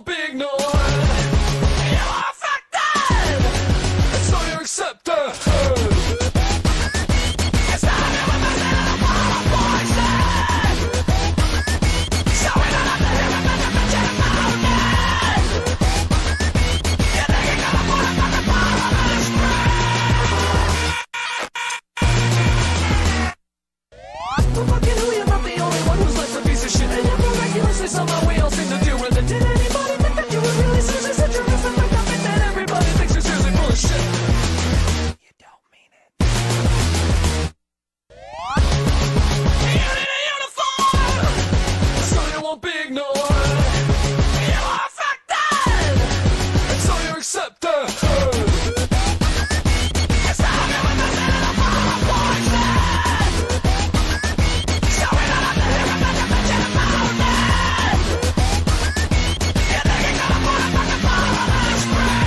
won't be ignored. You are affected, so you're accepted. It's not even the poison. So we don't have to hear it, but you're about it. You think you're gonna put it on the bottom of the screen? Fucking who, you're not the only one who's left a piece of shit. And you're miraculously somehow we all seem to deal with it. Did anybody think that you would really seriously set your wrist? In fact, I think that everybody thinks you're seriously full of shit. You don't mean it. You need a uniform, so you won't be ignored. You are affected, and so you're accepted. It's not even the poison. So we don't have to hear it, but you're about it. You think you're gonna put it on the bottom of the screen?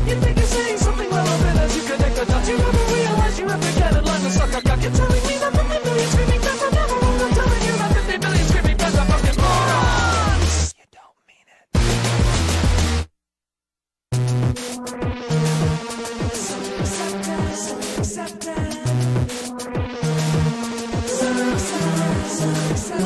You think you're saying something relevant as you connect the dots. You never realize you have to get in line to suck a cock. You're telling me that 50 million screaming fans are never wrong. I'm telling you that 50 million screaming fans are fucking morons. You don't mean it. So accepted, so accepted. So accepted.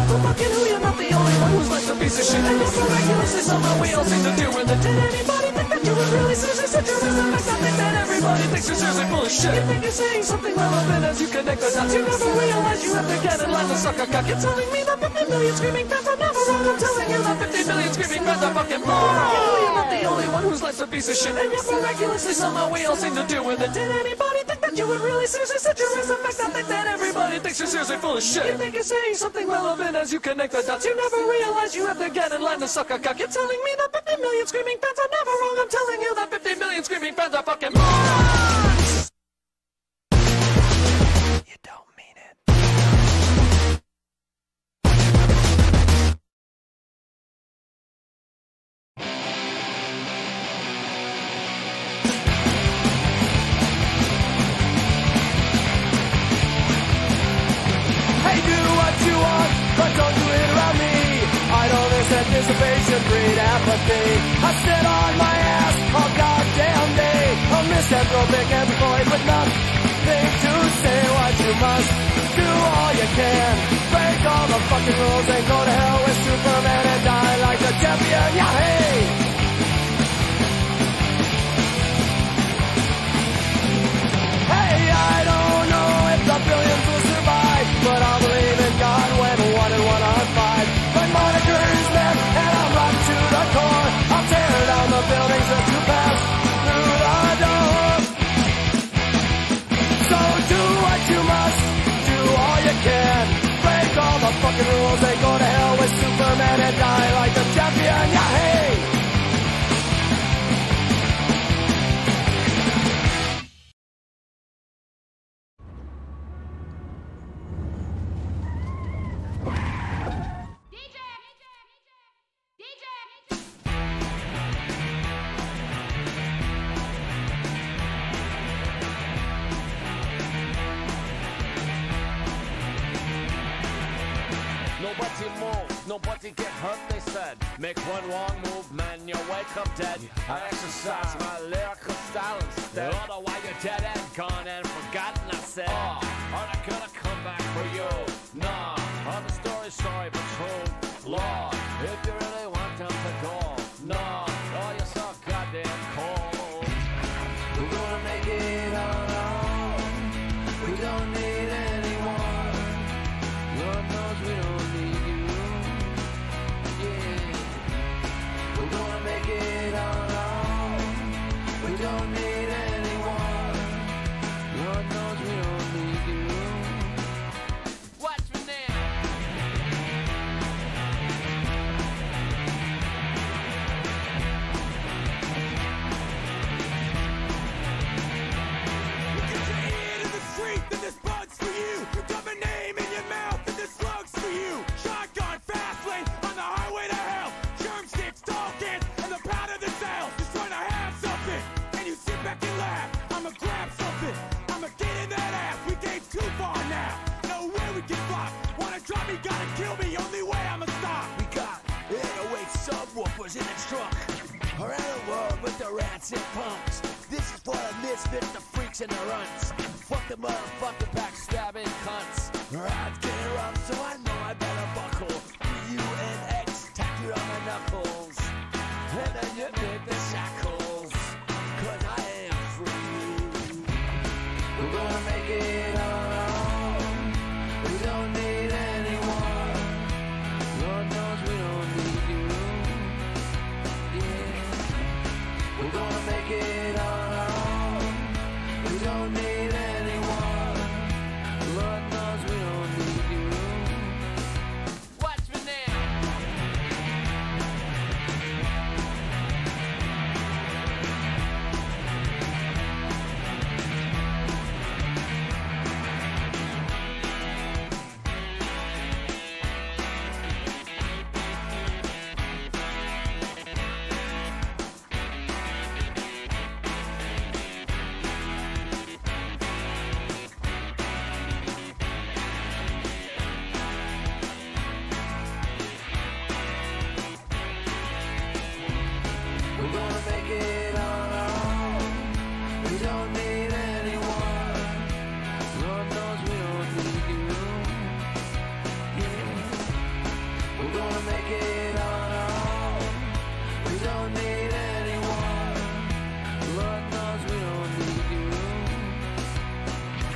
Well, fucking who, you're not the only one who's left a piece of shit. And you're miraculously somehow we all seem to deal with it. Did anybody think that you would really seriously set your wrist? In fact, I think that everybody thinks you're seriously full of shit. You think you're saying something relevant as you connect the dots. You never realize you have to get in line to suck a cock. You're telling me that 50 million screaming fans are never wrong. I'm telling you that 50 million screaming fans are fucking morons. You know you're not the only one who's left a piece of shit. And yet miraculously somehow we all seem to deal with it. Did anybody think that you would really seriously set your wrist? In fact, I think that everybody thinks you're seriously full of shit. You think you're saying something relevant as you connect the dots. You never realize you have to get in line to suck a cock. You're telling me that 50 million screaming fans are never wrong. I'm telling you that 50 million screaming fans are fucking morons. You don't mean it. Hey, do what you want, but don't do it around me. Idle this anticipation, breed apathy. I sit on my ass all goddamn day. A misanthropic employed with nothing to say. What you must do all you can. Break all the fucking rules and go to hell with Superman and die like a champion. Yeah, hey! Hey, I don't know if the billions will survive, but I'll believe in God when 1 and 1 are 5. My moniker is left and I'm rotten to the core. I'll tear down the buildings as you pass through the door. So do what you must, do all you can. Break all the fucking rules and go to hell with Superman and die like a champion. Yeah, hey! Nobody move, nobody get hurt, they said. Make one wrong move, man, you wake up dead. I exercise my lyrical style instead. Otherwise you're dead and gone and forgotten, I said. Oh, are they gonna come back for you? Nah, all the story's sorry but true. Lord, if you really want them to go. Nah, oh, you're so goddamn cold. We're gonna make it on our own. We don't need anyone. Lord knows we don't need you. Yeah. We're gonna make it on our own. We don't need anyone. Lord knows we don't need you. Watch me now. freaks and punks. This is for the misfits, the freaks and the runts. Fuck the motherfucking backstabbing cunts. Odds get rough, so I know I better buckle. UNX tattooed on my knuckles. And then you make the shackles. Cause I am free. We're gonna make it on our own. We don't need anyone. Lord knows we don't need you. Yeah. We're gonna make it on our own. We don't need anyone. Lord knows we don't need you. Watch me now. We're gonna make it on our own. We don't need anyone. Lord knows we don't need you. Yeah. We're gonna make it on our own. We don't need anyone. Lord knows we don't need you.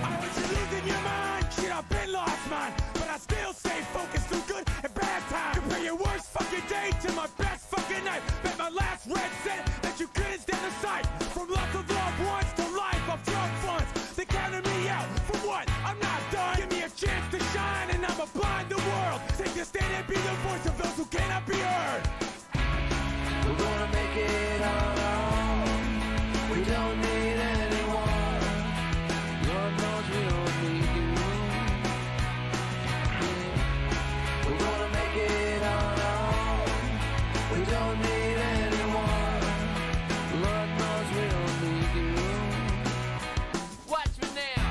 I want you losing your mind. Shit, I've been lost mine, but I still stay focused through good and bad times. Compare your worst fucking day to my best fucking night. Bet my last red cent that you couldn't stand the sight. From lots of loved ones to life of drug funds. They counted me out for what? I'm not done. Give me a chance to shine and I'ma blind the world. Take a stand and be the voice of those who cannot be heard. We're gonna make it on our own. We don't need anyone. Lord knows we don't need you. Yeah. We're gonna make it on our own. We don't need anyone. Lord knows we don't need you. Watch me now.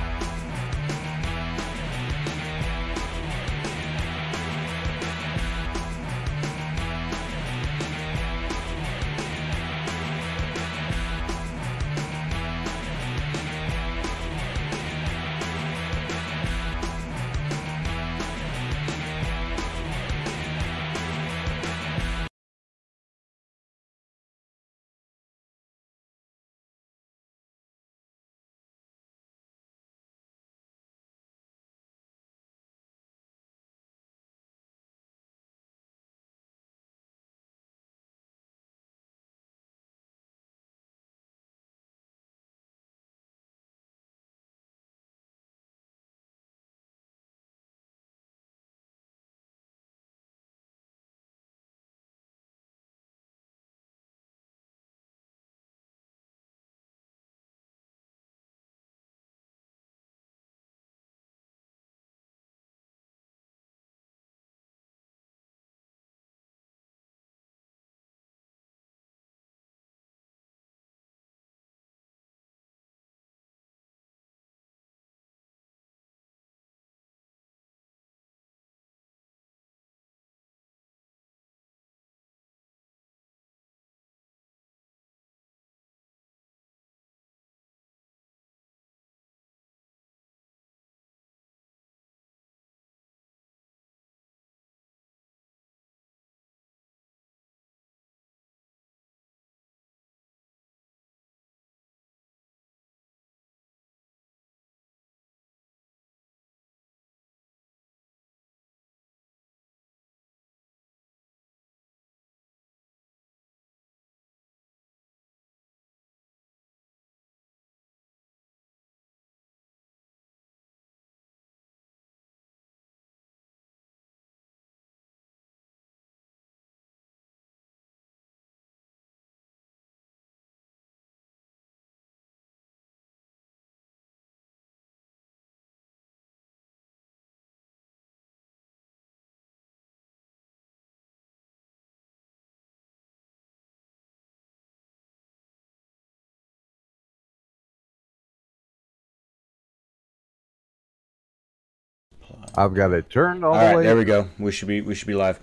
I've got it turned all All the right, way. there we go. We should be live.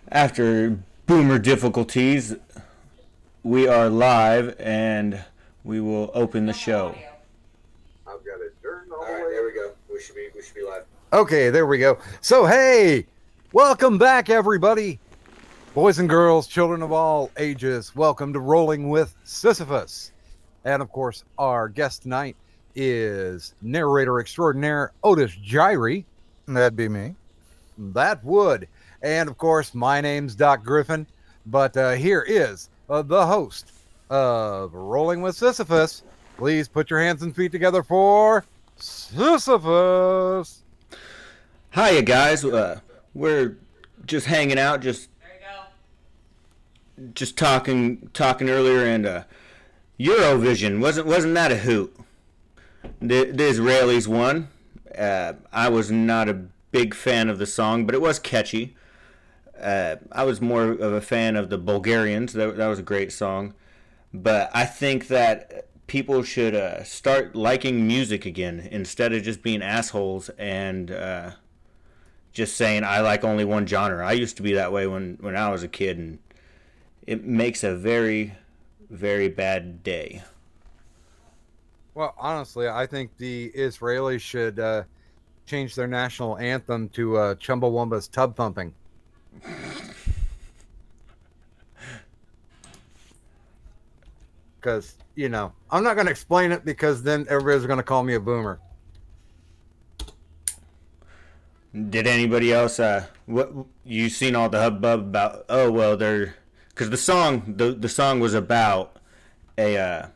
After boomer difficulties, We are live, and we will open the show. I've got it turned all All right, there we go. We should be live. Okay, there we go. So, hey, welcome back, everybody. Boys and girls, children of all ages, welcome to Rolling with Sisyphus. And, of course, our guest tonight is narrator extraordinaire Otis Jiry. That'd be me. That would. And, of course, my name's Doc Griffin. But here is the host of Rolling with Sisyphus. Please put your hands and feet together for Sisyphus. Hiya, guys. We're just hanging out, just talking earlier, and Eurovision wasn't that a hoot? The Israelis won. I was not a big fan of the song, but it was catchy. I was more of a fan of the Bulgarians. That was a great song. But I think that people should start liking music again instead of just being assholes and just saying, I like only one genre. I used to be that way when I was a kid, and it makes a very, very bad day. Well, honestly, I think the Israelis should change their national anthem to Chumbawamba's Tub Thumping. Because, you know, I'm not going to explain it because then everybody's going to call me a boomer. Did anybody else, what you seen all the hubbub about, oh, well, they're, because the song was about a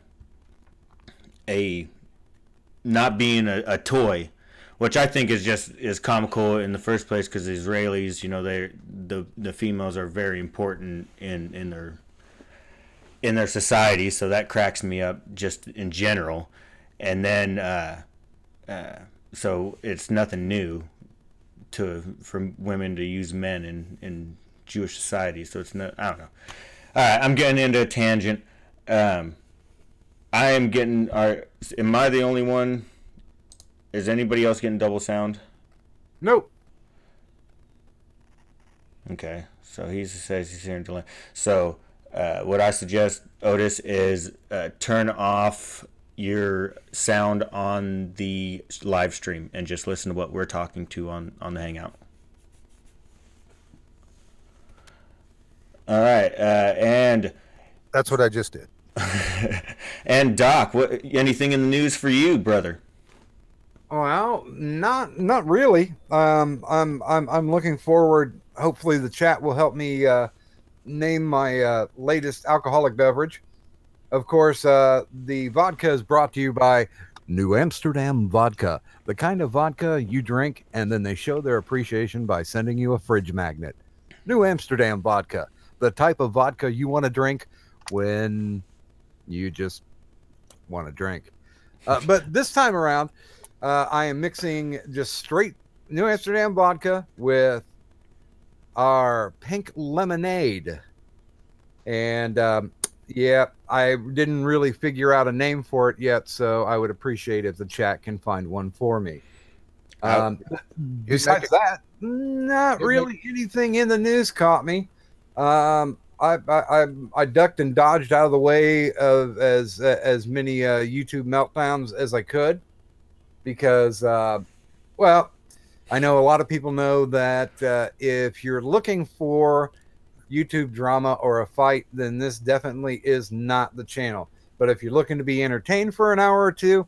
not being a toy, which I think is comical in the first place, because the Israelis, you know, the females are very important in their society, so that cracks me up just in general. And then so it's nothing new for women to use men in Jewish society, so it's not, I don't know. All right, I'm getting into a tangent. Am I the only one? Is anybody else getting double sound? Nope. Okay, so he says he's hearing delay. So what I suggest, Otis, is turn off your sound on the live stream and just listen to what we're talking to on the Hangout. All right, and That's what I just did. and Doc, anything in the news for you, brother? Well, not really. I'm looking forward. Hopefully, the chat will help me name my latest alcoholic beverage. Of course, the vodka is brought to you by New Amsterdam Vodka, the kind of vodka you drink and then they show their appreciation by sending you a fridge magnet. New Amsterdam Vodka, the type of vodka you want to drink when you just want to drink. But this time around, I am mixing just straight New Amsterdam vodka with our pink lemonade. And yeah, I didn't really figure out a name for it yet, so I would appreciate if the chat can find one for me. Besides that, not really anything in the news caught me. I ducked and dodged out of the way of as many YouTube meltdowns as I could, because well, I know a lot of people know that if you're looking for YouTube drama or a fight, then this definitely is not the channel. But if you're looking to be entertained for an hour or two,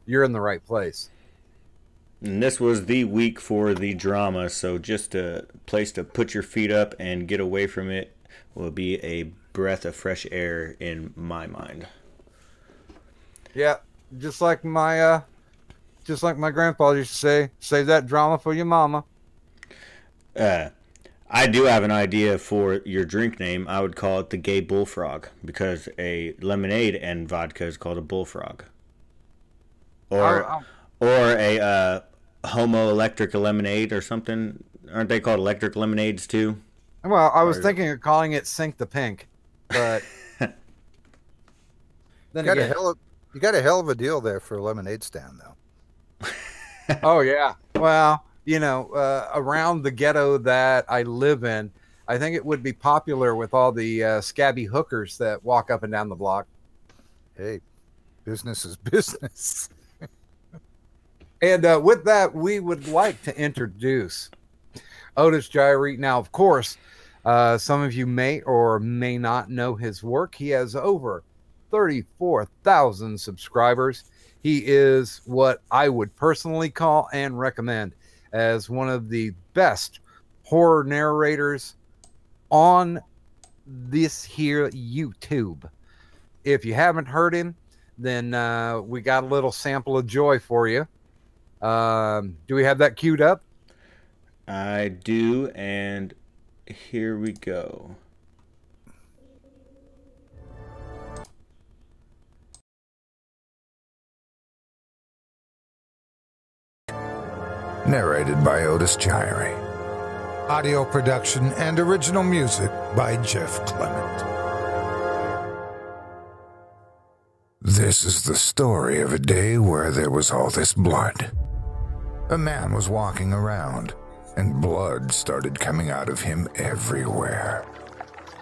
you're in the right place. And this was the week for the drama, so just a place to put your feet up and get away from it will be a breath of fresh air in my mind. Yeah, just like my grandpa used to say, save that drama for your mama. I do have an idea for your drink name. I would call it the Gay Bullfrog, because a lemonade and vodka is called a bullfrog. Or a homo electric lemonade or something. Aren't they called electric lemonades too? Well, I was thinking of calling it Sink the Pink, but then you got a hell of a deal there for a lemonade stand, though. Oh yeah. Well, you know, around the ghetto that I live in, I think it would be popular with all the scabby hookers that walk up and down the block. Hey, business is business. And with that, we would like to introduce Otis Jiry. Now, of course, some of you may or may not know his work. He has over 34,000 subscribers. He is what I would personally call and recommend as one of the best horror narrators on this here YouTube. If you haven't heard him, then we got a little sample of joy for you. Do we have that queued up? I do, and here we go. Narrated by Otis Jiry. Audio production and original music by Jeff Clement. This is the story of a day where there was all this blood. A man was walking around, and blood started coming out of him everywhere.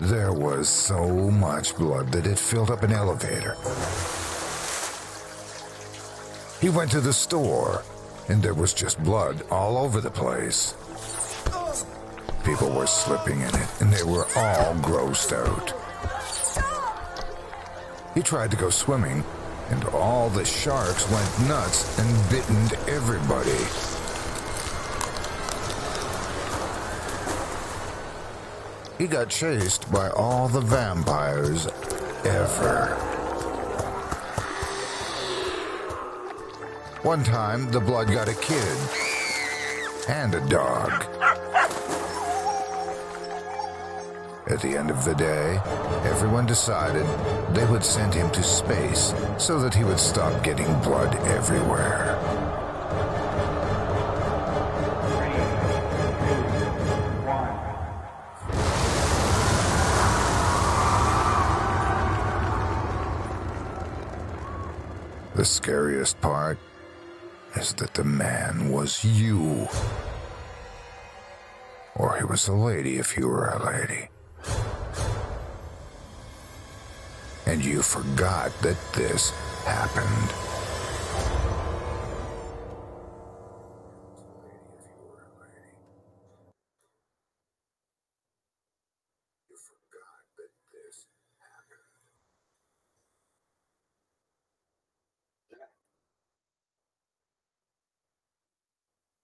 There was so much blood that it filled up an elevator. He went to the store, and there was just blood all over the place. People were slipping in it, and they were all grossed out. He tried to go swimming, and all the sharks went nuts and bitten everybody. He got chased by all the vampires ever. One time, the blood got a kid and a dog. At the end of the day, everyone decided they would send him to space so that he would stop getting blood everywhere. The scariest part is that the man was you. Or he was a lady if you were a lady. And you forgot that this happened.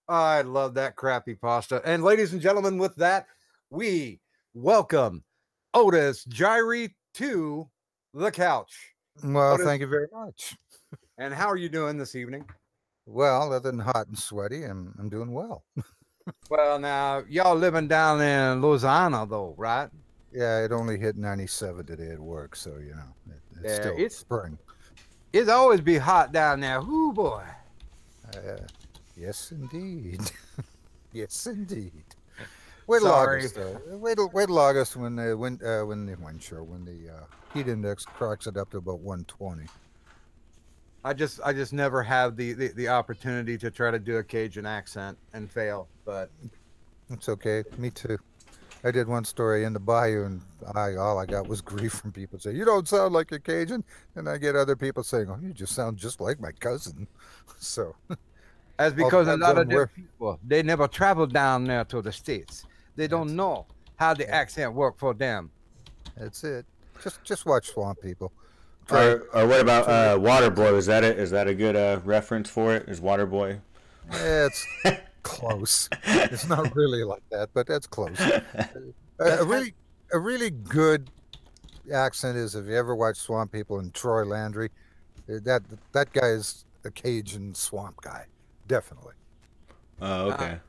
I love that crappy pasta. And ladies and gentlemen, with that, we welcome Otis Jiry to the couch. Well, Otis, thank you very much. and how are you doing this evening? Well, other than hot and sweaty, I'm doing well. Well, now, y'all living down in Louisiana, though, right? Yeah, it only hit 97 today at work, so, you know, it's still spring. It's always be hot down there. Ooh, boy. Yes, indeed. Yes, indeed. Wait till August, though. Wait till August when the heat index cracks it up to about 120. I just never have the opportunity to try to do a Cajun accent and fail, but it's okay. Me too. I did one story in the bayou, and all I got was grief from people saying, "You don't sound like a Cajun," and I get other people saying, "Oh, you just sound just like my cousin." So. That's because a lot of them people, they never traveled down there to the States. They don't know how the accent work for them. That's it. Just watch Swamp People. Or what about Waterboy? Is that a good reference for it? Is Waterboy? Yeah, it's close. It's not really like that, but that's close. A really good accent is, if you ever watch Swamp People and Troy Landry, that guy is a Cajun swamp guy. Definitely. Oh, okay.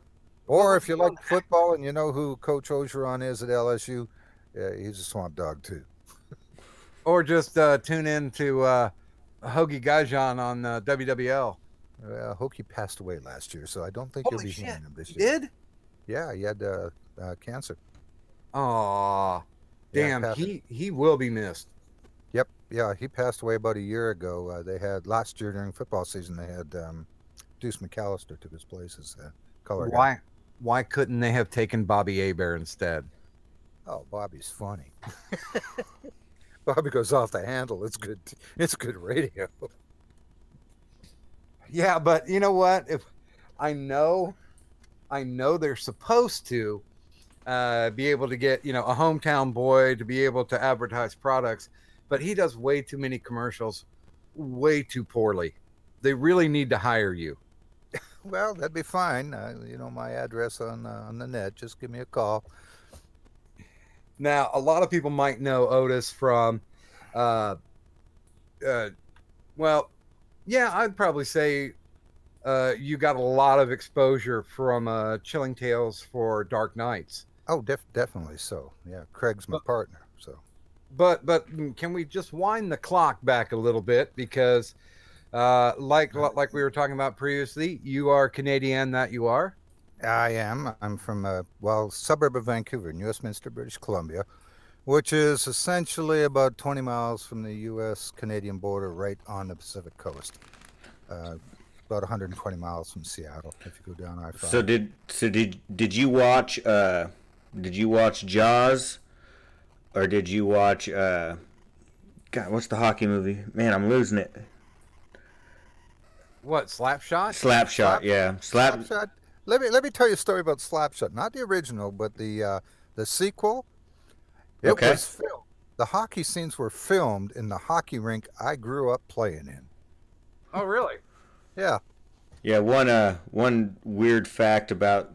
Or if you like football and you know who Coach Ogeron is at LSU, he's a swamp dog too. Or just tune in to Hoagie Gajan on WWL. Hoagie passed away last year, so I don't think you'll be hearing him this year. Did? Yeah, he had cancer. Aw, damn, he will be missed. Yep, yeah, he passed away about a year ago. They had last year during football season. They had Deuce McAllister took his place as color guy. Why couldn't they have taken Bobby Hebert instead? Oh, Bobby's funny. Bobby goes off the handle. It's good. It's good radio. Yeah, but you know what? If I know they're supposed to be able to get, you know, a hometown boy to be able to advertise products, but he does way too many commercials, way too poorly. They really need to hire you. Well, that'd be fine. You know my address on the net. Just give me a call. Now, a lot of people might know Otis from, well, yeah, I'd probably say you got a lot of exposure from Chilling Tales for Dark Nights. Oh, definitely so. Yeah, Craig's my partner. So, but can we just wind the clock back a little bit, because like we were talking about previously, you are Canadian, that you are. I am. I'm from a suburb of Vancouver, in Westminster, British Columbia, which is essentially about 20 miles from the U.S.-Canadian border, right on the Pacific coast. About 120 miles from Seattle, if you go down I-5. Did you watch Jaws, or did you watch God, what's the hockey movie? Man, I'm losing it. What, Slapshot? Slapshot, yeah. Slapshot. Let me tell you a story about Slapshot. Not the original, but the sequel. It was filmed. The hockey scenes were filmed in the hockey rink I grew up playing in. Oh, really? Yeah. Yeah. One weird fact about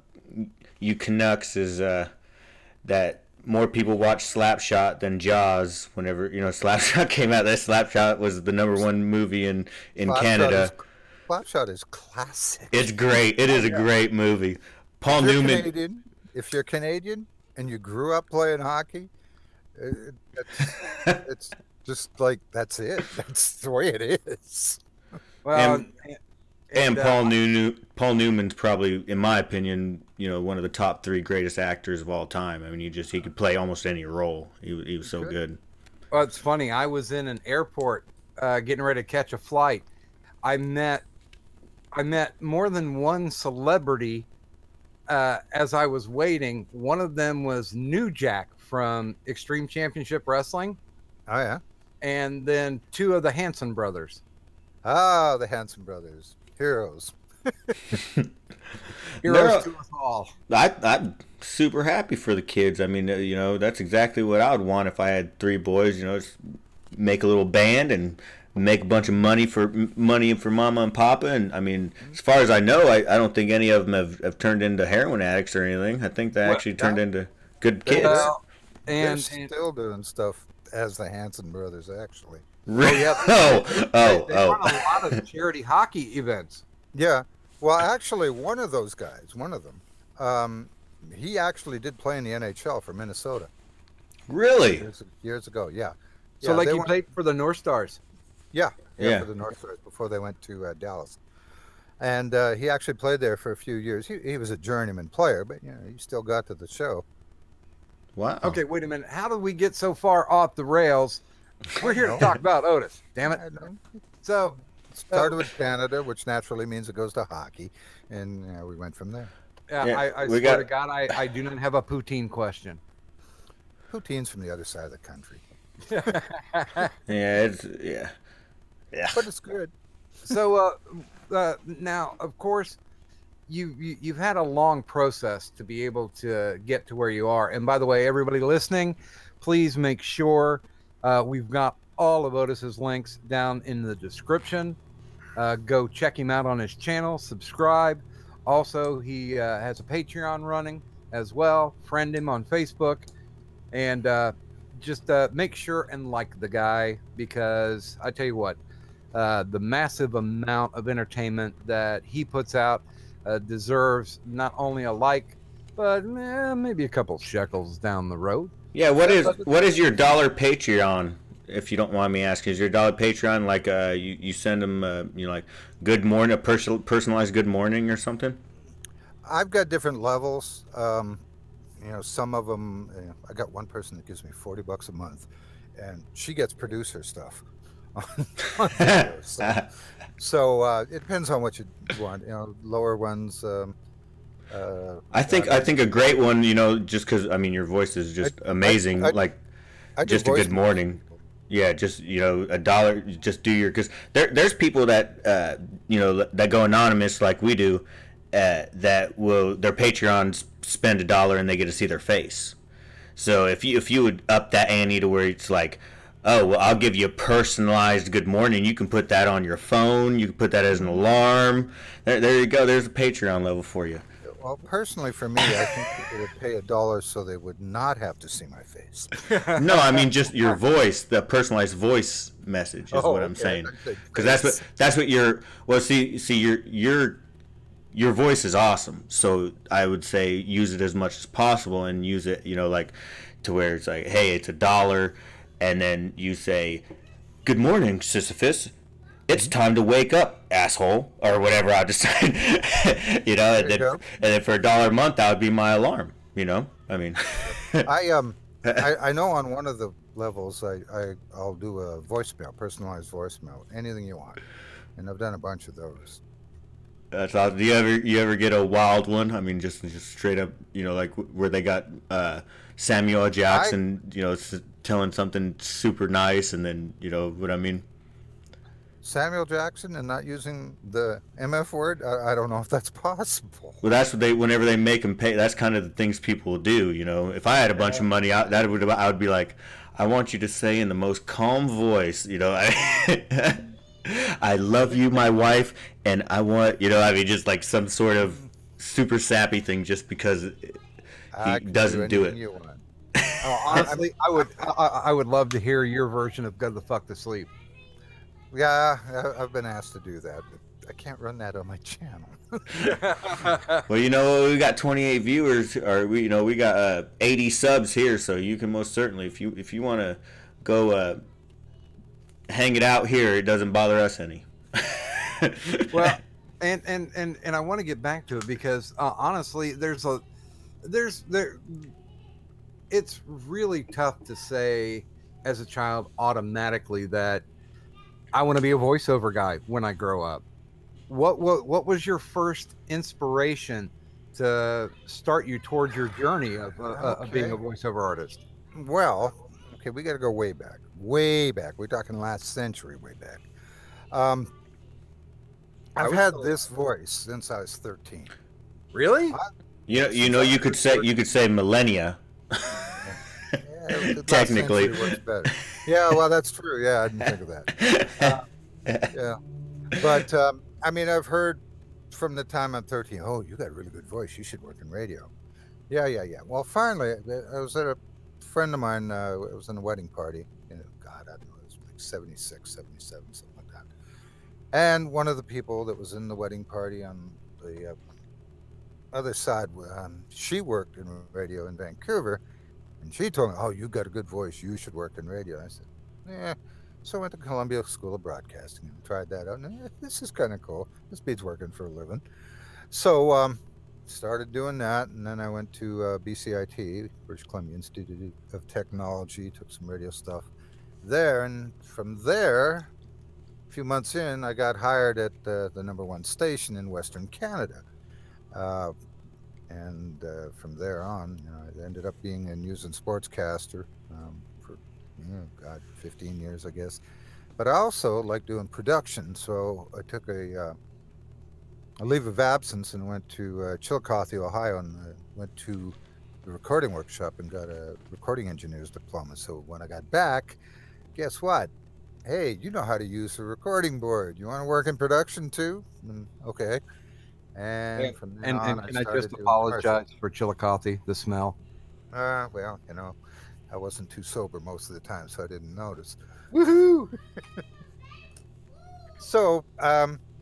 you Canucks is that more people watch Slapshot than Jaws. Whenever Slapshot came out, that Slapshot was the #1 movie in Canada. Slapshot is classic. It's great. It is a great movie. Paul Newman. If you're Canadian and you grew up playing hockey, it's just like, that's it. That's the way it is. Well, and Paul Newman's probably, in my opinion, one of the top 3 greatest actors of all time. I mean, he could play almost any role. He was so good. Well, it's funny. I was in an airport getting ready to catch a flight. I met more than one celebrity as I was waiting. One of them was New Jack from Extreme Championship Wrestling. Oh, yeah. And then 2 of the Hanson brothers. Oh, the Hanson brothers. Heroes. Heroes to us all. I'm super happy for the kids. I mean, that's exactly what I would want if I had 3 boys. Just make a little band and make a bunch of money for mama and papa. And I mean, as far as I know, I don't think any of them have turned into heroin addicts or anything. I think they actually turned into good kids. Well, they're still doing stuff as the Hanson brothers, actually. Really? They run a lot of charity hockey events. Yeah. Well, actually, one of those guys, he actually did play in the NHL for Minnesota. Really? Years ago, yeah. So, like, he played for the North Stars. Yeah, for the North Stars before they went to Dallas. And he actually played there for a few years. He was a journeyman player, but he still got to the show. Wow. Okay, wait a minute. How did we get so far off the rails? We're here to talk about Otis. Damn it. So, started with Canada, which naturally means it goes to hockey, and we went from there. I swear to God, I do not have a poutine question. Poutine's from the other side of the country. Yeah. But it's good. So now, of course, you've had a long process to be able to get to where you are. And by the way, everybody listening, please make sure we've got all of Otis's links down in the description. Go check him out on his channel, subscribe. Also, he has a Patreon running as well. Friend him on Facebook, and just make sure and like the guy, because I tell you what, the massive amount of entertainment that he puts out deserves not only a like, but maybe a couple shekels down the road. Yeah, what is your dollar Patreon, if you don't mind me asking? Is your dollar Patreon like you send them like good morning, a personalized good morning or something? I've got different levels. Some of them, I got one person that gives me $40 a month, and she gets producer stuff on videos. So it depends on what you want. Lower ones, I think a great one, you know, just because I mean your voice is just amazing. Like just a good morning. Yeah, just you know $1. Just do your because there's people that you know that go anonymous like we do. That will their Patreons spend $1 and they get to see their face. So if you would up that ante to where it's like, oh well, I'll give you a personalized good morning. You can put that on your phone. You can put that as an alarm. There you go. There's a Patreon level for you. Well, personally, for me, I think people would pay $1 so they would not have to see my face. No, I mean just your voice, the personalized voice message is what I'm saying. Because that's what you're. Well, see, your voice is awesome. So I would say use it as much as possible and use it, you know, like to where it's like, hey, it's $1, and then you say, "Good morning, Sisyphus. It's time to wake up, asshole," or whatever I decide. You know, and then for $1 a month, that would be my alarm. You know, I mean, I know on one of the levels, I'll do a voicemail, personalized voicemail, anything you want, and I've done a bunch of those. That's awesome. Do you ever get a wild one? I mean, just straight up, you know, like where they got Samuel L. Jackson, you know, telling something super nice, and then you know what I mean. Samuel Jackson and not using the MF word? I don't know if that's possible. Well, that's what whenever they make them pay, that's kind of the things people do, you know. If I had a bunch of money, I would be like, I want you to say in the most calm voice, you know, I love you, my wife, and I want, you know, I mean, just like some sort of super sappy thing just because he doesn't do it. Honestly, I would love to hear your version of "Go the fuck to sleep." Yeah, I've been asked to do that, but I can't run that on my channel. Well, you know, we got 28 viewers, or we got 80 subs here, so you can most certainly, if you want to go hang it out here, it doesn't bother us any. Well, and I want to get back to it because honestly, it's really tough to say as a child automatically that I want to be a voiceover guy when I grow up. What was your first inspiration to start you towards your journey of being a voiceover artist? Well, okay, we got to go way back. Way back. We're talking last century, way back. I've had this voice since I was 13. Really? You could say millennia. Yeah, technically. Works better. Yeah, well, that's true. Yeah, I didn't think of that. Yeah, but I mean, I've heard from the time I'm 13. Oh, you got a really good voice. You should work in radio. Yeah. Well, finally, I was at a friend of mine. It was in a wedding party. God, I don't know. It was like 76, 77, something like that. And one of the people that was in the wedding party on the other side, she worked in radio in Vancouver. And she told me, "Oh, you got a good voice. You should work in radio." I said, "Yeah." So I went to Columbia School of Broadcasting and tried that out. And this is kind of cool. This beats working for a living. So started doing that. And then I went to BCIT, British Columbia Institute of Technology, took some radio stuff there. And from there, a few months in, I got hired at the #1 station in Western Canada. And from there on, I ended up being a news and sportscaster for, 15 years, I guess. But I also like doing production, so I took a leave of absence and went to Chillicothe, Ohio, and went to the recording workshop and got a recording engineer's diploma. So when I got back, guess what? Hey, you know how to use a recording board. You want to work in production too? Okay. And from then on, I just apologize for Chillicothe, the smell. Well, I wasn't too sober most of the time, so I didn't notice. Woohoo! So,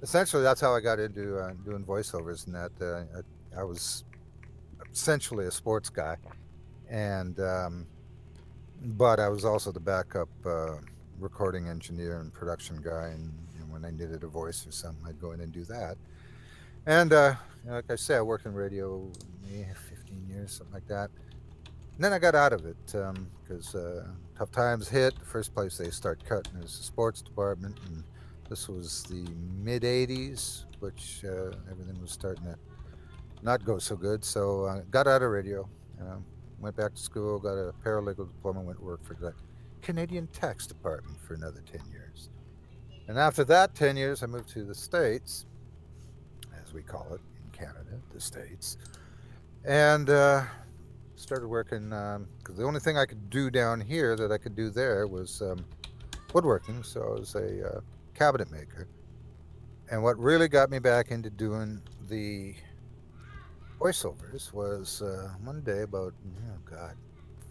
essentially, that's how I got into doing voiceovers, and that I was essentially a sports guy, and but I was also the backup recording engineer and production guy, and when I needed a voice or something, I'd go in and do that. And like I say, I worked in radio 15 years, something like that. And then I got out of it because tough times hit. The first place they start cutting is the sports department. And this was the mid-'80s, which everything was starting to not go so good. So I got out of radio, went back to school, got a paralegal diploma, went to work for the Canadian Tax Department for another 10 years. And after that 10 years, I moved to the States, as we call it in Canada, the States, and started working, because the only thing I could do down here that I could do there was woodworking. So I was a cabinet maker. And what really got me back into doing the voiceovers was one day about,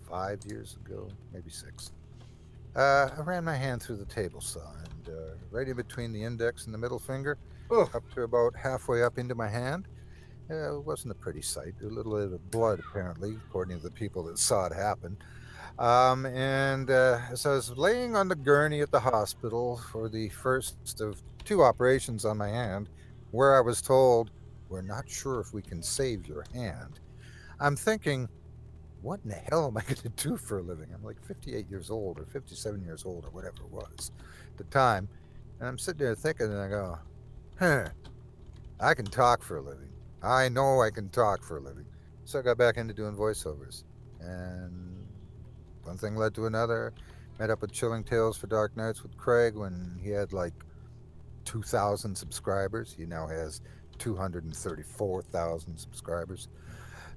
5 years ago, maybe 6. I ran my hand through the table saw, and right in between the index and the middle finger, up to about halfway up into my hand. It wasn't a pretty sight. A little bit of blood, apparently, according to the people that saw it happen. And as I was laying on the gurney at the hospital for the first of 2 operations on my hand, where I was told, "We're not sure if we can save your hand," I'm thinking, what in the hell am I going to do for a living? I'm like 58 years old or 57 years old or whatever it was at the time. And I'm sitting there thinking, and I go, I can talk for a living. I know I can talk for a living. So I got back into doing voiceovers. And one thing led to another. Met up with Chilling Tales for Dark Nights with Craig when he had like 2,000 subscribers. He now has 234,000 subscribers.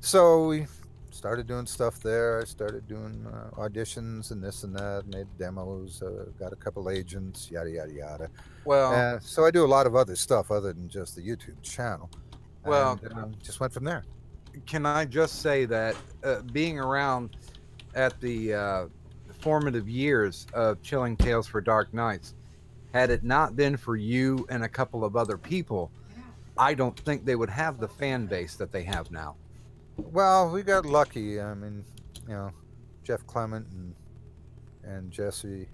So we started doing stuff there. I started doing auditions and this and that, made demos, got a couple agents, yada, yada, yada. Well, So I do a lot of other stuff other than just the YouTube channel. Well, and, just went from there. can I just say that being around at the formative years of Chilling Tales for Dark Nights, had it not been for you and a couple of other people, I don't think they would have the fan base that they have now. Well, we got lucky. I mean, Jeff Clement and Jesse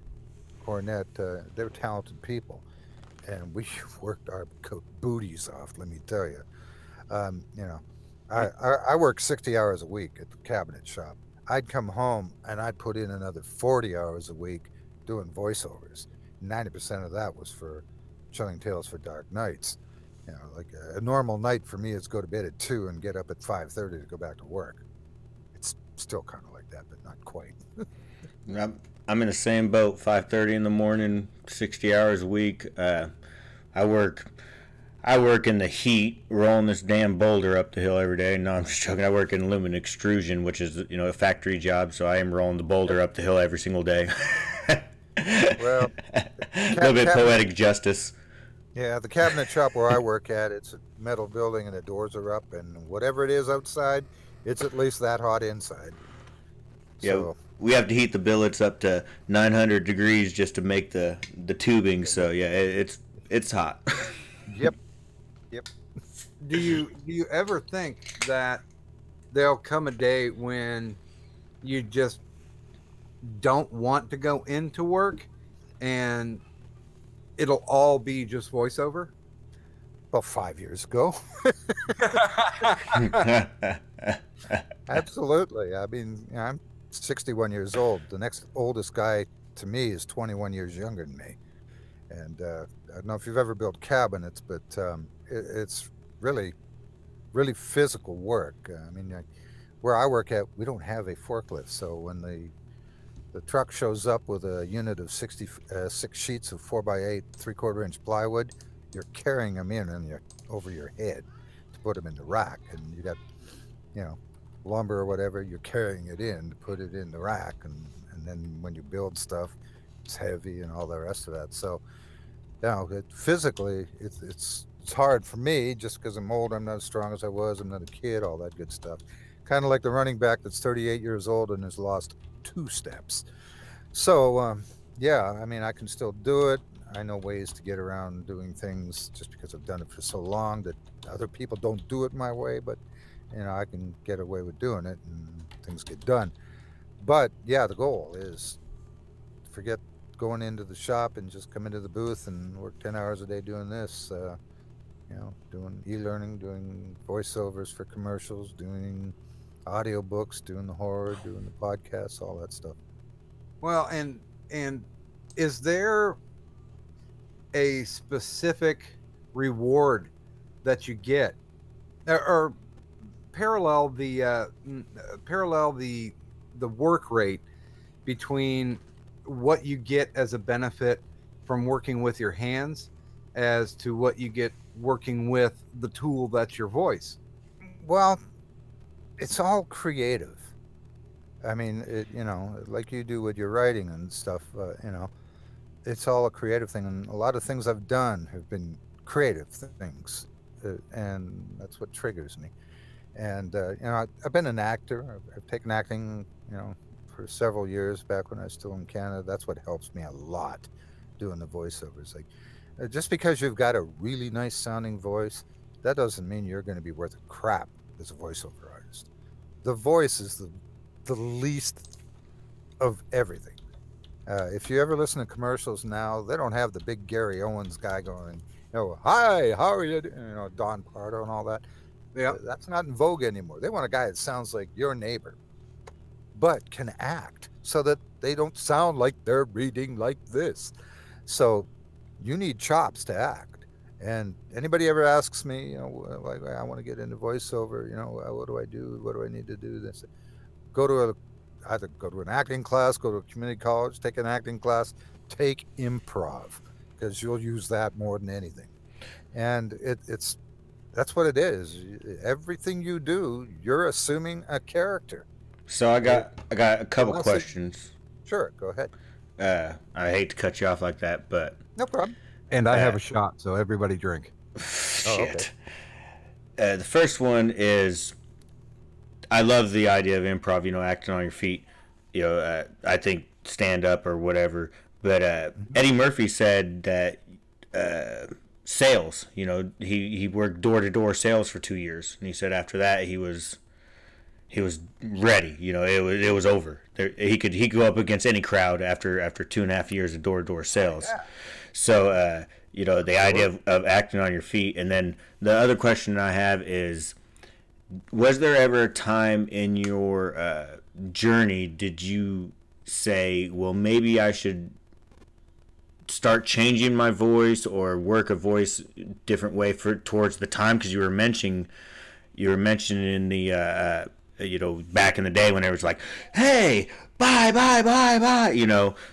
Cornette, they were talented people, and we worked our booties off. Let me tell you, I worked 60 hours a week at the cabinet shop. I'd come home and I'd put in another 40 hours a week doing voiceovers. 90% of that was for Chilling Tales for Dark Nights. Like a normal night for me is go to bed at 2 and get up at 5:30 to go back to work. It's still kind of like that, but not quite. I'm in the same boat. 5:30 in the morning, 60 hours a week. I work in the heat, rolling this damn boulder up the hill every day. No, I'm just joking. I work in aluminum extrusion, which is a factory job. So I am rolling the boulder up the hill every single day. Well, a little bit poetic justice. Yeah, the cabinet shop where I work at, it's a metal building and the doors are up, and whatever it is outside, it's at least that hot inside. Yeah, So, we have to heat the billets up to 900 degrees just to make the tubing. So yeah, it's hot. Yep. Do you ever think that there'll come a day when you just don't want to go into work and it'll all be just voiceover? About 5 years ago. Absolutely. I mean, I'm 61 years old. The next oldest guy to me is 21 years younger than me. And I don't know if you've ever built cabinets, but it's really, really physical work. I mean, where I work at, we don't have a forklift. So when the truck shows up with a unit of 66 sheets of 4x8 3/4 inch plywood, you're carrying them in over your head to put them in the rack. And you got, lumber or whatever, you're carrying it in to put it in the rack. And then when you build stuff, it's heavy and all the rest of that. So, physically, it's hard for me just because I'm old. I'm not as strong as I was. I'm not a kid, all that good stuff. Kind of like the running back that's 38 years old and has lost 2 steps. So, I mean, I can still do it. I know ways to get around doing things just because I've done it for so long that other people don't do it my way, but, I can get away with doing it and things get done. But, yeah, the goal is forget going into the shop and just come into the booth and work 10 hours a day doing this, doing e-learning, doing voiceovers for commercials, doing audiobooks, doing the horror, doing the podcasts, all that stuff. Well, and is there a specific reward that you get, or parallel the work rate between what you get as a benefit from working with your hands as to what you get working with the tool that's your voice. Well, it's all creative. I mean, like you do with your writing and stuff, it's all a creative thing. And a lot of things I've done have been creative things. And that's what triggers me. And, I've been an actor. I've taken acting, for several years back when I was still in Canada. That's what helps me a lot, doing the voiceovers. Like, just because you've got a really nice sounding voice, that doesn't mean you're going to be worth a crap as a voiceover artist. The voice is the least of everything. If you ever listen to commercials now, they don't have the big Gary Owens guy going, hi, how are you? Don Pardo and all that. Yeah, that's not in vogue anymore. They want a guy that sounds like your neighbor, but can act so that they don't sound like they're reading like this. So you need chops to act. And anybody ever asks me, like, I want to get into voiceover, what do I do? What do I need to do? This, either go to an acting class, go to a community college, take an acting class, take improv, because you'll use that more than anything. And that's what it is. Everything you do, you're assuming a character. So I got a couple questions. Sure, go ahead. I hate to cut you off like that, but no problem. And I have a shot, so everybody drink. Shit. Okay. The first one is, I love the idea of improv. Acting on your feet. I think stand up or whatever. But Eddie Murphy said that sales. He worked door-to-door sales for 2 years, and he said after that he was ready. It was over. He could go up against any crowd after 2.5 years of door-to-door sales. Yeah. So the idea of acting on your feet. And then the other question I have is, was there ever a time in your journey did you say, well, maybe I should start changing my voice or work a voice different way towards the time? Because you were mentioning in the back in the day when it was like, hey, bye,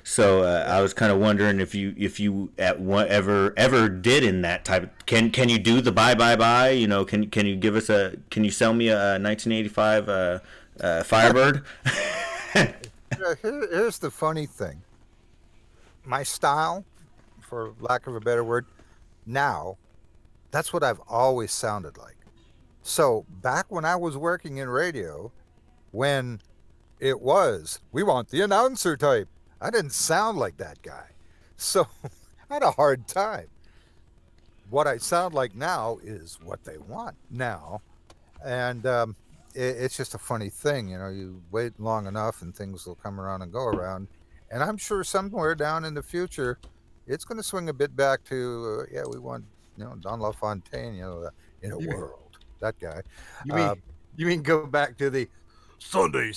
so I was kind of wondering if you ever did in that type. Can you do the bye, can you give us can you sell me a 1985 Firebird? Here's the funny thing. My style, for lack of a better word, now, that's what I've always sounded like. So back when I was working in radio, when it was, we want the announcer type, I didn't sound like that guy. So I had a hard time. What I sound like now is what they want now. And it's just a funny thing. You wait long enough and things will come around and go around. And I'm sure somewhere down in the future, it's going to swing a bit back to, we want, Don LaFontaine, in a world. That guy. You mean go back to the Sunday,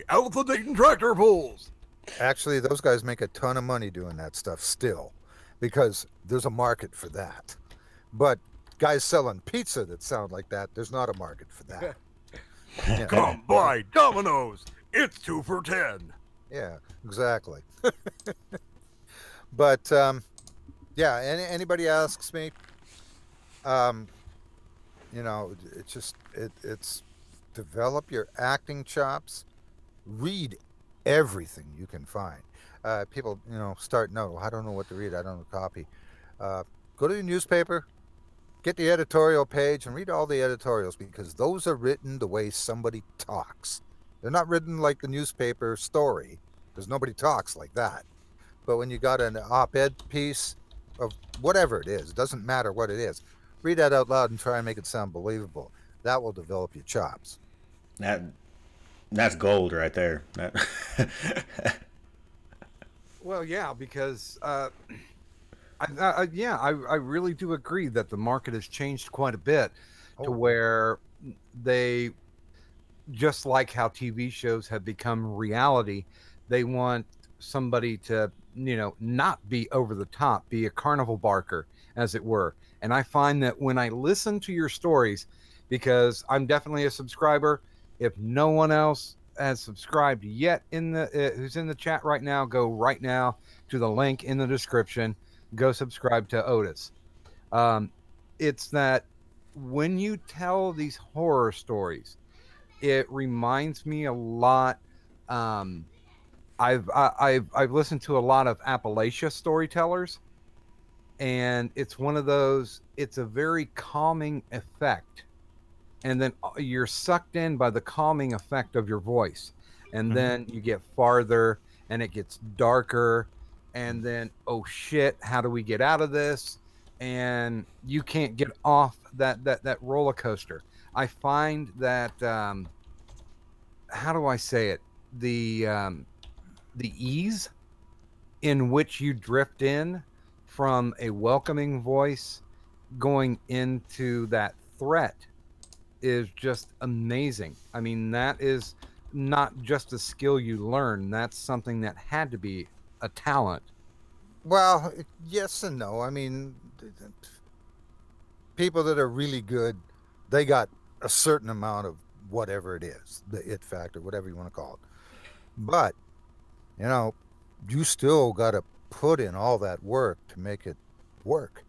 out the Dayton tractor pulls. Actually, those guys make a ton of money doing that stuff still, because there's a market for that. But guys selling pizza that sound like that, there's not a market for that. Come by Domino's. It's 2 for $10. Yeah, exactly. But anybody asks me, it's develop your acting chops, read everything you can find. People, start, no, I don't know what to read. I don't know copy. Go to the newspaper, get the editorial page and read all the editorials, because those are written the way somebody talks. They're not written like the newspaper story, because nobody talks like that. But when you got an op-ed piece of whatever it is, it doesn't matter what it is, read that out loud and try and make it sound believable. That will develop your chops. That's gold right there. Well, yeah, because I really do agree that the market has changed quite a bit to where they, just like how TV shows have become reality, they want somebody to, not be over the top, be a carnival barker, as it were. And I find that when I listen to your stories, because I'm definitely a subscriber. If no one else has subscribed yet in the who's in the chat right now, go right now to the link in the description. Go subscribe to Otis. It's that when you tell these horror stories, it reminds me a lot. I've listened to a lot of Appalachia storytellers, and it's one of those. It's a very calming effect, and then you're sucked in by the calming effect of your voice, and then you get farther, and it gets darker, and then oh shit, how do we get out of this? And you can't get off that roller coaster. I find that how do I say it? The ease in which you drift in from a welcoming voice going into that threat is just amazing. I mean, that is not just a skill you learn. That's something that had to be a talent. Well, yes and no. I mean, people that are really good, they got a certain amount of whatever it is, the it factor, whatever you want to call it. But, you know, you still got to put in all that work to make it work.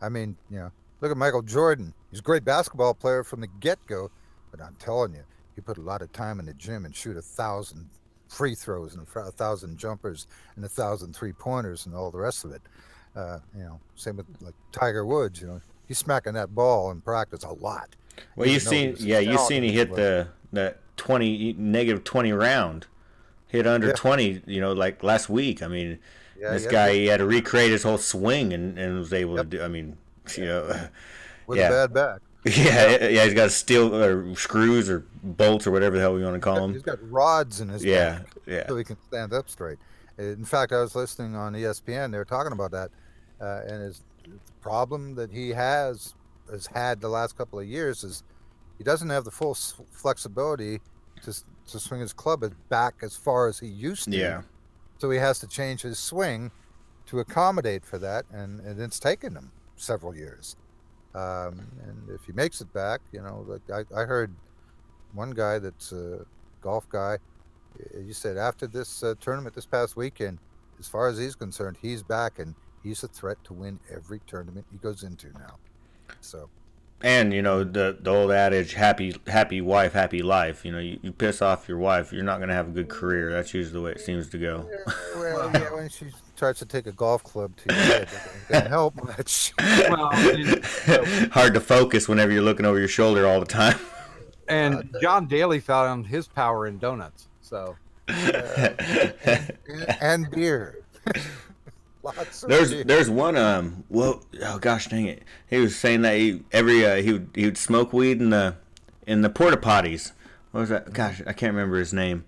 I mean, you know, look at Michael Jordan. He's a great basketball player from the get-go, but I'm telling you, he put a lot of time in the gym and shoot 1,000 free throws and 1,000 jumpers and 1,000 three-pointers and all the rest of it. You know, same with like Tiger Woods. You know, he's smacking that ball in practice a lot. Well, you've seen he hit the -20 round, hit under 20. You know, like last week. I mean, this guy he had to recreate his whole swing and was able to do. I mean, you know, with a bad back. Yeah, he's got steel or screws or bolts or whatever the hell we want to call them. He's got rods in his back, yeah, so he can stand up straight. In fact, I was listening on ESPN. They were talking about that, and the problem that he has had the last couple of years is he doesn't have the full flexibility to swing his club back as far as he used to. Yeah. So he has to change his swing to accommodate for that, and it's taken him several years. And if he makes it back, you know, like I heard one guy that's a golf guy, he said after this tournament this past weekend, as far as he's concerned, he's back and he's a threat to win every tournament he goes into now. So, and you know the old adage, happy wife, happy life. You know, you piss off your wife, you're not going to have a good career. That's usually the way it seems to go. Well, yeah, when she tries to take a golf club to your head, it doesn't help much. Well, hard to focus whenever you're looking over your shoulder all the time. And John Daly found his power in donuts. So, and beer. There's one well, oh gosh dang it, he was saying that he would smoke weed in the porta potties. What was that? Gosh, I can't remember his name,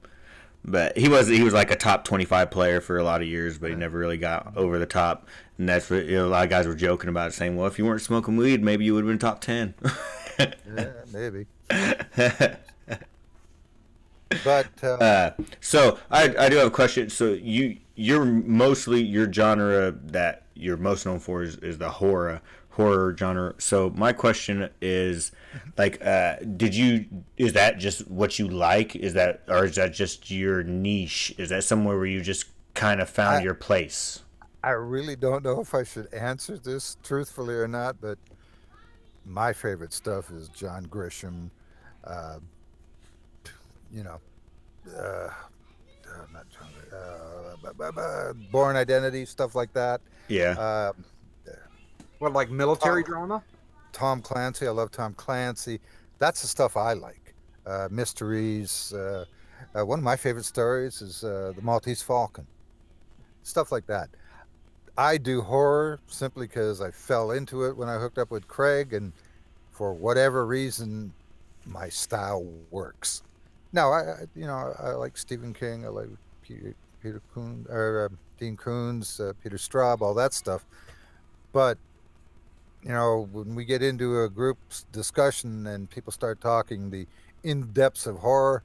but he was like a top 25 player for a lot of years, but he never really got over the top. And that's what, you know, a lot of guys were joking about it, saying, well, if you weren't smoking weed, maybe you would have been top 10. Yeah, maybe. But so I do have a question. So you're mostly, your genre that you're most known for is the horror genre. So my question is, like, is that just what you like? Is that just your niche? Is that somewhere where you just kind of found your place? I really don't know if I should answer this truthfully or not, but my favorite stuff is John Grisham, you know, not John, Born Identity, stuff like that. Yeah. What, like military drama? Tom Clancy. I love Tom Clancy. That's the stuff I like. Mysteries. One of my favorite stories is The Maltese Falcon. Stuff like that. I do horror simply because I fell into it when I hooked up with Craig, and for whatever reason, my style works. Now, I like Stephen King. I like Peter Kuhn, or Dean Koontz, Peter Straub, all that stuff. But you know, when we get into a group discussion and people start talking the in-depths of horror,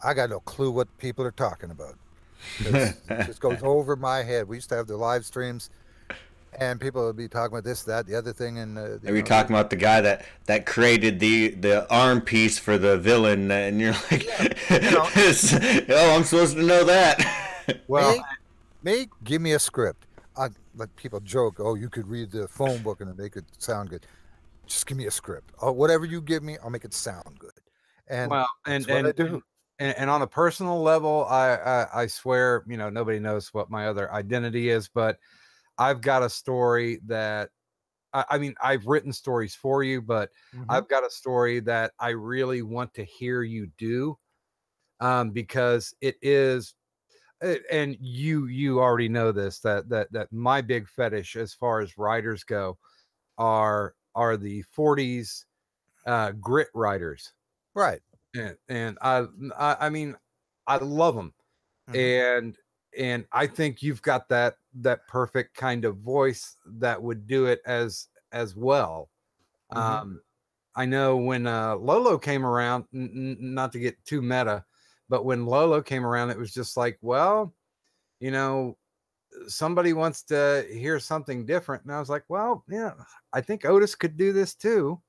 I got no clue what people are talking about. It just goes over my head. We used to have the live streams, and people will be talking about this, that, the other thing, and Are you talking about the guy that created the arm piece for the villain, and you're like, oh, I'm supposed to know that. Well, give me a script. Like people joke, oh, you could read the phone book and make it sound good. Just give me a script. Whatever you give me, I'll make it sound good. And that's what I do. And on a personal level, I swear, nobody knows what my other identity is, but I've got a story that I mean, I've written stories for you, but I've got a story that I really want to hear you do, because it is, and you already know this, that my big fetish as far as writers go are the 40s grit writers, right? And I mean, I love them, and I think you've got that perfect kind of voice that would do it as well. I know when Lolo came around, not to get too meta, but when Lolo came around, it was just like, well, somebody wants to hear something different, and I was like, well, yeah, I think Otis could do this too.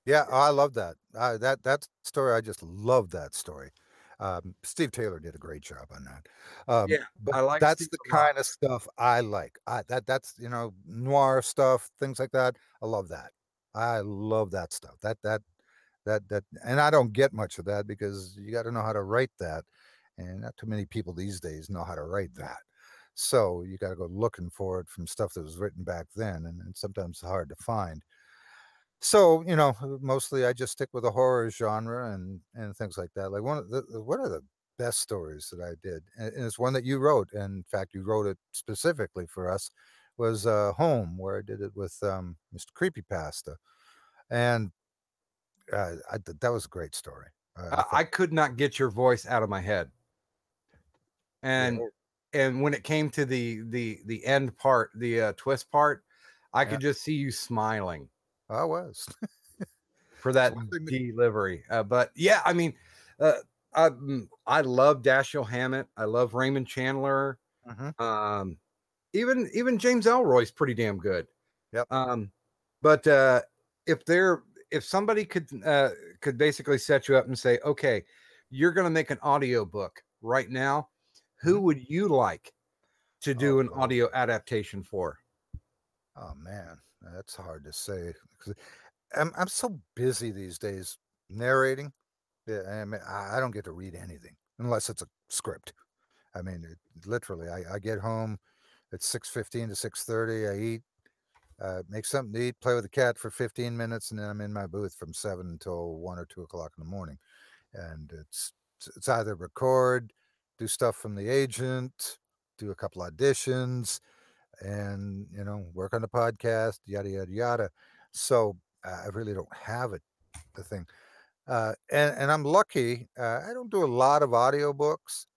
Yeah, I love that. That story, I just love that story. Steve Taylor did a great job on that. Yeah, but I like that's Steve the a lot. kind of stuff I like. That's noir stuff, things like that. I love that. I love that stuff. That, and I don't get much of that because you got to know how to write that, and not too many people these days know how to write that. So you got to go looking for it from stuff that was written back then, and sometimes it's hard to find. So, mostly I just stick with the horror genre and things like that. Like one of the best stories that I did, and it's one that you wrote. And in fact, you wrote it specifically for us, was Home, where I did it with Mr. Creepypasta, and that was a great story. I could not get your voice out of my head, and when it came to the end part, the twist part, I could just see you smiling. I was for that delivery. But yeah, I mean, I love Dashiell Hammett. I love Raymond Chandler. Even James Elroy's pretty damn good. Yep. But if somebody could basically set you up and say, okay, you're going to make an audio book right now, who would you like to do an audio adaptation for? Oh man, that's hard to say. I'm so busy these days narrating. Yeah, I mean, I don't get to read anything unless it's a script. I mean, literally, I get home at 6:15 to 6:30. I eat, make something to eat, play with the cat for 15 minutes, and then I'm in my booth from 7 until 1 or 2 o'clock in the morning. And it's either record, do stuff from the agent, do a couple auditions, and work on the podcast, yada yada yada. So I really don't have the thing. And I'm lucky. I don't do a lot of audiobooks,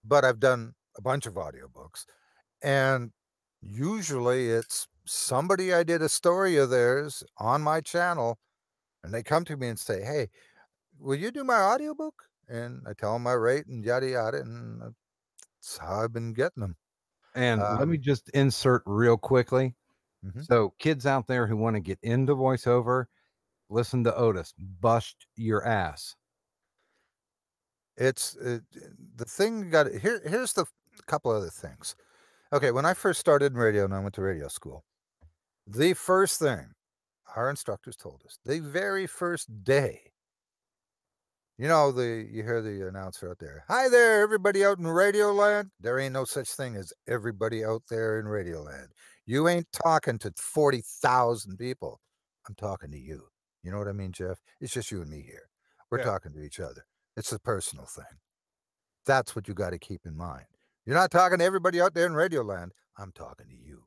but I've done a bunch of audiobooks. And usually it's somebody I did a story of theirs on my channel, and they come to me and say, hey, will you do my audiobook? And I tell them my rate and yada yada, and that's how I've been getting them. And let me just insert real quickly. So kids out there who want to get into voiceover, listen to Otis. Bust your ass. It's the thing you got. Here's the couple other things. Okay, when I first started in radio and I went to radio school, the first thing our instructors told us, the very first day, you hear the announcer out there. Hi there, everybody out in Radio Land. There ain't no such thing as everybody out there in Radio Land. You ain't talking to 40,000 people. I'm talking to you. You know what I mean, Jeff? It's just you and me here. We're talking to each other. It's a personal thing. That's what you got to keep in mind. You're not talking to everybody out there in Radio Land. I'm talking to you.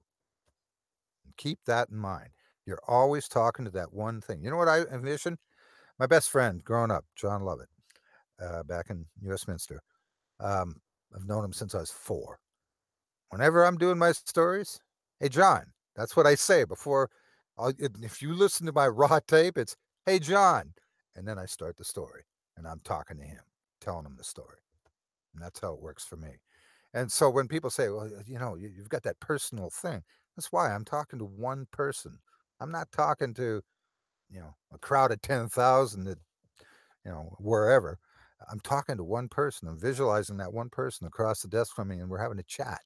And keep that in mind. You're always talking to that one thing. You know what I envision? My best friend growing up, John Lovett, back in Westminster. I've known him since I was 4. Whenever I'm doing my stories, hey, John, that's what I say before. If you listen to my raw tape, it's, hey, John. And then I start the story, and I'm talking to him, telling him the story. And that's how it works for me. And so when people say, well, you've got that personal thing, That's why I'm talking to one person. I'm not talking to, a crowd of 10,000 that, wherever. I'm talking to one person. I'm visualizing that one person across the desk from me, and we're having a chat.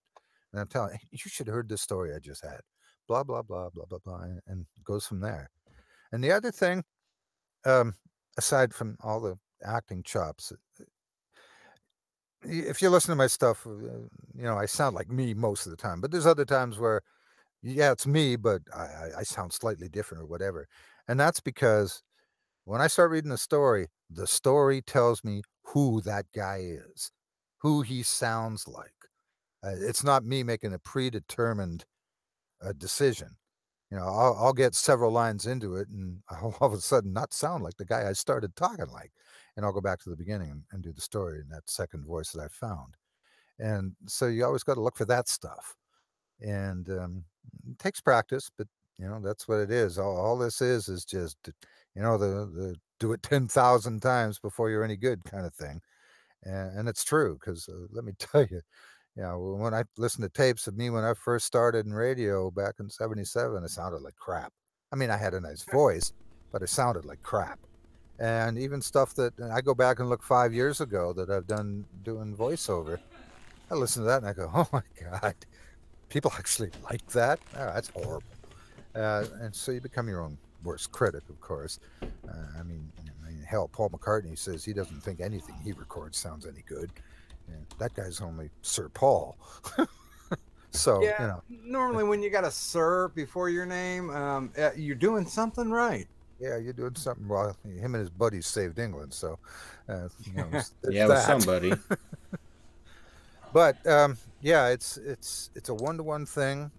And I'm telling, hey, you should have heard this story I just had. Blah, blah, blah, blah, blah, blah, and it goes from there. And the other thing, aside from all the acting chops, if you listen to my stuff, I sound like me most of the time. But there's other times where, yeah, it's me, but I sound slightly different or whatever. And that's because when I start reading the story tells me who that guy is, who he sounds like. It's not me making a predetermined decision. I'll get several lines into it, and I'll all of a sudden not sound like the guy I started talking like. And I'll go back to the beginning and do the story in that second voice that I found. And so you always got to look for that stuff. And it takes practice, but that's what it is. All this is just the do it 10,000 times before you're any good kind of thing. And it's true, because let me tell you, when I listened to tapes of me when I first started in radio back in '77, it sounded like crap. I mean, I had a nice voice, but it sounded like crap. And even stuff that I go back and look 5 years ago that I've done doing voiceover, I listen to that and I go, oh my God, people actually like that? Oh, that's horrible. And so you become your own worst critic, of course. I mean, hell, Paul McCartney says he doesn't think anything he records sounds any good. And that guy's only Sir Paul. So, yeah, normally when you got a Sir before your name, you're doing something right. Yeah, you're doing something well. Him and his buddies saved England, so yeah, with somebody. But yeah, it's a one-to-one thing.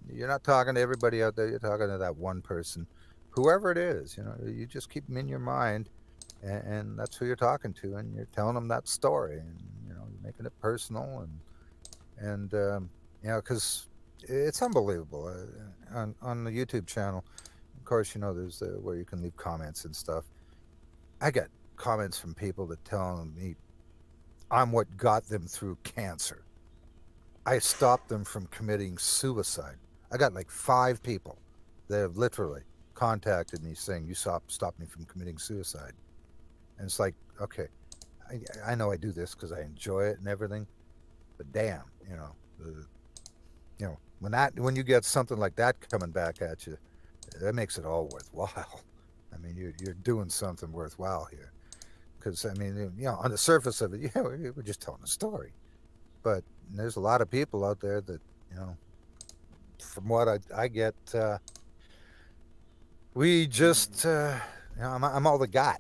You're not talking to everybody out there. You're talking to that one person, whoever it is. You just keep them in your mind, and that's who you're talking to, and you're telling them that story, and you're making it personal, and because it's unbelievable on the YouTube channel. Of course, there's where you can leave comments and stuff. I got comments from people that tell me I'm what got them through cancer. I stopped them from committing suicide. I got like 5 people that have literally contacted me saying, you stopped me from committing suicide. And it's like, okay, I know I do this because I enjoy it and everything, but damn, when you get something like that coming back at you, that makes it all worthwhile. I mean, you're doing something worthwhile here. Because, I mean, on the surface of it, we're just telling a story. But there's a lot of people out there that, from what I get, we just, I'm all they got.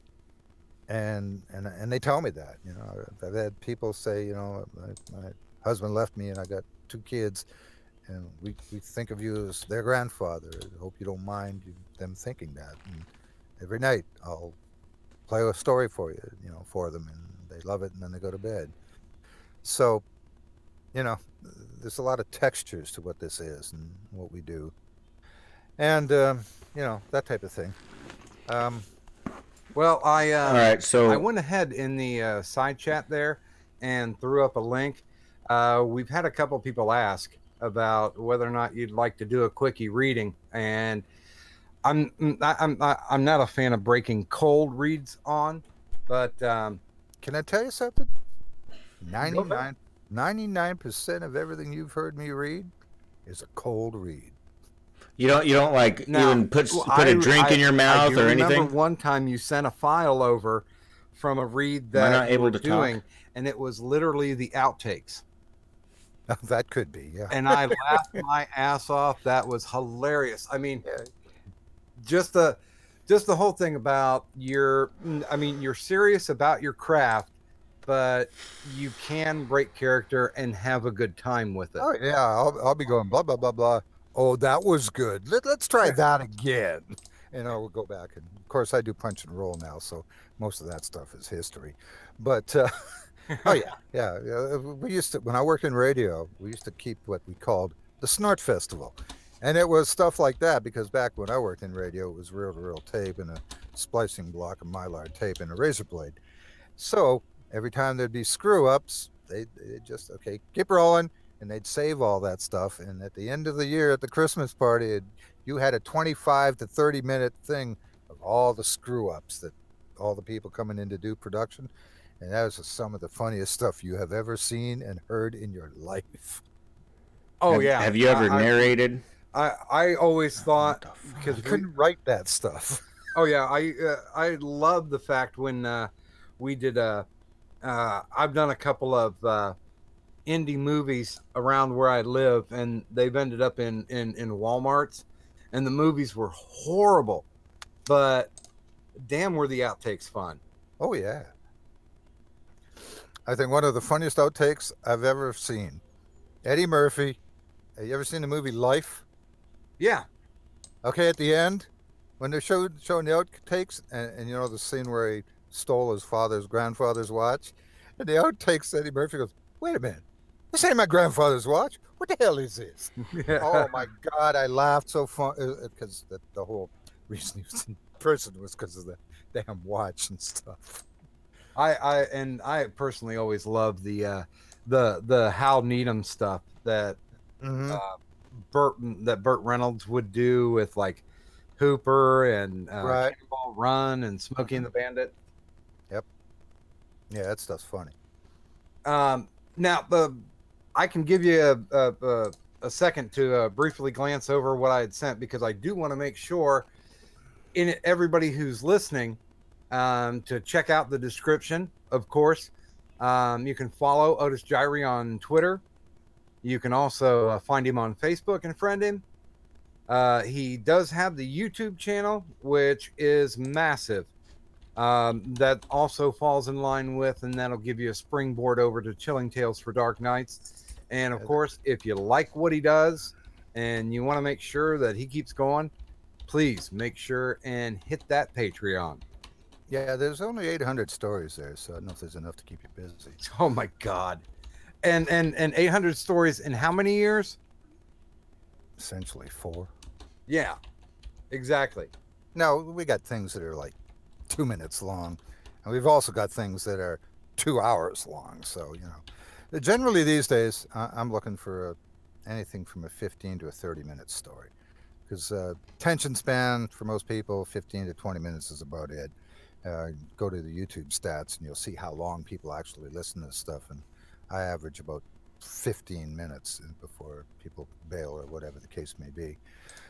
And they tell me that, I've had people say, my husband left me and I got 2 kids. And we think of you as their grandfather. I hope you don't mind them thinking that. And every night I'll play a story for you, for them, and they love it, and then they go to bed. So, there's a lot of textures to what this is and what we do. And, that type of thing. Well, all right, so I went ahead in the side chat there and threw up a link. We've had a couple people ask about whether or not you'd like to do a quickie reading, and I'm not a fan of breaking cold reads on, but can I tell you something? 99% of everything you've heard me read is a cold read. You don't like even put a drink in your mouth or anything? I remember one time you sent a file over from a read that you were doing, and it was literally the outtakes. That could be, yeah. And I laughed my ass off. That was hilarious. I mean, just the whole thing about you're serious about your craft, but you can break character and have a good time with it. Oh yeah, I'll be going blah blah blah blah. Oh, that was good. Let's try that again. We'll go back, and of course I do punch and roll now, so most of that stuff is history. But oh yeah. We used to, when I worked in radio, we used to keep what we called the Snort Festival. And it was stuff like that, because back when I worked in radio, it was reel-to-reel tape and a splicing block of Mylar tape and a razor blade. So every time there'd be screw-ups, they just, okay, keep rolling. and they'd save all that stuff. And at the end of the year at the Christmas party, you had a 25 to 30-minute thing of all the screw ups that all the people coming in to do production. And that was some of the funniest stuff you have ever seen and heard in your life. Oh have, yeah. Have you ever narrated? I always thought because You couldn't write that stuff. Oh yeah, I love the fact when we did I've done a couple of indie movies around where I live, and they've ended up in Walmarts, and the movies were horrible, but damn were the outtakes fun. Oh yeah. I think one of the funniest outtakes I've ever seen. Eddie Murphy. Have you ever seen the movie Life? Yeah. Okay, at the end, when they're showing the outtakes, and you know the scene where he stole his grandfather's watch, and the outtakes, Eddie Murphy goes, "Wait a minute, this ain't my grandfather's watch. What the hell is this?" Yeah. Oh my God, I laughed so fun because the whole reason he was in prison was because of the damn watch and stuff. I personally always love the Hal Needham stuff that Burt Reynolds would do with like Hooper and Right. Cannonball Run and Smokey and the Bandit. Yep. Yeah, that stuff's funny. Now, I can give you a second to briefly glance over what I had sent, because I do want to make sure everybody who's listening to check out the description. Of course, you can follow Otis Jiry on Twitter. You can also find him on Facebook and friend him. He does have the YouTube channel, which is massive. That also falls in line with, and that'll give you a springboard over to Chilling Tales for Dark Nights. And of course, if you like what he does and you want to make sure that he keeps going, please make sure and hit that Patreon. Yeah, there's only 800 stories there, so I don't know if there's enough to keep you busy. Oh my God. And 800 stories in how many years? Essentially 4. Yeah, exactly. Now, we got things that are like 2 minutes long, and we've also got things that are 2 hours long. So, you know, generally these days, I'm looking for anything from a 15 to a 30-minute story, because attention span for most people, 15 to 20 minutes is about it. Go to the YouTube stats, and you'll see how long people actually listen to this stuff, and I average about 15 minutes before people bail or whatever the case may be.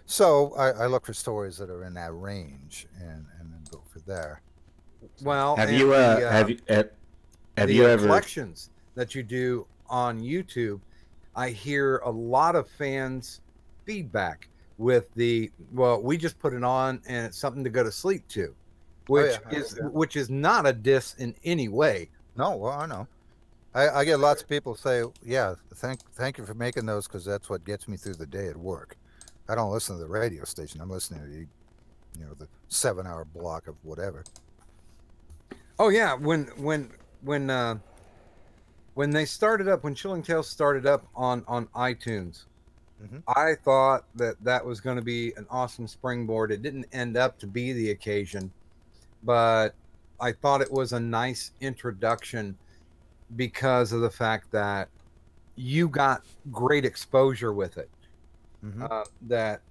So I look for stories that are in that range and then go for there. Well, Have you ever collections that you do on YouTube? I hear a lot of fans feedback with we just put it on and it's something to go to sleep to, which is not a diss in any way. No, well, I know. I get lots of people say, yeah, thank you for making those, because that's what gets me through the day at work. I don't listen to the radio station. I'm listening to the 7-hour block of whatever. Oh yeah, when they started up, when Chilling Tales started up on iTunes, I thought that was going to be an awesome springboard. It didn't end up to be the occasion, but I thought it was a nice introduction, because of the fact that you got great exposure with it. That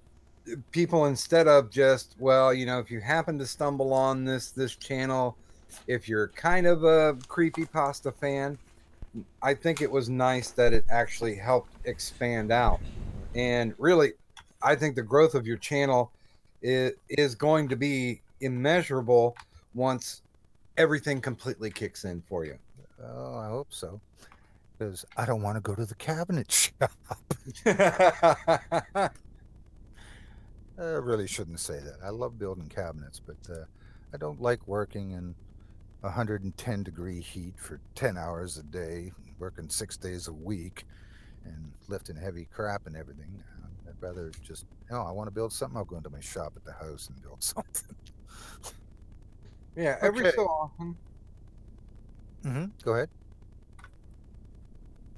people, instead of just, if you happen to stumble on this channel, if you're kind of a creepypasta fan, I think it was nice that it actually helped expand out. And really, I think the growth of your channel is going to be immeasurable once everything completely kicks in for you. Oh, I hope so, because I don't want to go to the cabinet shop. I really shouldn't say that. I love building cabinets, but I don't like working in 110-degree heat for 10 hours a day, working 6 days a week, and lifting heavy crap and everything. I'd rather just, I want to build something, I'll go into my shop at the house and build something. Yeah, every so often. Go ahead.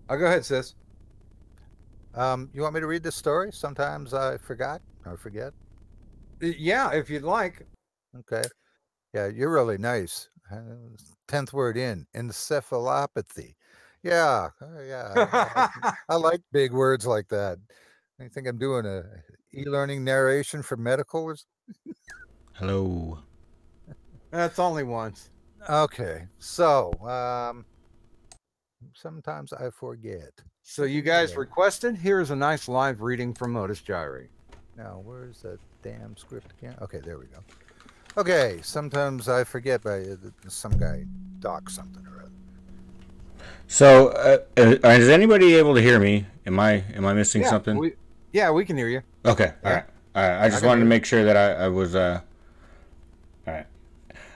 Go ahead, sis. You want me to read this story? Sometimes I forget. Yeah, if you'd like. Okay. Yeah, you're really nice. 10th word in, encephalopathy. Yeah, yeah. I like big words like that. I think I'm doing a e-learning narration for medical. Hello. That's only once. Okay, so sometimes I forget. So you guys requested. Here's a nice live reading from Otis Jiry. Now, where's that damn script again? Okay, there we go. Okay, sometimes I forget by some guy doc something or other. So, is anybody able to hear me? Am I missing something? We can hear you. Okay, all right. I just wanted to make sure that I was. All right.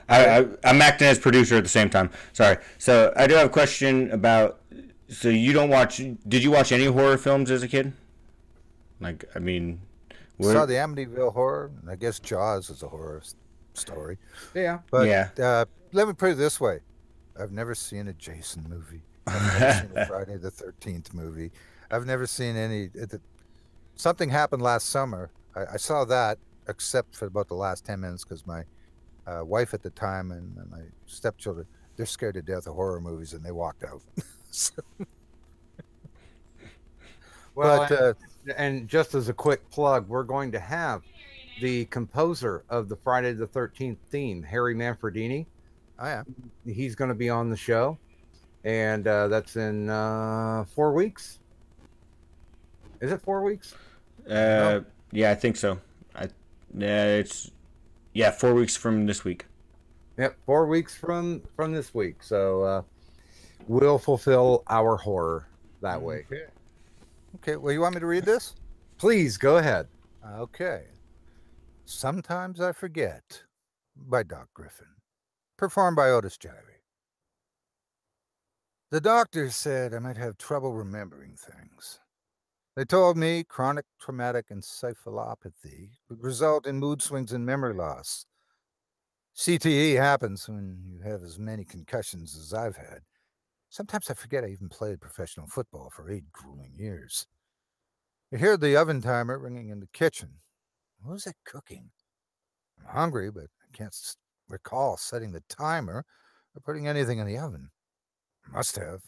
I'm acting as producer at the same time. Sorry. So I do have a question about. So you don't watch? Did you watch any horror films as a kid? Like, I mean, saw the Amityville Horror. I guess Jaws is a horror story. Yeah. But let me put it this way: I've never seen a Jason movie. I've never seen a Friday the 13th movie. I've never seen any. Something happened last summer. I saw that, except for about the last 10 minutes, because my wife at the time and my stepchildren, they're scared to death of horror movies, and they walked out. Well, and just as a quick plug, we're going to have the composer of the Friday the 13th theme, Harry Manfredini. Oh, yeah. He's going to be on the show, and that's in 4 weeks. Is it 4 weeks? Yeah, I think so. It's 4 weeks from this week. Yep, 4 weeks from this week. So we'll fulfill our horror that way. Okay, well, you want me to read this? Please, go ahead. Okay. Sometimes I Forget by Doc Griffin. Performed by Otis Jiry. The doctor said I might have trouble remembering things. They told me chronic traumatic encephalopathy would result in mood swings and memory loss. CTE happens when you have as many concussions as I've had. Sometimes I forget I even played professional football for 8 grueling years. I hear the oven timer ringing in the kitchen. Who's it cooking? I'm hungry, but I can't recall setting the timer or putting anything in the oven. Must have.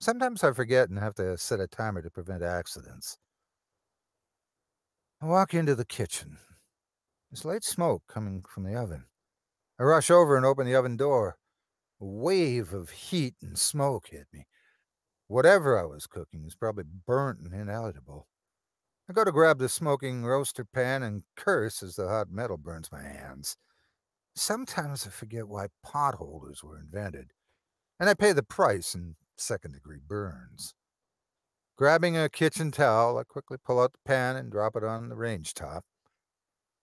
Sometimes I forget and have to set a timer to prevent accidents. I walk into the kitchen. There's light smoke coming from the oven. I rush over and open the oven door. A wave of heat and smoke hit me. Whatever I was cooking is probably burnt and inedible. I go to grab the smoking roaster pan and curse as the hot metal burns my hands. Sometimes I forget why pot holders were invented, and I pay the price in second-degree burns. Grabbing a kitchen towel, I quickly pull out the pan and drop it on the range top.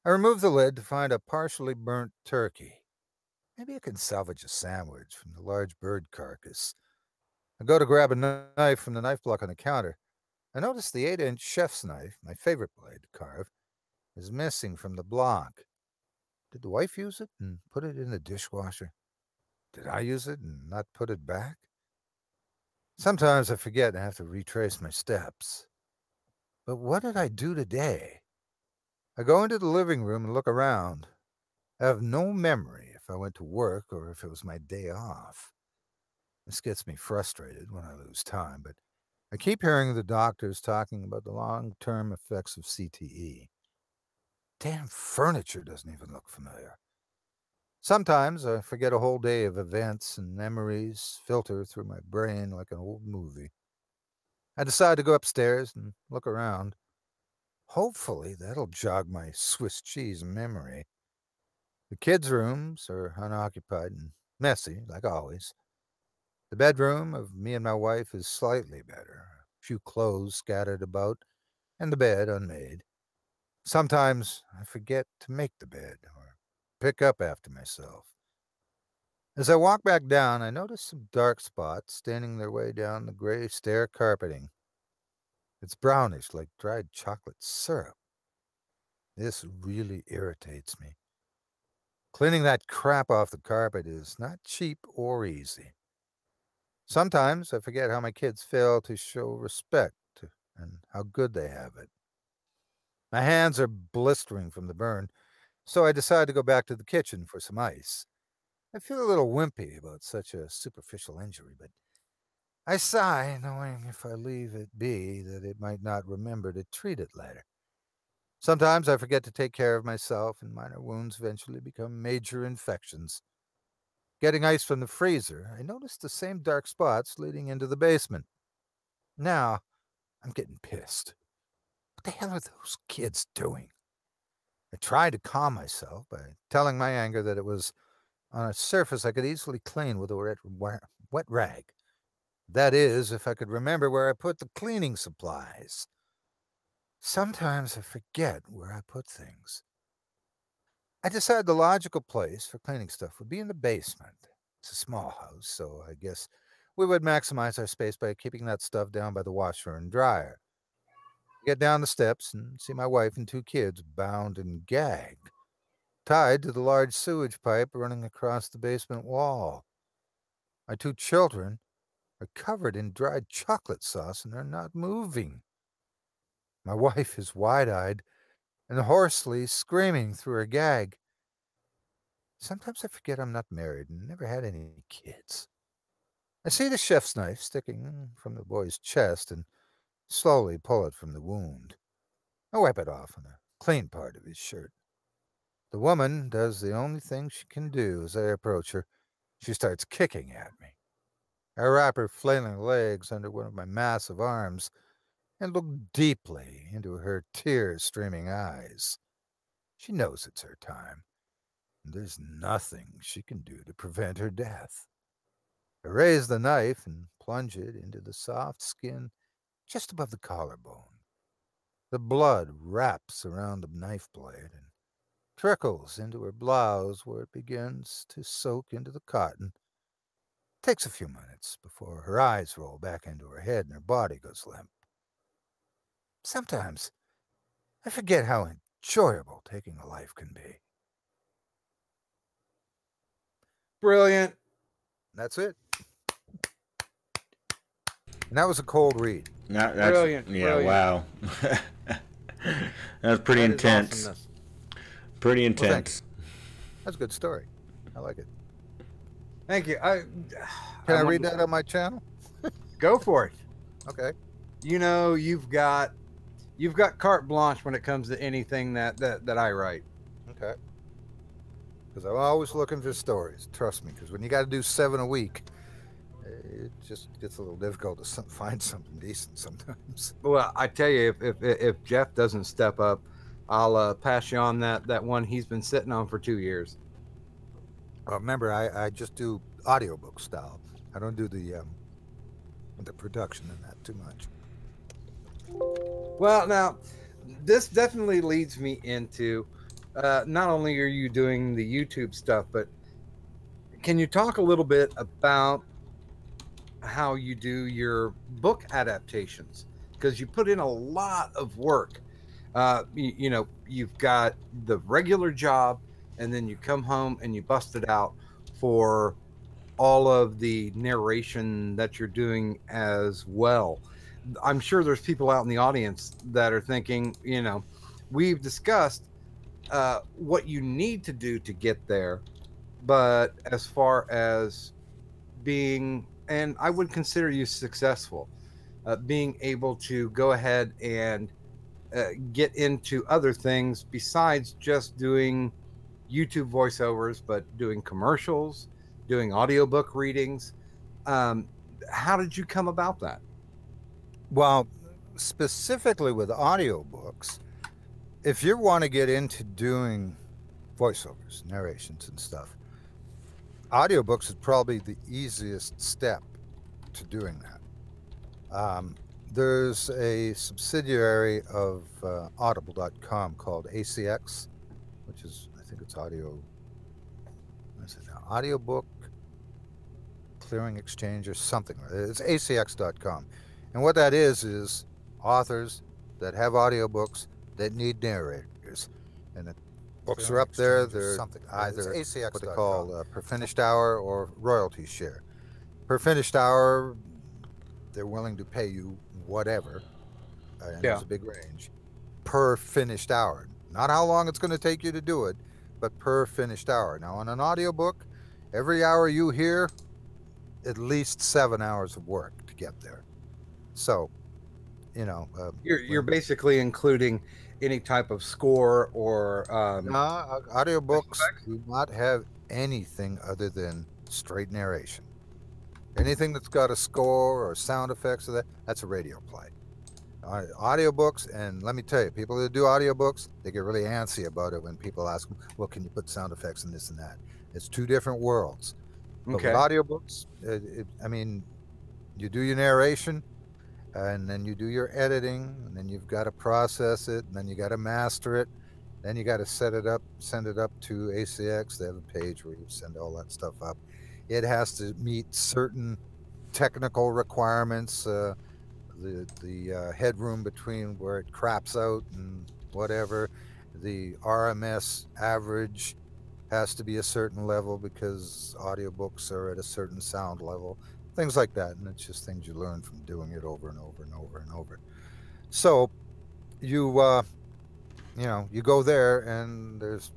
I remove the lid to find a partially burnt turkey. Maybe I can salvage a sandwich from the large bird carcass. I go to grab a knife from the knife block on the counter. I notice the 8-inch chef's knife, my favorite blade to carve, is missing from the block. Did the wife use it and put it in the dishwasher? Did I use it and not put it back? Sometimes I forget and have to retrace my steps. But what did I do today? I go into the living room and look around. I have no memory if I went to work or if it was my day off. This gets me frustrated when I lose time, but I keep hearing the doctors talking about the long-term effects of CTE. Damn furniture doesn't even look familiar. Sometimes I forget a whole day of events and memories filter through my brain like an old movie. I decide to go upstairs and look around. Hopefully that'll jog my Swiss cheese memory. The kids' rooms are unoccupied and messy, like always. The bedroom of me and my wife is slightly better. A few clothes scattered about, and the bed unmade. Sometimes I forget to make the bed or pick up after myself. As I walk back down, I notice some dark spots staining their way down the gray stair carpeting. It's brownish like dried chocolate syrup. This really irritates me. Cleaning that crap off the carpet is not cheap or easy. Sometimes I forget how my kids fail to show respect and how good they have it. My hands are blistering from the burn, so I decide to go back to the kitchen for some ice. I feel a little wimpy about such a superficial injury, but I sigh, knowing if I leave it be, that it might not remember to treat it later. Sometimes I forget to take care of myself, and minor wounds eventually become major infections. Getting ice from the freezer, I noticed the same dark spots leading into the basement. Now, I'm getting pissed. What the hell are those kids doing? I tried to calm myself by telling my anger that it was on a surface I could easily clean with a wet rag. That is, if I could remember where I put the cleaning supplies. Sometimes I forget where I put things. I decided the logical place for cleaning stuff would be in the basement. It's a small house, so I guess we would maximize our space by keeping that stuff down by the washer and dryer. Get down the steps and see my wife and 2 kids bound and gagged, tied to the large sewage pipe running across the basement wall. My 2 children are covered in dried chocolate sauce and are not moving. My wife is wide-eyed and hoarsely screaming through her gag. Sometimes I forget I'm not married and never had any kids. I see the chef's knife sticking from the boy's chest and slowly pull it from the wound. I wipe it off on the clean part of his shirt. The woman does the only thing she can do as I approach her. She starts kicking at me. I wrap her flailing legs under one of my massive arms and look deeply into her tear-streaming eyes. She knows it's her time, and there's nothing she can do to prevent her death. I raise the knife and plunge it into the soft skin just above the collarbone. The blood wraps around the knife blade and trickles into her blouse where it begins to soak into the cotton. It takes a few minutes before her eyes roll back into her head and her body goes limp. Sometimes I forget how enjoyable taking a life can be. Brilliant. That's it. And that was a cold read. That's, Brilliant. Yeah, Brilliant. Wow. That was pretty That is intense. awesomeness. Pretty Well, intense. That's a good story. I like it. Thank you. Can I read that on my channel? Go for it. Okay. You know, you've got carte blanche when it comes to anything that I write. Okay. Because I'm always looking for stories. Trust me, because when you got to do 7 a week, it just gets a little difficult to find something decent sometimes. Well, I tell you, if Jeff doesn't step up, I'll pass you on that one he's been sitting on for 2 years. Remember, I just do audiobook style. I don't do the production in that too much. Well, now, this definitely leads me into not only are you doing the YouTube stuff, but can you talk a little bit about how you do your book adaptations? Because you put in a lot of work. You know, you've got the regular job, and then you come home and you bust it out for all of the narration that you're doing as well. I'm sure there's people out in the audience that are thinking, you know, we've discussed what you need to do to get there, but as far as being, and I would consider you successful, being able to go ahead and get into other things besides just doing YouTube voiceovers, but doing commercials, doing audiobook readings. How did you come about that? Well, specifically with audiobooks, if you want to get into doing voiceovers, narrations and stuff, audiobooks is probably the easiest step to doing that. There's a subsidiary of audible.com called ACX, which is, I think it's audiobook clearing exchange or something. It's acx.com. And what that is authors that have audiobooks that need narrators. And the books are up there. They're either what they call per finished hour or royalty share. Per finished hour, they're willing to pay you whatever. And there's a big range. Per finished hour. Not how long it's going to take you to do it, but per finished hour. Now, on an audiobook, every hour you hear, at least 7 hours of work to get there. So, you know, You're basically including any type of score or no, audiobooks do not have anything other than straight narration. Anything that's got a score or sound effects of that's a radio play. Audiobooks, and let me tell you, people that do audiobooks, they get really antsy about it when people ask them, well, can you put sound effects in this and that? It's two different worlds. But okay. with audiobooks, I mean, you do your narration, and then you do your editing, and then you've got to process it, and then you got to master it. Then you got to set it up, send it up to ACX. They have a page where you send all that stuff up. It has to meet certain technical requirements, the headroom between where it craps out and whatever. The RMS average has to be a certain level because audiobooks are at a certain sound level, things like that. And it's just things you learn from doing it over and over and over and over. So you know, you go there and there's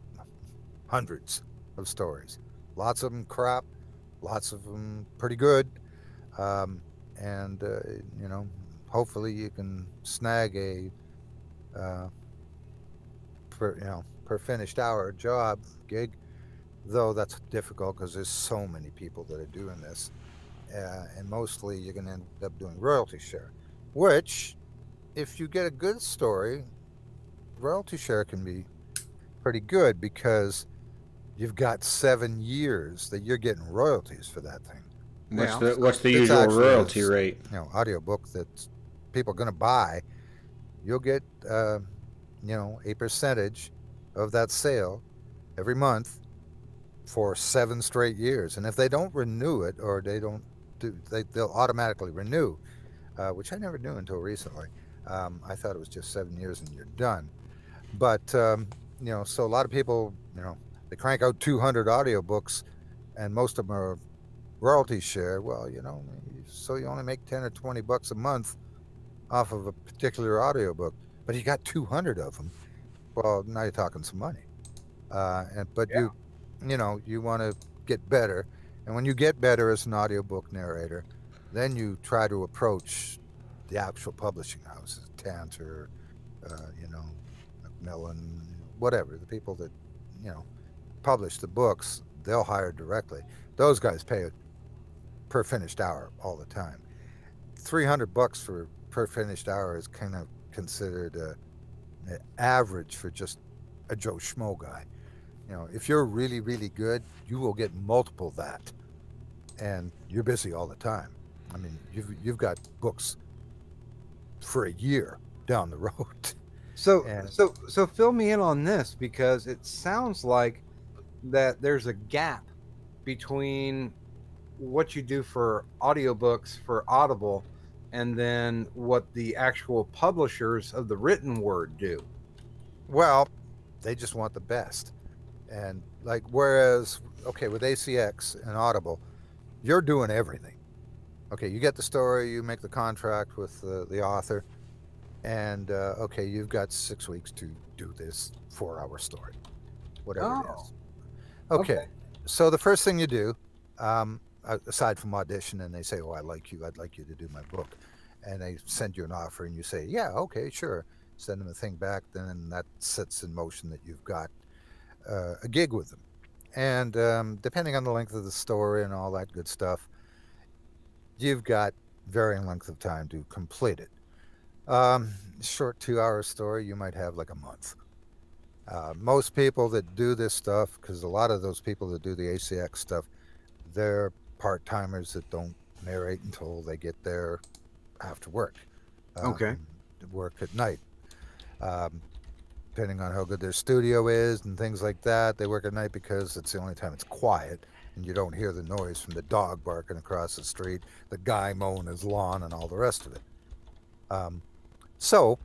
hundreds of stories, lots of them crap, lots of them pretty good. You know, hopefully you can snag a per finished hour job gig, though that's difficult because there's so many people that are doing this, and mostly you're going to end up doing royalty share, which if you get a good story, royalty share can be pretty good because you've got 7 years that you're getting royalties for that thing. What's the usual royalty rate? You know, audiobook that people are going to buy, you'll get you know, a percentage of that sale every month for 7 straight years. And if they don't renew it, or they don't do, they'll automatically renew, which I never knew until recently. I thought it was just 7 years and you're done. But you know, so a lot of people, you know, they crank out 200 audiobooks, and most of them are royalty share. Well, you know, so you only make 10 or 20 bucks a month off of a particular audiobook, but you got 200 of them. Well, now you're talking some money. But yeah, you know, you want to get better, and when you get better as an audiobook narrator, then you try to approach the actual publishing houses, Tanter, you know, Macmillan, whatever, the people that, you know, publish the books. They'll hire directly. Those guys pay it per finished hour all the time. $300 for per finished hour is kind of considered an average for just a Joe Schmo guy. You know, if you're really, really good, you will get multiple that, and you're busy all the time. I mean, you've got books for a year down the road. So fill me in on this, because it sounds like that there's a gap between what you do for audiobooks for Audible and then what the actual publishers of the written word do. Well, they just want the best. And like, whereas, okay, with ACX and Audible, you're doing everything. Okay, you get the story, you make the contract with the author, and okay, you've got 6 weeks to do this 4-hour story, whatever it is. Okay, so the first thing you do, aside from audition, and they say, oh, I like you, I'd like you to do my book, and they send you an offer, and you say, yeah, okay, sure. Send them the thing back, then that sets in motion that you've got a gig with them. And depending on the length of the story and all that good stuff, you've got varying length of time to complete it. Short 2-hour story, you might have like a month. Most people that do this stuff, because a lot of those people that do the ACX stuff, they're part-timers that don't narrate until they get there after work. Work at night. Depending on how good their studio is and things like that, they work at night because it's the only time it's quiet and you don't hear the noise from the dog barking across the street, the guy mowing his lawn, and all the rest of it. So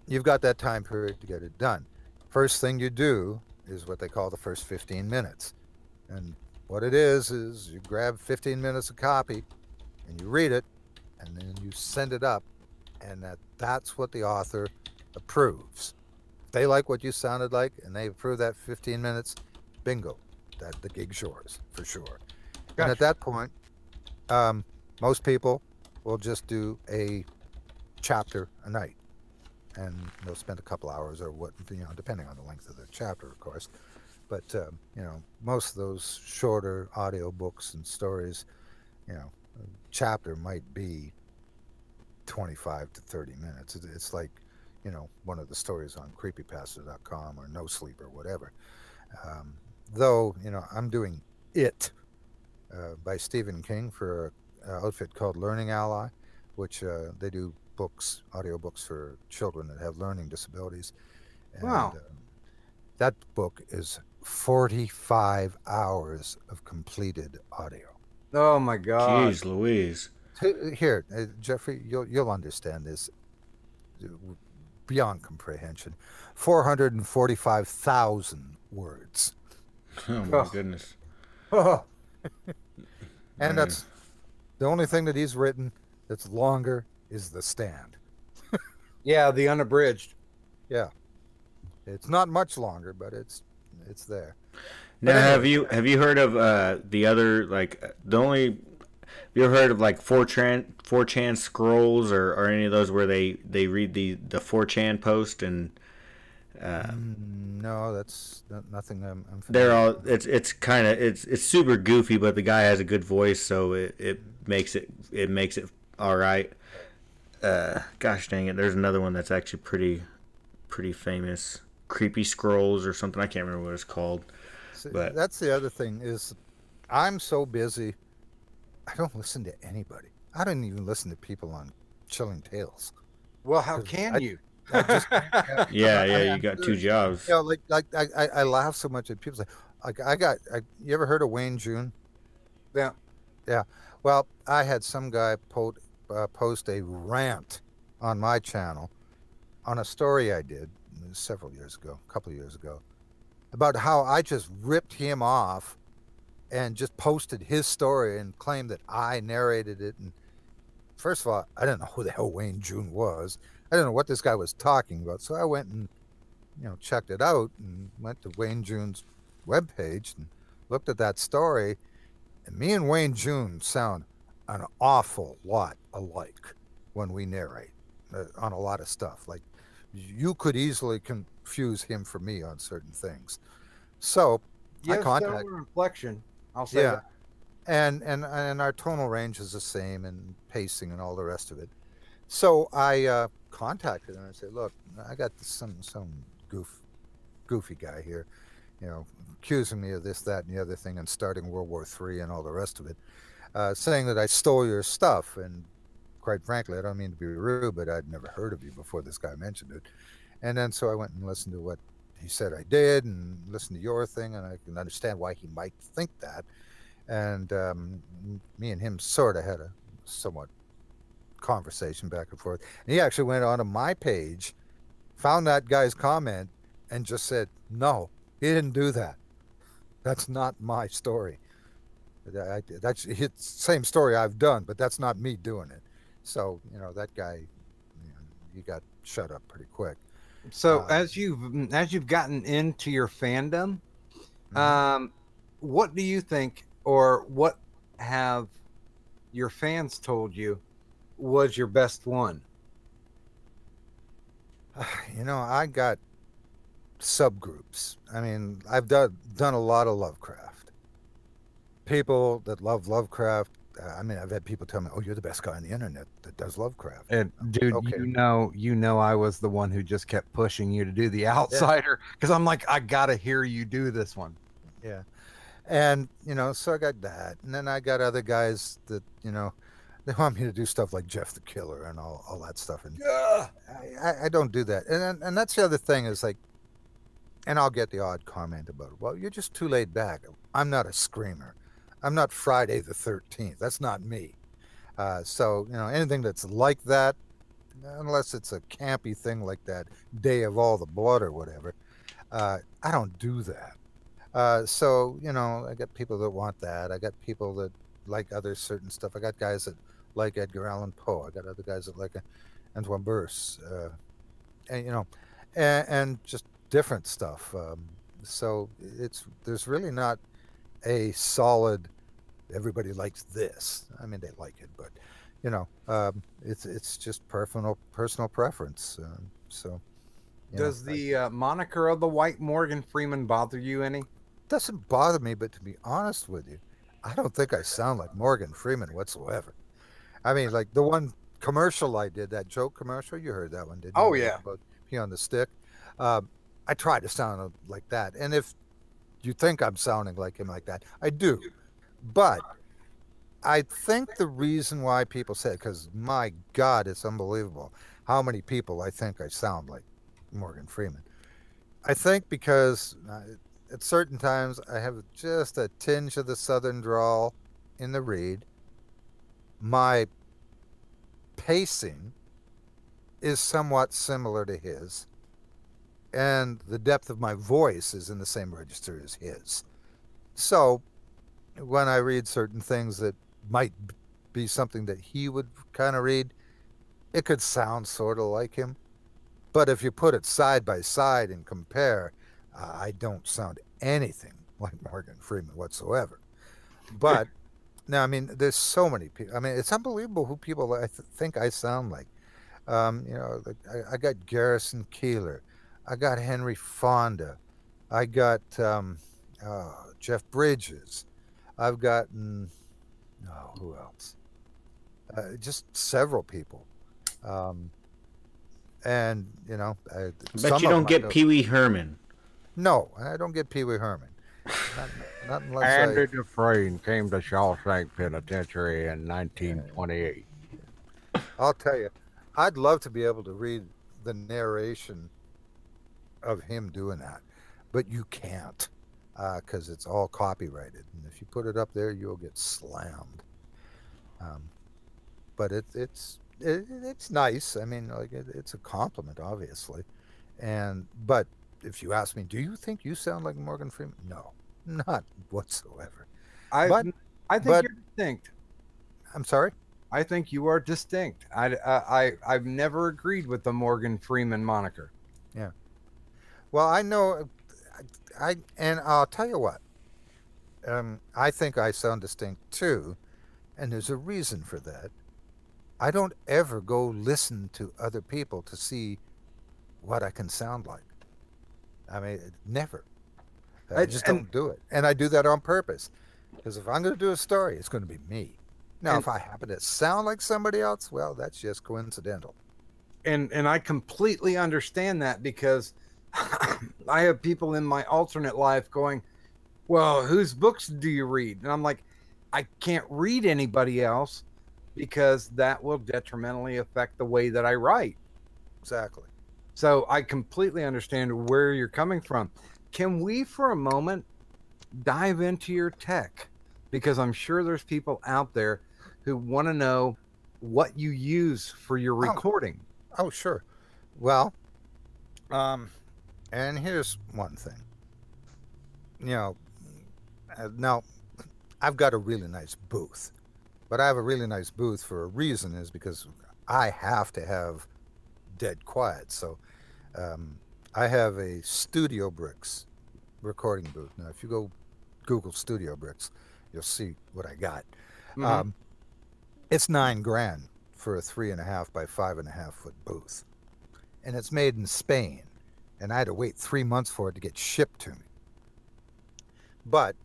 you've got that time period to get it done. First thing you do is what they call the first 15 minutes. And what it is you grab 15 minutes of copy and you read it, and then you send it up, and that's what the author approves. If they like what you sounded like and they approve that 15 minutes, bingo, that the gig's yours for sure. Gotcha. And at that point, most people will just do a chapter a night, and they'll spend a couple hours or what, depending on the length of the chapter, of course. But most of those shorter audio books and stories, a chapter might be 25 to 30 minutes. It's like, one of the stories on creepypasta.com or No Sleep or whatever. Though, I'm doing It by Stephen King for an outfit called Learning Ally, which they do books, audio books for children that have learning disabilities. And, Wow. That book is 45 hours of completed audio. Oh my God. Jeez Louise. Here, Jeffrey, you'll understand this beyond comprehension. 445,000 words. Oh my goodness. And that's the only thing that he's written that's longer is The Stand. Yeah, the unabridged. Yeah. It's not much longer, but it's there. Now, anyway, have you heard of the other, like, have you ever heard of like 4chan scrolls or any of those where they read the 4chan post and no, that's nothing I'm they're familiar all it's kind of it's super goofy, but the guy has a good voice, so it makes it all right. Gosh dang it, there's another one that's actually pretty famous, Creepy Scrolls or something. I can't remember what it's called. See, but that's the other thing is I'm so busy I don't listen to anybody. I don't even listen to people on Chilling Tales. Well, how can you? I just yeah, you got two jobs. I laugh so much at people say, you ever heard of Wayne June? Yeah. Yeah. Well, I had some guy post a rant on my channel on a story I did a couple of years ago, about how I just ripped him off and just posted his story and claimed that I narrated it. And first of all, I didn't know who the hell Wayne June was. I didn't know what this guy was talking about. So I went and, checked it out and went to Wayne June's webpage and looked at that story. And me and Wayne June sound an awful lot alike when we narrate on a lot of stuff. Like, you could easily confuse him for me on certain things. So I contacted reflection. I'll say that. And our tonal range is the same, and pacing and all the rest of it. So I contacted him and I said, look, I got some goofy guy here, accusing me of this, that, and the other thing, and starting World War III and all the rest of it, saying that I stole your stuff. And quite frankly, I don't mean to be rude, but I'd never heard of you before this guy mentioned it. And then so I went and listened to what he said I did, and listened to your thing, and I can understand why he might think that. And me and him sort of had a somewhat conversation back and forth. And he actually went onto my page, found that guy's comment, and just said, no, he didn't do that. That's not my story. That's the same story I've done, but that's not me doing it. So, that guy, he got shut up pretty quick. So as you've gotten into your fandom, what do you think, or what have your fans told you was your best one? I got subgroups. I mean, I've done a lot of Lovecraft. People that love Lovecraft. I've had people tell me, "Oh, you're the best guy on the internet that does Lovecraft." And dude, okay. I was the one who just kept pushing you to do The Outsider, because I'm like, I gotta hear you do this one. Yeah, and so I got that, and then I got other guys that they want me to do stuff like Jeff the Killer and all that stuff, and I don't do that. And that's the other thing is like, and I'll get the odd comment about, well, you're just too laid back. I'm not a screamer. I'm not Friday the 13th. That's not me. So, anything that's like that, unless it's a campy thing like that Day of All the Blood or whatever, I don't do that. So, I got people that want that. I got people that like other certain stuff. I got guys that like Edgar Allan Poe. I got other guys that like Antoine Burse. And just different stuff. So there's really not a solid, everybody likes this. I mean, they like it, but it's just personal preference. So, Does the moniker of the White Morgan Freeman bother you any? doesn't bother me, but to be honest with you, I don't think I sound like Morgan Freeman whatsoever. I mean, like the one commercial I did, that joke commercial, you heard that one, didn't you? Oh, yeah. About pee on the stick. I try to sound like that. And if you think I'm sounding like him like that, I do. But I think the reason why people say it, because my God, it's unbelievable how many people I think I sound like Morgan Freeman. I think because at certain times I have just a tinge of the southern drawl in the read. My pacing is somewhat similar to his, and the depth of my voice is in the same register as his. So when I read certain things that might be something that he would kind of read, it could sound sort of like him. But if you put it side by side and compare, I don't sound anything like Morgan Freeman whatsoever. But now, I mean, there's so many people. I mean, it's unbelievable who people think I sound like. I got Garrison Keillor. I got Henry Fonda. I got Jeff Bridges. I've gotten, who else? Just several people. And, I bet you don't get Pee Wee Herman. No, I don't get Pee Wee Herman. Not unless Andy Dufresne came to Shawshank Penitentiary in 1928. I'll tell you, I'd love to be able to read the narration of him doing that, but you can't because it's all copyrighted, and if you put it up there, you'll get slammed. But it's nice. I mean, like it's a compliment, obviously, but if you ask me, do you think you sound like Morgan Freeman? No, not whatsoever. I think you're distinct. I'm sorry? I think you are distinct. I've never agreed with the Morgan Freeman moniker. Yeah. Well, I know, and I'll tell you what. I think I sound distinct too, and there's a reason for that. I don't ever go listen to other people to see what I can sound like. I mean, never. I just don't do it. And I do that on purpose. Because if I'm going to do a story, it's going to be me. Now, if I happen to sound like somebody else, well, that's just coincidental. And I completely understand that because I have people in my alternate life going, well, whose books do you read? And I'm like, I can't read anybody else because that will detrimentally affect the way that I write. Exactly. So I completely understand where you're coming from. Can we, for a moment, dive into your tech? Because I'm sure there's people out there who want to know what you use for your recording. Oh, sure. Well, and here's one thing. Now, I've got a really nice booth. But I have a really nice booth for a reason, is because I have to have dead quiet. So I have a Studio Bricks recording booth. Now, if you go Google Studio Bricks, you'll see what I got. Mm-hmm. It's $9,000 for a 3.5 by 5.5 foot booth, and it's made in Spain, and I had to wait 3 months for it to get shipped to me. But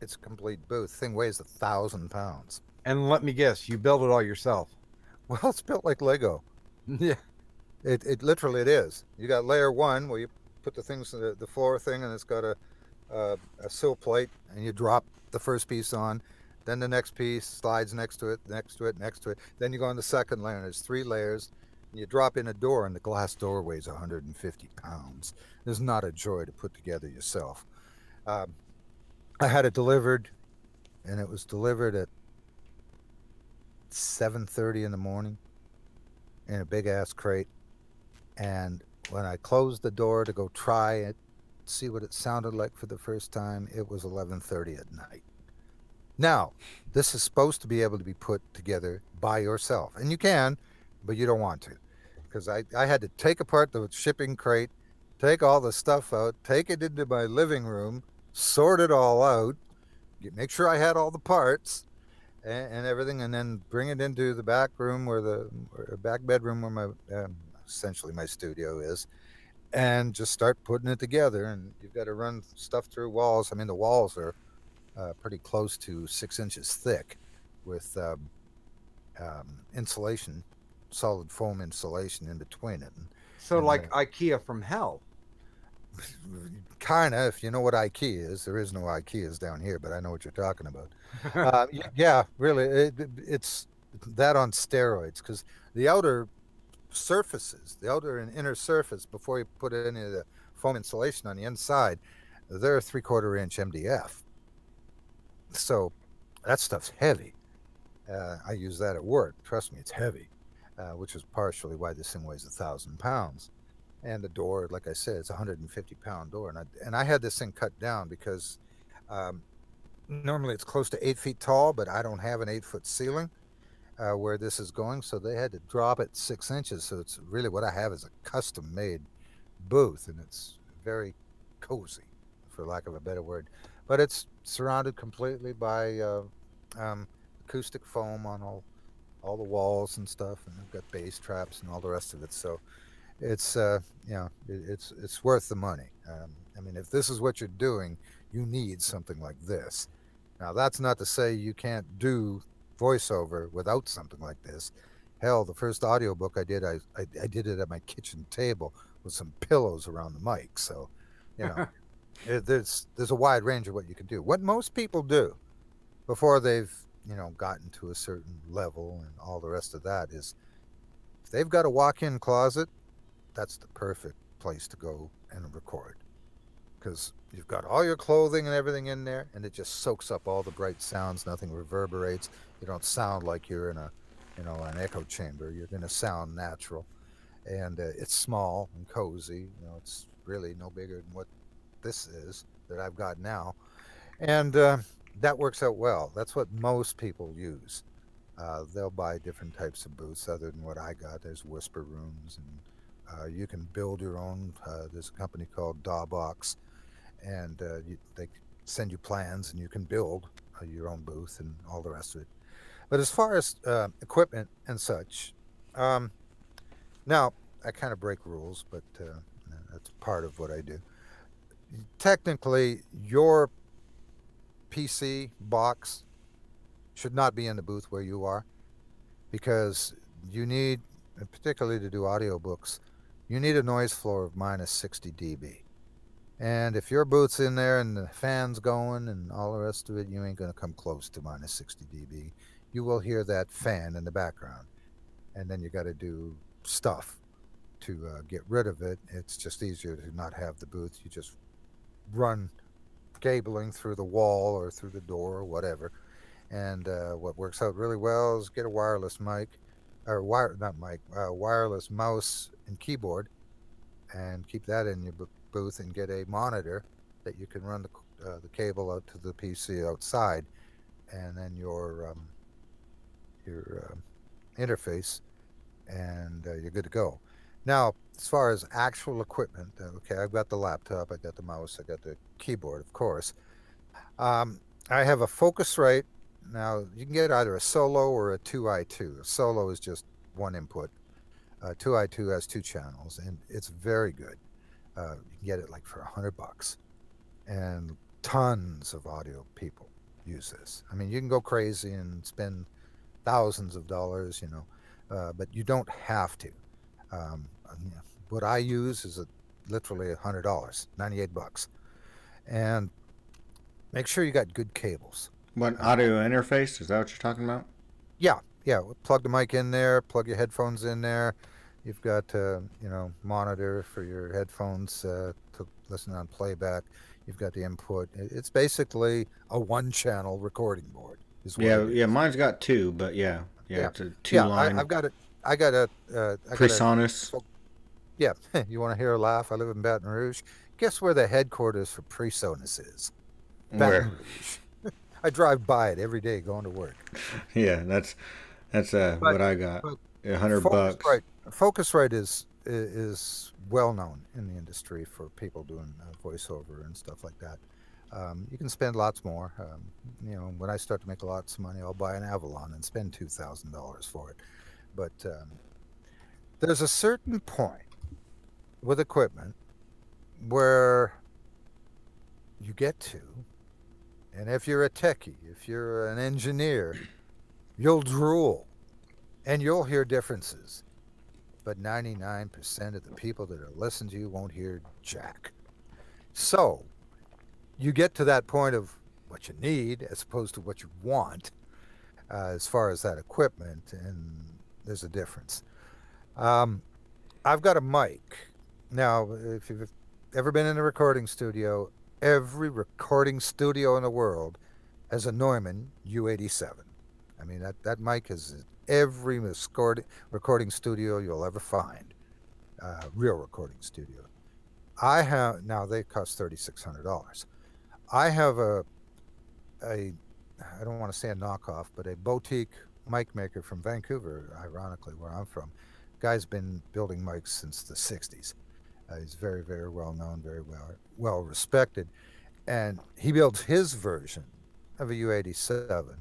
it's a complete booth. Thing weighs 1,000 pounds. And let me guess, you built it all yourself. Well, it's built like Lego. Yeah. It literally it is. You got layer one where you put the things in the floor thing, and it's got a sill plate, and you drop the first piece on. Then the next piece slides next to it, next to it, next to it. Then you go on the second layer, and there's 3 layers. And you drop in a door, and the glass door weighs 150 pounds. It's not a joy to put together yourself. I had it delivered, and it was delivered at 7:30 in the morning in a big ass crate. And when I closed the door to go try it, see what it sounded like for the first time, it was 11:30 at night. Now, this is supposed to be able to be put together by yourself, and you can, but you don't want to, because I had to take apart the shipping crate, take all the stuff out, take it into my living room, sort it all out, make sure I had all the parts, and everything, and then bring it into the back room or back bedroom where my essentially my studio is, and just start putting it together. And you've got to run stuff through walls. I mean, the walls are pretty close to 6 inches thick, with insulation, solid foam insulation in between it. So And, like IKEA from hell. Kind of, if you know what IKEA is. There is no IKEAs down here, but I know what you're talking about. Yeah, really, it's that on steroids, because the outer surfaces, the outer and inner surface, before you put any of the foam insulation on the inside, they're 3/4 inch MDF. So that stuff's heavy. I use that at work. Trust me, it's heavy, which is partially why this thing weighs 1,000 pounds. And the door, like I said, it's a 150-pound door. And I had this thing cut down because normally it's close to 8 feet tall, but I don't have an 8-foot ceiling where this is going. So they had to drop it 6 inches. So it's really, what I have is a custom-made booth, and it's very cozy, for lack of a better word. But it's surrounded completely by acoustic foam on all the walls and stuff, and I've got bass traps and all the rest of it. So it's it's worth the money. I mean, if this is what you're doing, you need something like this. Now, that's not to say you can't do voiceover without something like this. Hell, the first audiobook I did, I did it at my kitchen table with some pillows around the mic. So, you know, there's a wide range of what you can do. What most people do before they've, you know, gotten to a certain level and all the rest of that is, if they've got a walk-in closet, that's the perfect place to go and record, because you've got all your clothing and everything in there, and it just soaks up all the bright sounds. Nothing reverberates. You don't sound like you're in a, you know, an echo chamber. You're going to sound natural, and it's small and cozy. You know, it's really no bigger than what this is that I've got now, and that works out well. That's what most people use. They'll buy different types of booths other than what I got. There's whisper rooms, and you can build your own. There's a company called Dawbox, and they send you plans, and you can build your own booth and all the rest of it. But as far as equipment and such, now I kind of break rules, but that's part of what I do. Technically, your PC box should not be in the booth where you are, because you need, particularly to do audiobooks, you need a noise floor of minus 60 dB. And if your booth's in there and the fan's going and all the rest of it, you ain't going to come close to minus 60 dB. You will hear that fan in the background. And then you got to do stuff to get rid of it. It's just easier to not have the booth. You just run cabling through the wall or through the door or whatever. And what works out really well is get a wireless mic, or wireless mouse and keyboard, and keep that in your booth, and get a monitor that you can run the cable out to the PC outside, and then your interface, and you're good to go. Now, as far as actual equipment, okay, I've got the laptop, I got the mouse, I got the keyboard, of course. I have a Focusrite. Now, you can get either a Solo or a 2i2. A Solo is just one input. 2i2 has 2 channels, and it's very good. You can get it like for $100, and tons of audio people use this. I mean, you can go crazy and spend thousands of dollars, you know, but you don't have to. What I use is literally $100, $98, and make sure you got good cables. What audio interface? Is that what you're talking about? Yeah. Plug the mic in there. Plug your headphones in there. You've got you know, monitor for your headphones to listen on playback. You've got the input. It's basically a 1-channel recording board. Yeah. Mine's got 2, but yeah. It's a 2-line. I've got it. I got a PreSonus. Yeah. You want to hear a laugh? I live in Baton Rouge. Guess where the headquarters for PreSonus is? Baton Rouge. I drive by it every day going to work. Yeah, that's what I got. $100. Focusrite is well known in the industry for people doing voiceover and stuff like that. You can spend lots more. you know, when I start to make lots of money, I'll buy an Avalon and spend $2,000 for it. But there's a certain point with equipment where you get to, and if you're a techie, if you're an engineer, you'll drool and you'll hear differences. But 99% of the people that are listening to you won't hear jack. So you get to that point of what you need as opposed to what you want as far as that equipment, and there's a difference. I've got a mic. Now, if you've ever been in a recording studio, every recording studio in the world has a Neumann U87. I mean, that mic is every recording studio you'll ever find, real recording studio. I have, now they cost $3,600. I have I don't want to say a knockoff, but a boutique mic maker from Vancouver, ironically, where I'm from. Guy's been building mics since the 60s. He's very, very well known, very well respected. And he builds his version of a U87.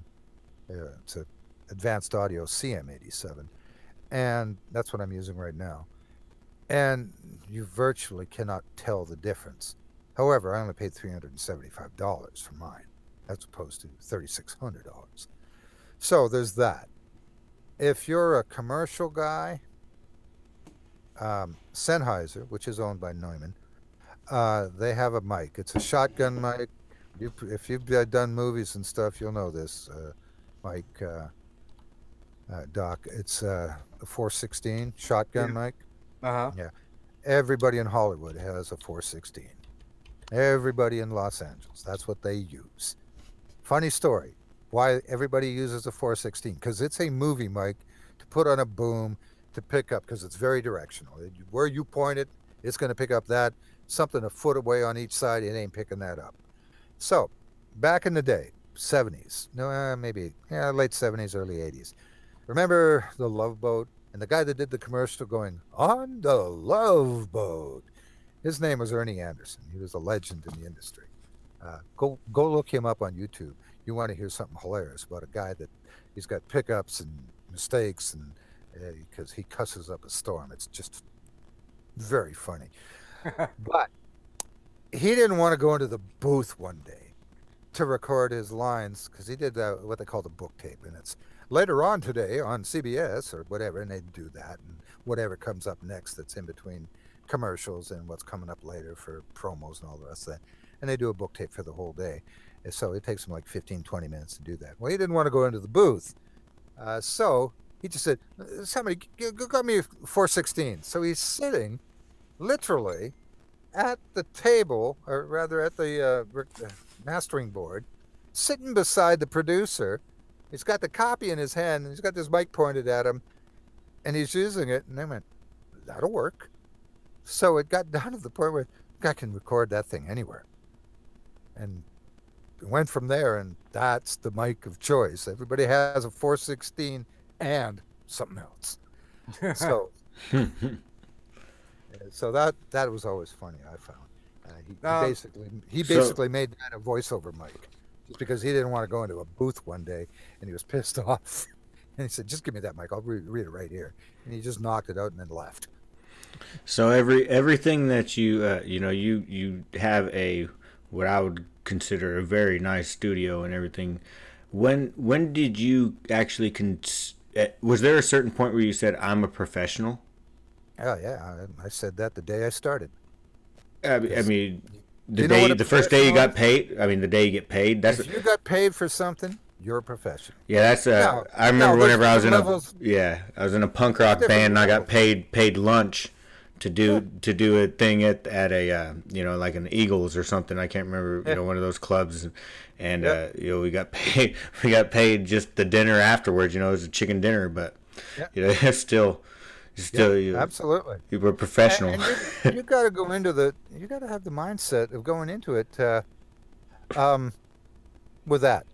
It's an advanced audio CM87. And that's what I'm using right now. And you virtually cannot tell the difference. However, I only paid $375 for mine, as opposed to $3,600. So there's that. If you're a commercial guy, Sennheiser, which is owned by Neumann, they have a mic. It's a shotgun mic. If you've done movies and stuff, you'll know this mic, Doc. It's a 416 shotgun mic. Yeah. Everybody in Hollywood has a 416. Everybody in Los Angeles, that's what they use. Funny story, why everybody uses a 416, because it's a movie mic to put on a boom to pick up, because it's very directional. Where you point it, it's going to pick up that. Something a foot away on each side, it ain't picking that up. So back in the day, 70s, no, maybe late 70s, early 80s. Remember the Love Boat? And the guy that did the commercial going, "On the Love Boat." His name was Ernie Anderson. He was a legend in the industry. Go look him up on YouTube. You want to hear something hilarious about a guy that he's got pickups and mistakes, and because he cusses up a storm. It's just very funny. But he didn't want to go into the booth one day to record his lines, because he did what they call the book tape, and it's later on today on CBS or whatever, and they do that, and whatever comes up next that's in between commercials and what's coming up later for promos and all the rest of that. And they do a book tape for the whole day. And so it takes them like 15, 20 minutes to do that. Well, he didn't want to go into the booth. So he just said, "Somebody got me a 416. So he's sitting literally at the table, or rather at the mastering board, sitting beside the producer. He's got the copy in his hand, and he's got this mic pointed at him, and he's using it. And they went, "That'll work." So it got down to the point where the guy can record that thing anywhere. And it went from there, and that's the mic of choice. Everybody has a 416 and something else. So, so that was always funny, I found. He basically made that a voiceover mic, just because he didn't want to go into a booth one day, and he was pissed off. And he said, "Just give me that mic. I'll read it right here." And he just knocked it out and then left. So everything that you have what I would consider a very nice studio and everything. When did you actually was there a certain point where you said, "I'm a professional"? Oh yeah, I said that the day I started. I mean, the first day you got paid. I mean, the day you get paid. If you got paid for something, you're a professional. Yeah, that's. I remember whenever I was in a punk rock band, and I got paid lunch to do a thing at a like an Eagles or something. I can't remember one of those clubs, and we got paid just the dinner afterwards. It was a chicken dinner, but it's still absolutely, you were professional. And you got to go into you got to have the mindset of going into it with that.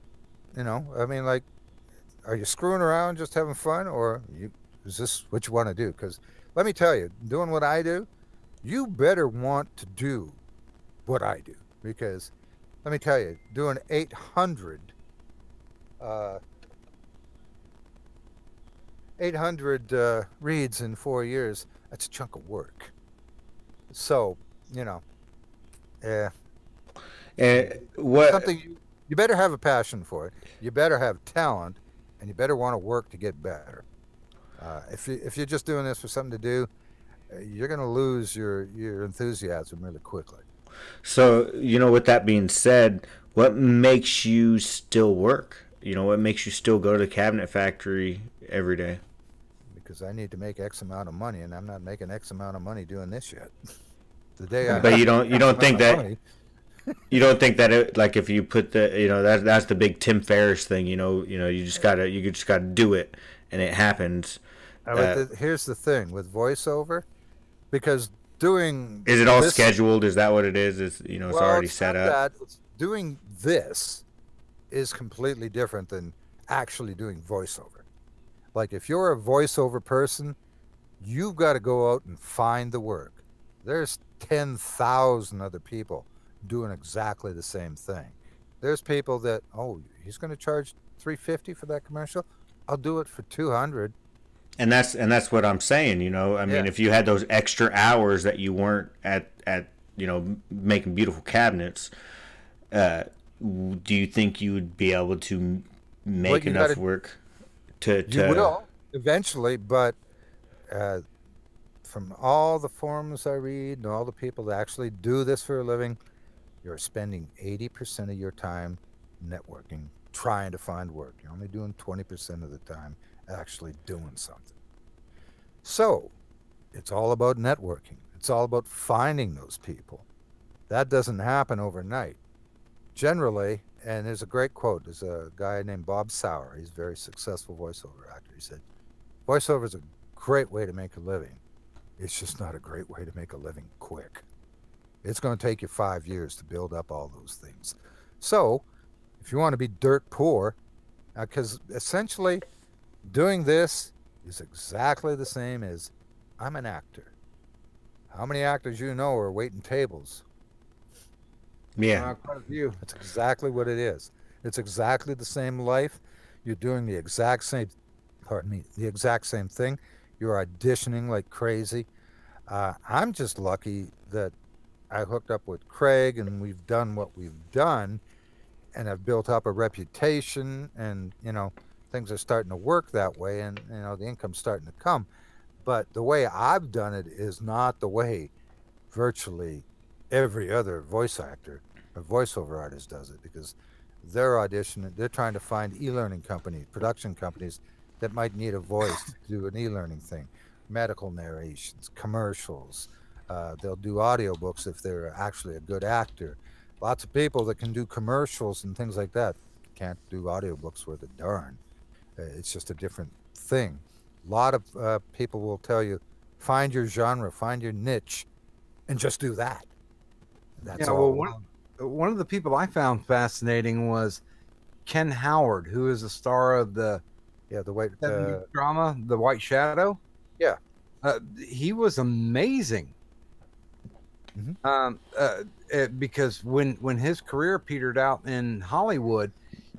I mean, like, are you screwing around just having fun, or is this what you want to do? Because let me tell you, doing what I do, you better want to do what I do. Because let me tell you, doing 800 uh, 800 reads in 4 years. That's a chunk of work. So, you know, yeah, What? something you better have a passion for it. You better have talent, and you better want to work to get better. If you're just doing this for something to do, you're going to lose your enthusiasm really quickly. So, with that being said, what makes you still work? What makes you still go to the cabinet factory every day? Because I need to make X amount of money, and I'm not making X amount of money doing this yet. The day I But have you don't X amount think of that money, you don't think that like if you put that's the big Tim Ferriss thing, you just gotta do it and it happens. here's the thing with voiceover, because doing Is it all this, scheduled? Is that what it is? It's it's well, already it's set not up. that. Doing this is completely different than actually doing voiceover. Like if you're a voiceover person, you've got to go out and find the work. There's 10,000 other people doing exactly the same thing. There's people that, oh, he's going to charge $350 for that commercial. I'll do it for 200. And that's what I'm saying. I mean, if you had those extra hours that you weren't at making beautiful cabinets, do you think you would be able to make enough work to? You will eventually, but from all the forums I read and all the people that actually do this for a living, you're spending 80% of your time networking, trying to find work. You're only doing 20% of the time actually doing something. So it's all about networking. It's all about finding those people. That doesn't happen overnight. Generally, and there's a great quote. There's a guy named Bob Sauer. He's a very successful voiceover actor. He said, voiceover is a great way to make a living. It's just not a great way to make a living quick. It's going to take you 5 years to build up all those things. So if you want to be dirt poor, because essentially doing this is exactly the same as I'm an actor. How many actors you know are waiting tables? Yeah. Quite a few. That's exactly what it is. It's exactly the same life. You're doing the exact same, the exact same thing. You're auditioning like crazy. I'm just lucky that I hooked up with Craig and we've done what we've done, and I've built up a reputation, and things are starting to work that way, and the income's starting to come. But the way I've done it is not the way virtually every other voice actor or voiceover artist does it, because they're auditioning, they're trying to find e-learning companies, production companies that might need a voice to do an e-learning thing, medical narrations, commercials. They'll do audiobooks if they're actually a good actor. Lots of people that can do commercials and things like that can't do audiobooks worth a darn. It's just a different thing. A lot of people will tell you, find your genre, find your niche, and just do that. That's all. Well, one of the people I found fascinating was Ken Howard, who is the star of the white drama, The White Shadow. Yeah. He was amazing. Mm-hmm. Because when his career petered out in Hollywood,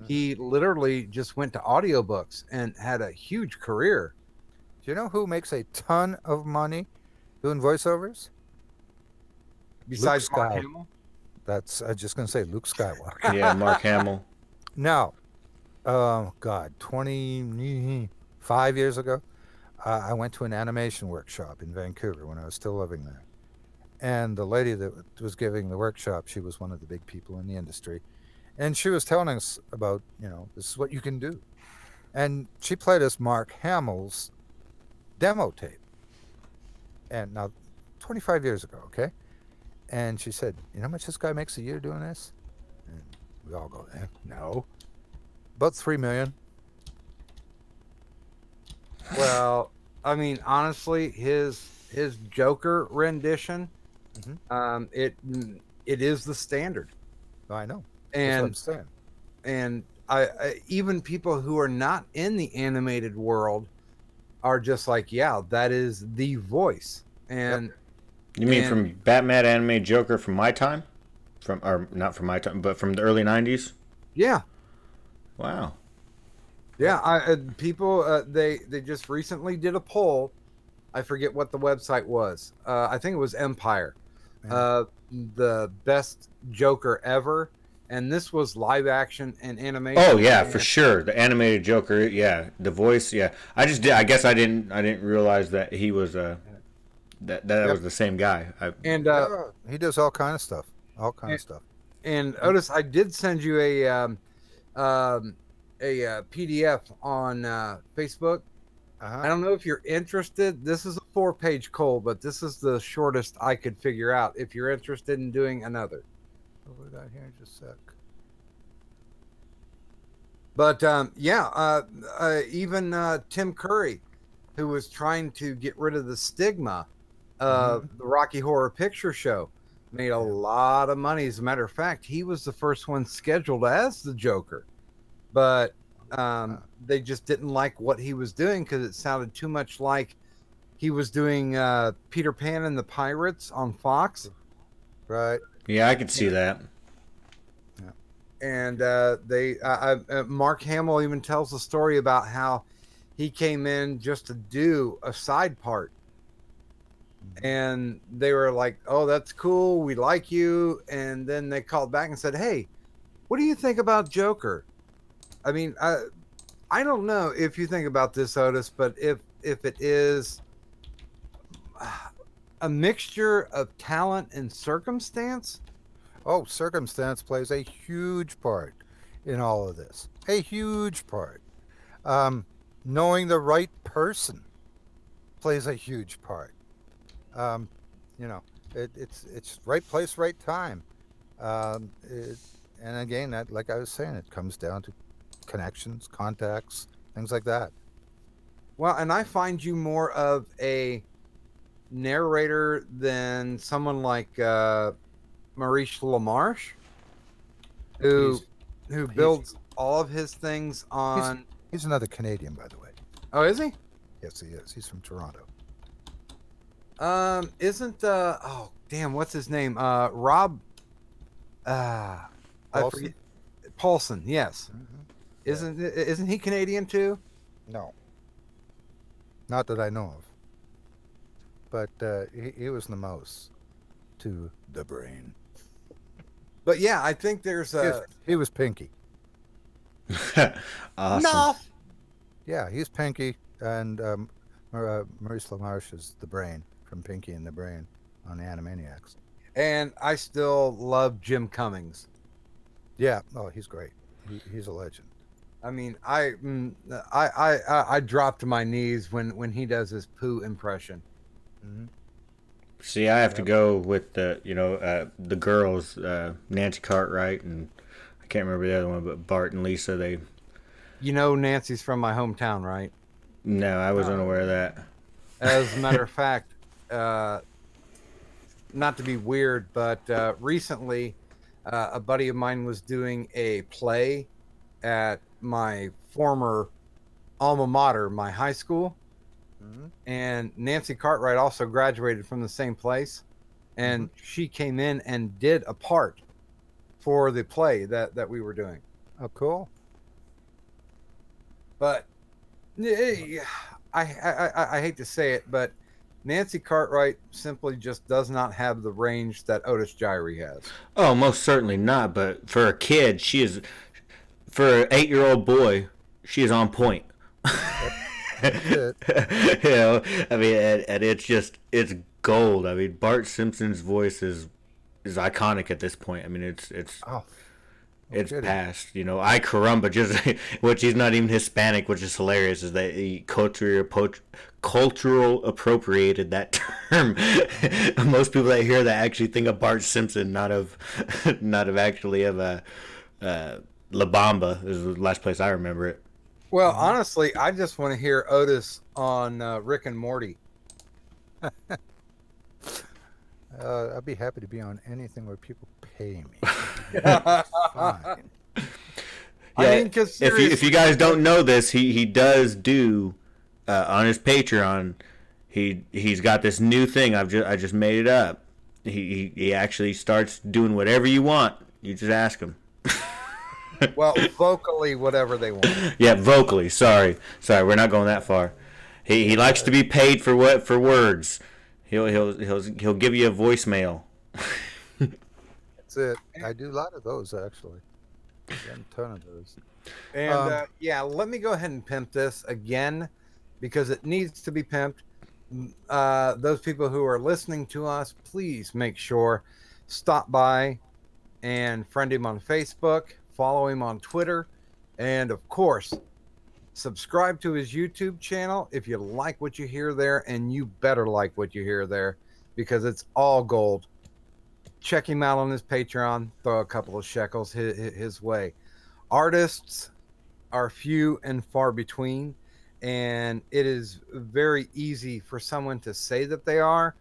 he literally just went to audiobooks and had a huge career. Do you know who makes a ton of money doing voiceovers? Besides Mark Skywalker. Hamill? I was just going to say Luke Skywalker. Yeah, Mark Hamill. Now, 25 years ago, I went to an animation workshop in Vancouver when I was still living there. And the lady that was giving the workshop, she was one of the big people in the industry. And she was telling us about, this is what you can do. And she played us Mark Hamill's demo tape. And now, 25 years ago, okay? And she said, you know how much this guy makes a year doing this? And we all go, no. About $3 million. Well, I mean, honestly, his Joker rendition, it is the standard. I know. And that's what I'm saying. And I even people who are not in the animated world are just like, yeah, that is the voice. And you mean from Batman animated Joker from my time? Or not from my time, but from the early 90s? Yeah. Wow. Yeah, people they just recently did a poll. I forget what the website was. I think it was Empire. The best Joker ever, and this was live action and animation. Oh yeah, for sure. The animated Joker, yeah. The voice, yeah. I guess I didn't realize that he was that was the same guy. He does all kind of stuff. All kind of stuff. And Otis, I did send you a PDF on Facebook. I don't know if you're interested. This is a 4-page poll, but this is the shortest I could figure out. If you're interested in doing another. What we got here? Just a sec. But even Tim Curry, who was trying to get rid of the stigma of the Rocky Horror Picture Show, made a lot of money. As a matter of fact, he was the first one scheduled as the Joker, but they just didn't like what he was doing because it sounded too much like he was doing Peter Pan and the Pirates on Fox. Right. Yeah, I could see that. And Mark Hamill even tells a story about how he came in just to do a side part. And they were like, "Oh, that's cool. We like you." And then they called back and said, "Hey, what do you think about Joker?" I mean, I don't know if you think about this, Otis, but if it is a mixture of talent and circumstance. Oh, circumstance plays a huge part in all of this. A huge part. Knowing the right person plays a huge part. It's right place, right time. And again, that, like I was saying, it comes down to connections, contacts, things like that. Well, and I find you more of a narrator than someone like Maurice LaMarche, who builds all of his things on. He's another Canadian, by the way. Oh, is he? Yes, he is. He's from Toronto. Isn't oh damn, what's his name? Rob. I forget. Paulson, yes. Isn't he Canadian too? No. Not that I know of. But he was the most to the brain. But yeah, I think there's he was Pinky. Awesome. No. Yeah, he's Pinky, and Maurice LaMarche is the brain from Pinky and the Brain on the Animaniacs. And I still love Jim Cummings. Yeah, oh, he's great. He's a legend. I mean, I drop to my knees when he does his Pooh impression. Mm-hmm. See, I have to go with the girls, Nancy Cartwright, and I can't remember the other one, but Bart and Lisa. They. You know, Nancy's from my hometown, right? No, I was unaware of that. As a matter of fact, not to be weird, but recently, a buddy of mine was doing a play at my former alma mater, my high school. Mm-hmm. And Nancy Cartwright also graduated from the same place, and she came in and did a part for the play that we were doing. Oh, cool. But I hate to say it, but Nancy Cartwright simply just does not have the range that Otis Jiry has. Oh, most certainly not. But for a kid, for an 8-year-old boy, she is on point. I mean, and it's gold. I mean, Bart Simpson's voice is iconic at this point. I mean, it's past. I caramba, just which he's not even Hispanic, which is hilarious. Is that he cultural appropriated that term? Most people that hear that actually think of Bart Simpson, not of actually of La Bamba. This is the last place I remember it. Well, honestly, I just want to hear Otis on Rick and Morty. I'd be happy to be on anything where people pay me. Fine. Yeah, I mean, if you guys don't know this, he does do on his Patreon. He's got this new thing. I just made it up. He actually starts doing whatever you want. You just ask him. Well, vocally, whatever they want. Yeah, vocally. Sorry, we're not going that far. He likes to be paid for words. He'll give you a voicemail. That's it. I do a lot of those actually. I've done a ton of those. And yeah, let me go ahead and pimp this again because it needs to be pimped. Those people who are listening to us, please make sure stop by and friend him on Facebook, follow him on Twitter, and of course, subscribe to his YouTube channel if you like what you hear there, and you better like what you hear there because it's all gold. Check him out on his Patreon, throw a couple of shekels his way. Artists are few and far between, and it is very easy for someone to say that they are,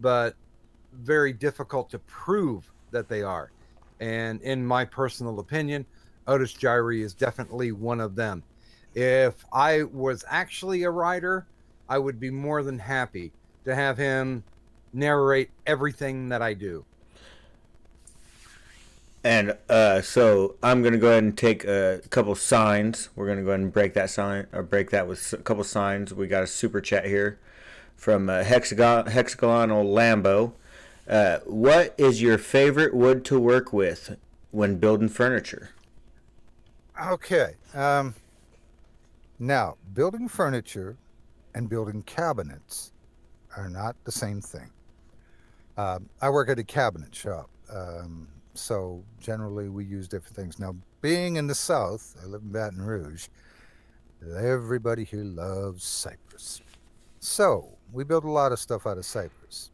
but very difficult to prove that they are. And in my personal opinion, Otis Jiry is definitely one of them. If I was actually a writer, I would be more than happy to have him narrate everything that I do. And so I'm gonna go ahead and take a couple signs. We're gonna go ahead and break that sign, or break that with a couple signs. We got a super chat here from Hexagonal Lambo. What is your favorite wood to work with when building furniture? Okay. Now, building furniture and building cabinets are not the same thing. I work at a cabinet shop. So generally we use different things. Now, being in the South, I live in Baton Rouge, everybody here loves cypress. So we build a lot of stuff out of cypress.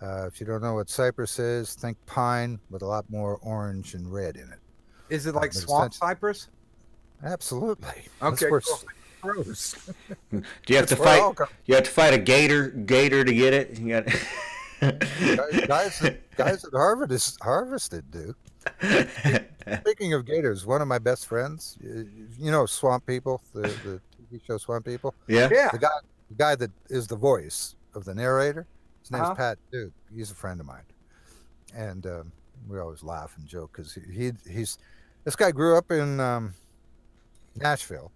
If you don't know what cypress is, think pine with a lot more orange and red in it. Is it like swamp cypress? Absolutely. Okay, That's where cool. grows. Do you have to That's where it all fight? comes. You have to fight a gator to get it. You got. guys at harvested do. Speaking of gators, one of my best friends, you know Swamp People, the TV show Swamp People. Yeah. Yeah. The guy that is the voice of the narrator, his name's Uh-huh. Pat Duke. He's a friend of mine, and we always laugh and joke because he's this guy grew up in Nashville,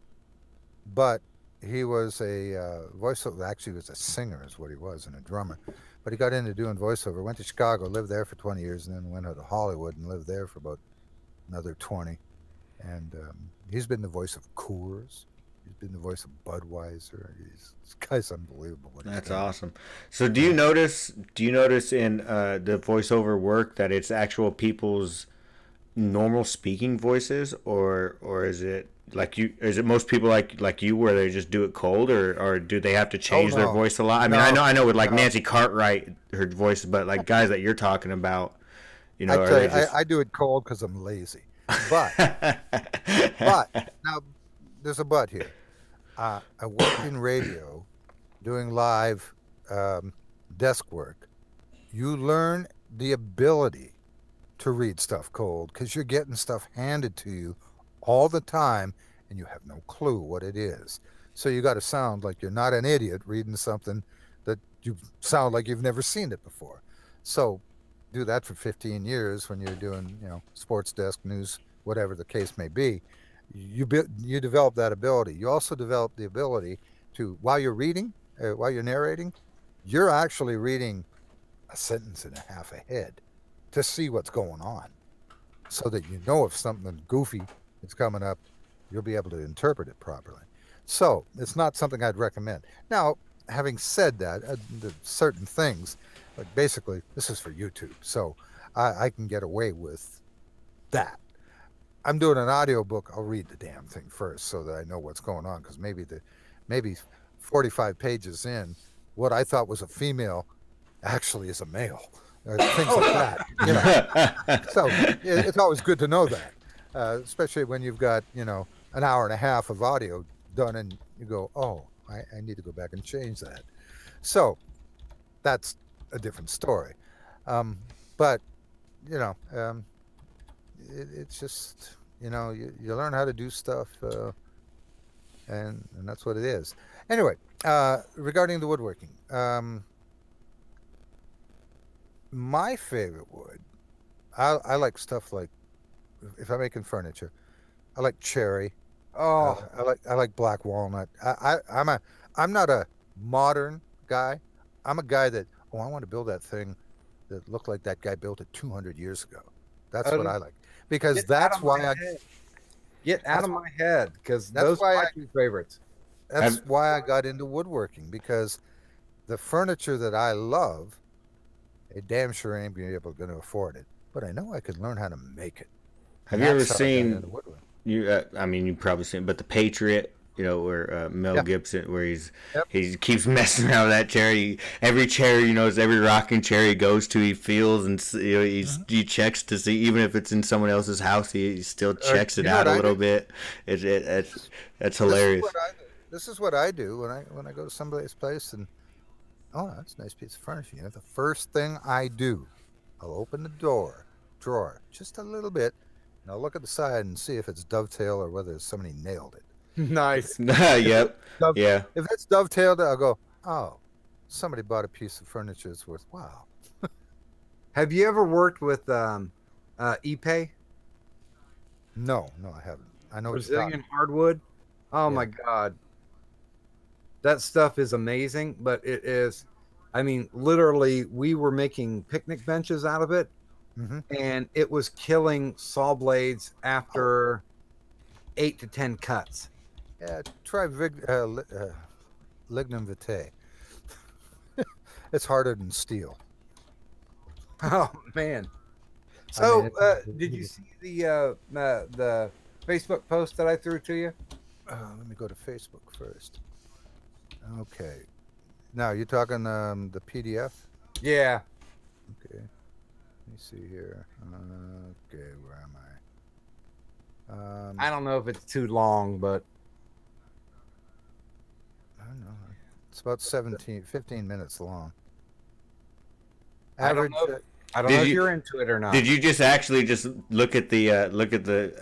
but he was a voiceover. Actually, he was a singer, is what he was, and a drummer. But he got into doing voiceover. Went to Chicago, lived there for 20 years, and then went out to Hollywood and lived there for about another 20. And he's been the voice of Coors. He's been the voice of Budweiser. This guy's unbelievable. That's awesome. So do you notice in the voiceover work that it's actual people's normal speaking voices, or is it like you? Is it most people like you where they just do it cold, or do they have to change their voice a lot? I mean, I know with like Nancy Cartwright, her voice, but like guys that you're talking about, you know, I do it cold because I'm lazy. But now there's a but here. I worked in radio, doing live desk work. You learn the ability to read stuff cold because you're getting stuff handed to you all the time and you have no clue what it is. So you got to sound like you're not an idiot reading something that you sound like you've never seen it before. So do that for 15 years when you're doing, you know, sports desk, news, whatever the case may be. You develop that ability. You also develop the ability to, while you're reading, while you're narrating, you're actually reading a sentence and a half ahead to see what's going on, so that you know if something goofy is coming up, you'll be able to interpret it properly. So it's not something I'd recommend. Now, having said that, the certain things, like basically this is for YouTube, so I can get away with that. I'm doing an audio book. I'll read the damn thing first so that I know what's going on, because maybe 45 pages in, what I thought was a female actually is a male. Or things like that. You know? So it's always good to know that, especially when you've got, you know, an hour and a half of audio done and you go, oh, I need to go back and change that. So that's a different story. But, you know, it's just, you know, you learn how to do stuff, and that's what it is. Anyway, regarding the woodworking, my favorite wood, I like stuff like, if I'm making furniture, I like cherry. Oh, I like black walnut. I'm not a modern guy. I'm a guy that I want to build that thing that looked like that guy built it 200 years ago. That's what I like because that's why I get out of my head because that's those why are my I- two favorites. that's why I got into woodworking because the furniture that I love, I damn sure ain't going to afford it, but I know I could learn how to make it. Have And you ever that's how I got seen into woodworking. I mean, you probably seen, but The Patriot, you know, where Mel Yeah. Gibson, where Yep. he keeps messing around with that chair. Every chair, you know, every rocking chair he goes to, he feels and you know, he checks to see, even if it's in someone else's house, he still checks it you know out what a I little do? bit. That's hilarious. This is what I do when I go to somebody's place and that's a nice piece of furniture. You know, the first thing I do, I'll open the drawer just a little bit, and I'll look at the side and see if it's dovetail or whether somebody nailed it. Nice. Yep. Dove- Yeah. If it's dovetailed, I'll go, oh, somebody bought a piece of furniture that's worth wow. Have you ever worked with Ipe? No, I haven't. I know what you're talking. Brazilian hardwood? Oh Yeah. my God. That stuff is amazing, but it is, I mean, literally, we were making picnic benches out of it, and it was killing saw blades after 8 to 10 cuts. Yeah, try lignum vitae. It's harder than steel. Oh man! So, it's- did you see the Facebook post that I threw to you? Let me go to Facebook first. Okay. Now you're talking the PDF. Yeah. Okay. Let me see here. Okay, where am I? I don't know if it's too long, but I don't know. It's about 15 minutes long. I don't Average. know. I don't Did know if you- you're into it or not. Did you just actually just look at the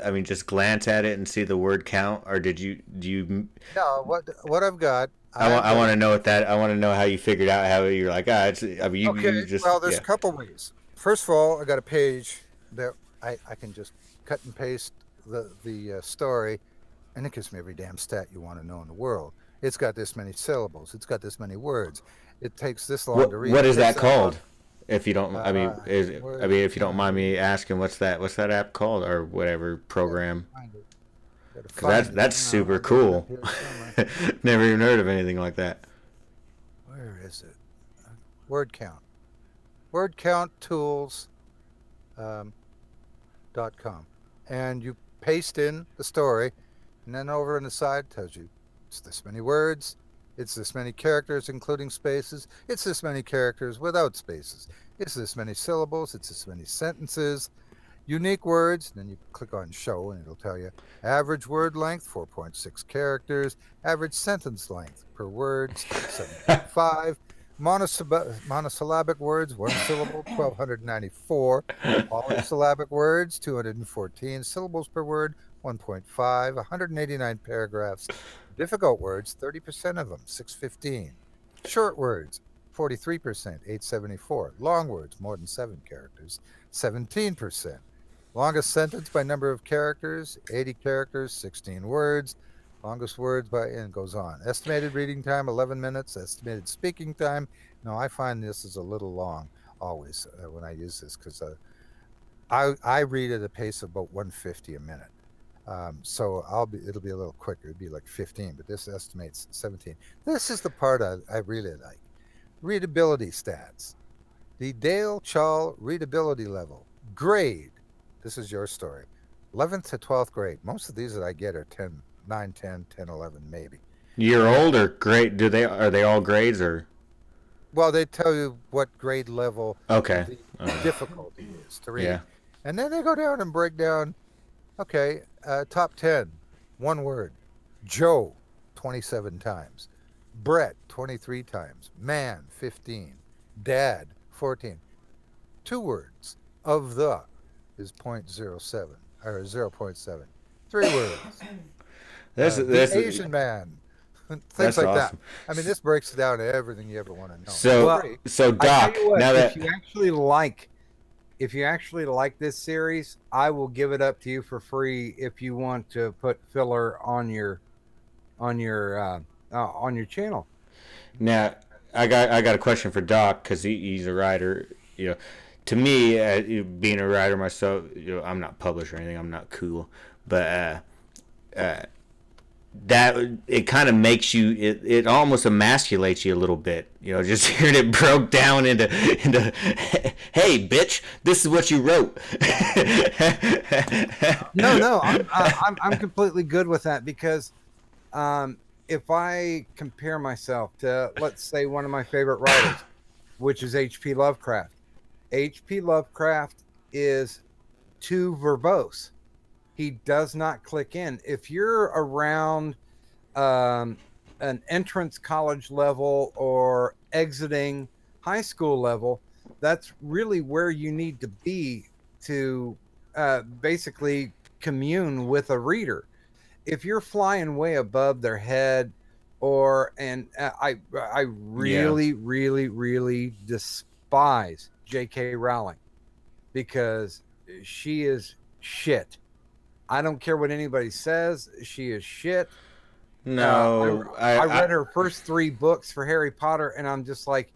I mean, just glance at it and see the word count, or do you? No, what I've got. I want to know I want to know how you figured out how you're like, it's, I mean, you just. Well, there's yeah. a couple ways. First of all, I got a page that I can just cut and paste the story, and it gives me every damn stat you want to know in the world. It's got this many syllables. It's got this many words. It takes this long to read. What is It takes that called? long. If you don't, I mean, if you don't mind me asking, what's that app called or whatever program? Because that's super cool. Never even heard of anything like that. Where is it? Word count. Word count tools. .com, and you paste in the story, and then over on the side tells you it's this many words, it's this many characters including spaces, it's this many characters without spaces, it's this many syllables, it's this many sentences, unique words, then you click on show and it'll tell you average word length 4.6 characters, average sentence length per word 7.5, monosyllabic words 1 syllable 1294, polysyllabic words 214, syllables per word 1.5, 189 paragraphs, difficult words 30% of them 615, short words 43%, 874, long words more than 7 characters 17%, longest sentence by number of characters 80 characters 16 words, longest words by, and it goes on. Estimated reading time 11 minutes, estimated speaking time. No, I find this is a little long always when I use this because I read at a pace of about 150 a minute. So it'll be a little quicker. It'll be like 15, but this estimates 17. This is the part I really like. Readability stats. The Dale Chall readability level. Grade. This is your story. 11th to 12th grade. Most of these that I get are 9, 10, 10, 11 maybe. Year old or grade? Are they all grades or? Well, they tell you what grade level Okay. the difficulty is to read. Yeah. And then they go down and break down, okay, top 10, one word. Joe, 27 times. Brett, 23 times. Man, 15. Dad, 14. 2 words. Of the is 0.07 or 0.7. 3 words. The Asian man. Things like awesome. that. I mean, this breaks down to everything you ever want to know. So Doc, I tell you what, now that if you actually like if you actually like this series, I will give it up to you for free if you want to put filler on your channel. Now, I got a question for Doc because he's a writer. You know, to me, being a writer myself, you know, I'm not published or anything. I'm not cool, but that it kind of makes you. It almost emasculates you a little bit. You know, just hearing it broke down into hey, bitch, this is what you wrote. No, I'm completely good with that because. If I compare myself to, let's say, one of my favorite writers, which is H.P. Lovecraft, H.P. Lovecraft is too verbose. He does not click in. If you're around an entrance college level or exiting high school level, that's really where you need to be to basically commune with a reader. If you're flying way above their head, I really despise J.K. Rowling because she is shit. I don't care what anybody says. She is shit. No, I read her first 3 books for Harry Potter, and I'm just like,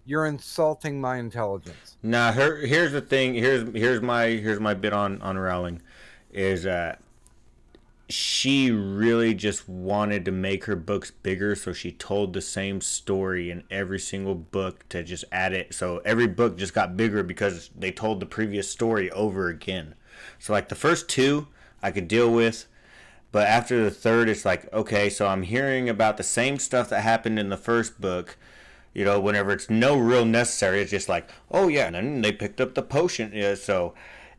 you're insulting my intelligence. Now, here's the thing. Here's my bit on Rowling, is she really just wanted to make her books bigger, so she told the same story in every single book to just add it. So every book just got bigger because they told the previous story over again. So like the first 2 I could deal with, but after the 3rd, it's like, okay, so I'm hearing about the same stuff that happened in the first book. You know, whenever it's no real necessary, it's just like, oh yeah, and then they picked up the potion. Yeah, so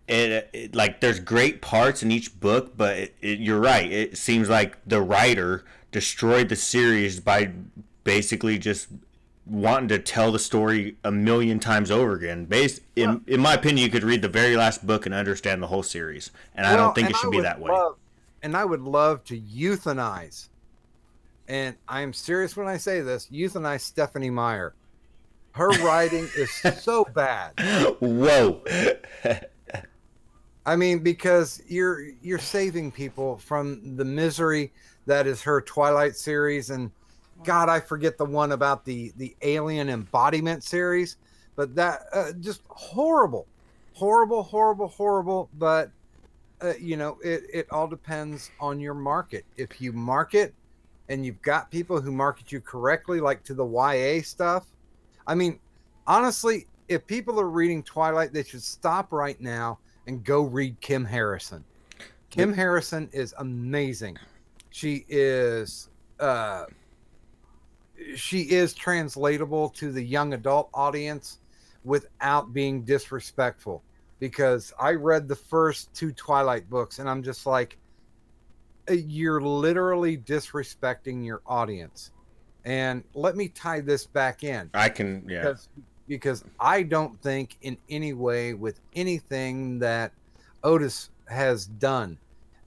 it like there's great parts in each book, but you're right. It seems like the writer destroyed the series by basically just wanting to tell the story a million times over again. In my opinion, you could read the very last book and understand the whole series, and I don't think it should be that way. And I would love to euthanize, and I'm serious when I say this, euthanize Stephanie Meyer. Her writing is so bad. Whoa. I mean, because you're saving people from the misery that is her Twilight series, and God, I forget the one about the alien embodiment series, but that just horrible. But you know, it all depends on your market. If you market and you've got people who market you correctly, like to the YA stuff. I mean, honestly, if people are reading Twilight, they should stop right now and go read Kim Harrison. Kim Harrison is amazing. She is translatable to the young adult audience without being disrespectful. Because I read the first 2 Twilight books and I'm just like, you're literally disrespecting your audience. And let me tie this back in. I can, yeah. Because I don't think in any way with anything that Otis has done,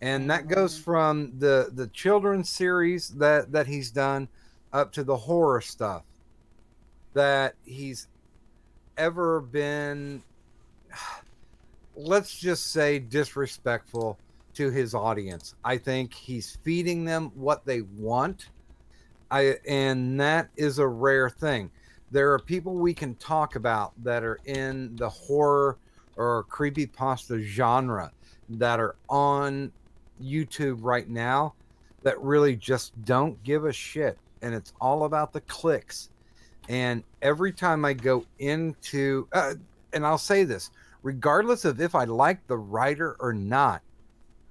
and that goes from the children's series that he's done up to the horror stuff, that he's ever been, let's just say, disrespectful to his audience. I think he's feeding them what they want, and that is a rare thing. There are people we can talk about that are in the horror or creepypasta genre that are on YouTube right now that really just don't give a shit. And it's all about the clicks. And every time I go into, and I'll say this, regardless of if I like the writer or not,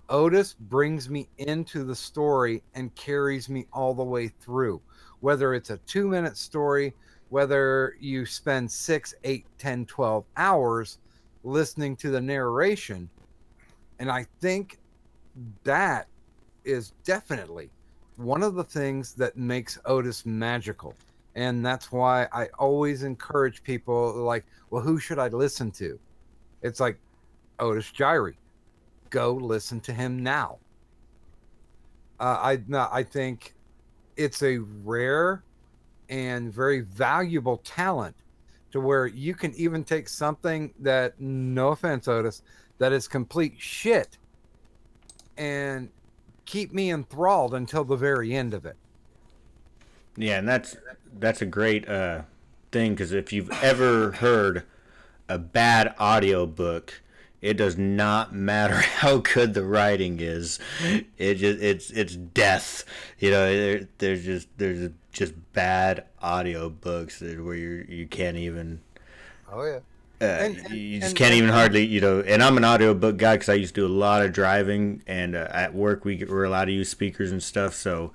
Otis brings me into the story and carries me all the way through. Whether it's a 2-minute story, whether you spend 6, 8, 10, 12 hours listening to the narration. And I think that is definitely one of the things that makes Otis magical. And that's why I always encourage people like, well, who should I listen to? It's like Otis Jiry. Go listen to him now. I think it's a rare and very valuable talent to where you can even take something that, no offense, Otis, that is complete shit and keep me enthralled until the very end of it. Yeah, and that's a great thing, because if you've ever heard a bad audio-book, it does not matter how good the writing is. It's death. You know, there's just bad audio books where you can't even. Oh yeah. You just can't even hardly, you know. And I'm an audiobook guy because I used to do a lot of driving, and at work we're allowed to use speakers and stuff. So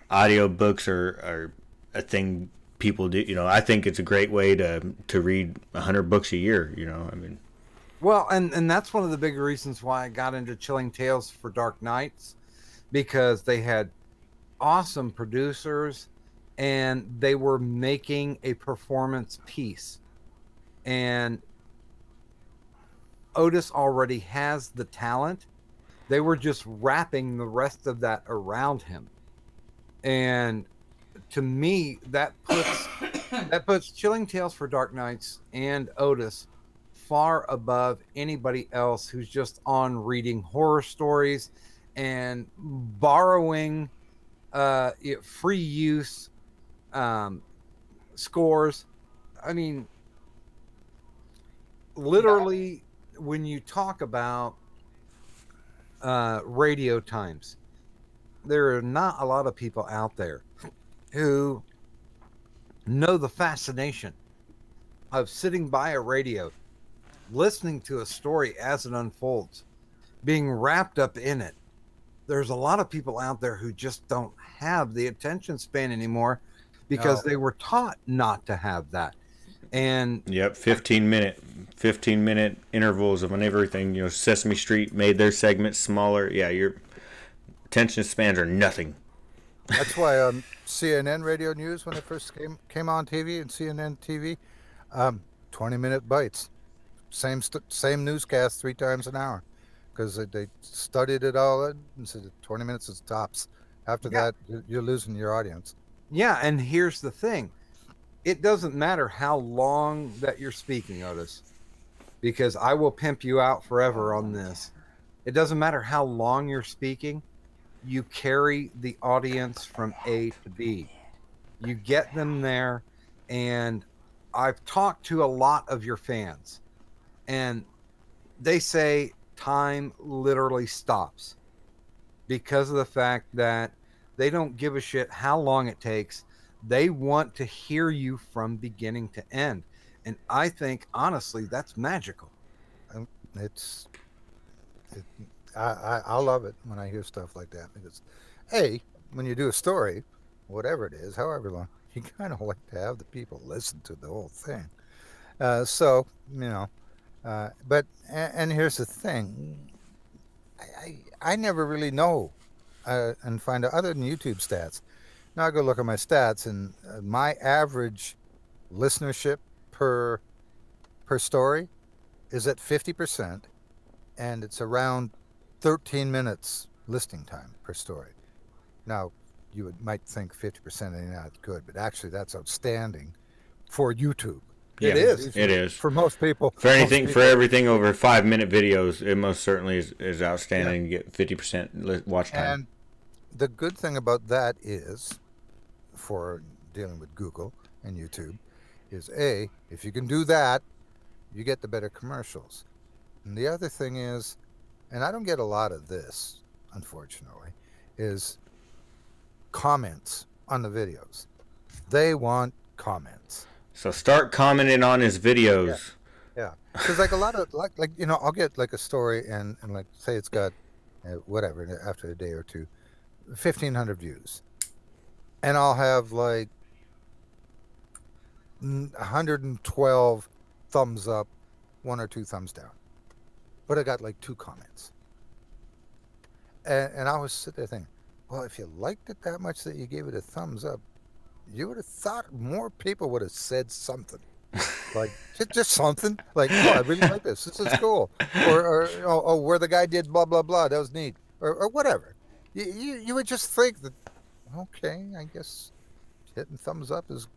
audiobooks are a thing people do. You know, I think it's a great way to read 100 books a year. You know, I mean. Well, and that's one of the big reasons why I got into Chilling Tales for Dark Nights, because they had awesome producers and they were making a performance piece. And Otis already has the talent. They were just wrapping the rest of that around him. And to me, that puts Chilling Tales for Dark Nights and Otis far above anybody else who's just on reading horror stories and borrowing free use scores. I mean, literally, when you talk about radio times, there are not a lot of people out there who know the fascination of sitting by a radio, listening to a story as it unfolds, being wrapped up in it. There's a lot of people out there who just don't have the attention span anymore because they were taught not to have that. And yep, 15 minute intervals of everything. You know, Sesame Street made their segments smaller. Yeah, your attention spans are nothing. That's why CNN radio news, when it first came on TV, and CNN TV, 20-minute bites. Same newscast 3 times an hour, because they studied it all in and said 20 minutes is tops. After that, you're losing your audience. Yeah, and here's the thing. It doesn't matter how long that you're speaking, Otis, because I will pimp you out forever on this. It doesn't matter how long you're speaking. You carry the audience from A to B. You get them there, and I've talked to a lot of your fans, and they say time literally stops because of the fact that they don't give a shit how long it takes. They want to hear you from beginning to end. And I think, honestly, that's magical. I love it when I hear stuff like that, because, when you do a story, whatever it is, however long, you kind of like to have the people listen to the whole thing. So, you know, but here's the thing. I never really know and find out, other than YouTube stats. Now I go look at my stats, and my average listenership per story is at 50%, and it's around 13 minutes listening time per story. Now, you might think 50% ain't not good, but actually that's outstanding for YouTube. It is for most people. For everything over 5-minute videos, it most certainly is outstanding. You get 50% watch time. And the good thing about that is, for dealing with Google and YouTube, is if you can do that, you get the better commercials. And the other thing is, and I don't get a lot of this, unfortunately, is comments on the videos. They want comments. So start commenting on his videos. Yeah, because like a lot of like you know, I'll get like a story and like say it's got whatever after a day or two, 1,500 views, and I'll have like 112 thumbs up, 1 or 2 thumbs down, but I got like 2 comments, and I was sitting there thinking, well, if you liked it that much that you gave it a thumbs up, you would have thought more people would have said something, like just something, like, oh, I really like this. This is cool, or oh, where the guy did blah blah blah, that was neat, or whatever. You would just think that, okay, I guess hitting thumbs up is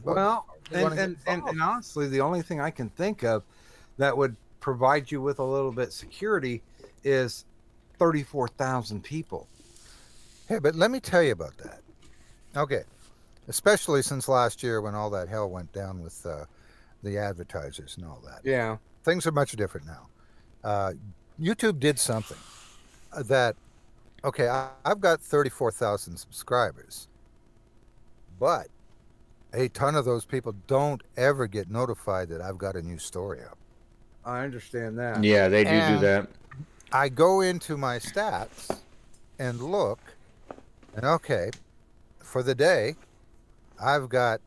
Well, You wanna and, get and, involved. and honestly, the only thing I can think of that would provide you with a little bit security is 34,000 people. Hey, but let me tell you about that. Okay, especially since last year when all that hell went down with the advertisers and all that. Yeah. Things are much different now. YouTube did something that, okay, I've got 34,000 subscribers, but a ton of those people don't ever get notified that I've got a new story up. I understand that. Yeah, they do And that. I go into my stats and look, and okay, for the day, I've got,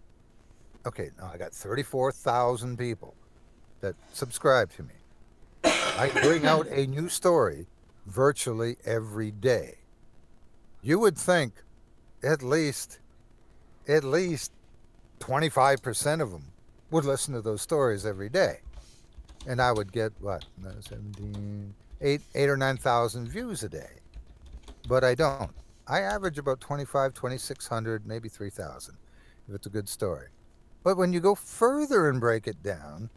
okay, now I got 34,000 people that subscribe to me. I bring out a new story virtually every day. You would think at least 25% of them would listen to those stories every day. And I would get, what, 8 or 9,000 views a day. But I don't. I average about 2,600, maybe 3,000, if it's a good story. But when you go further and break it down,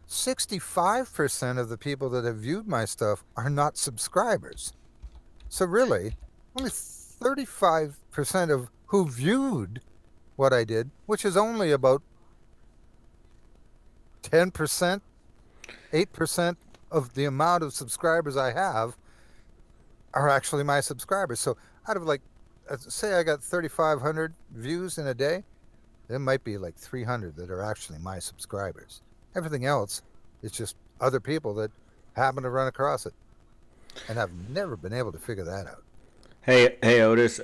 65% of the people that have viewed my stuff are not subscribers. So really, only 35% of who viewed what I did, which is only about 10%, 8% of the amount of subscribers I have, are actually my subscribers. So out of, like, say I got 3,500 views in a day, there might be like 300 that are actually my subscribers. Everything else is just other people that happen to run across it. And I've never been able to figure that out. Hey, Otis.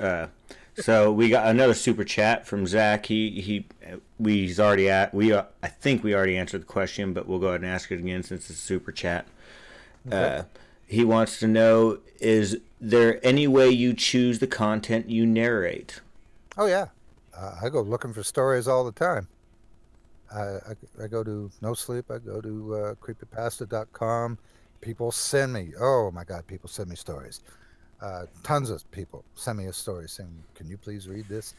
So we got another super chat from Zach. I think we already answered the question, but we'll go ahead and ask it again since it's a super chat. Okay. He wants to know: is there any way you choose the content you narrate? Oh yeah, I go looking for stories all the time. I go to No Sleep. I go to creepypasta.com. People send me. Oh my God, people send me stories. Tons of people send me a story saying, "Can you please read this?"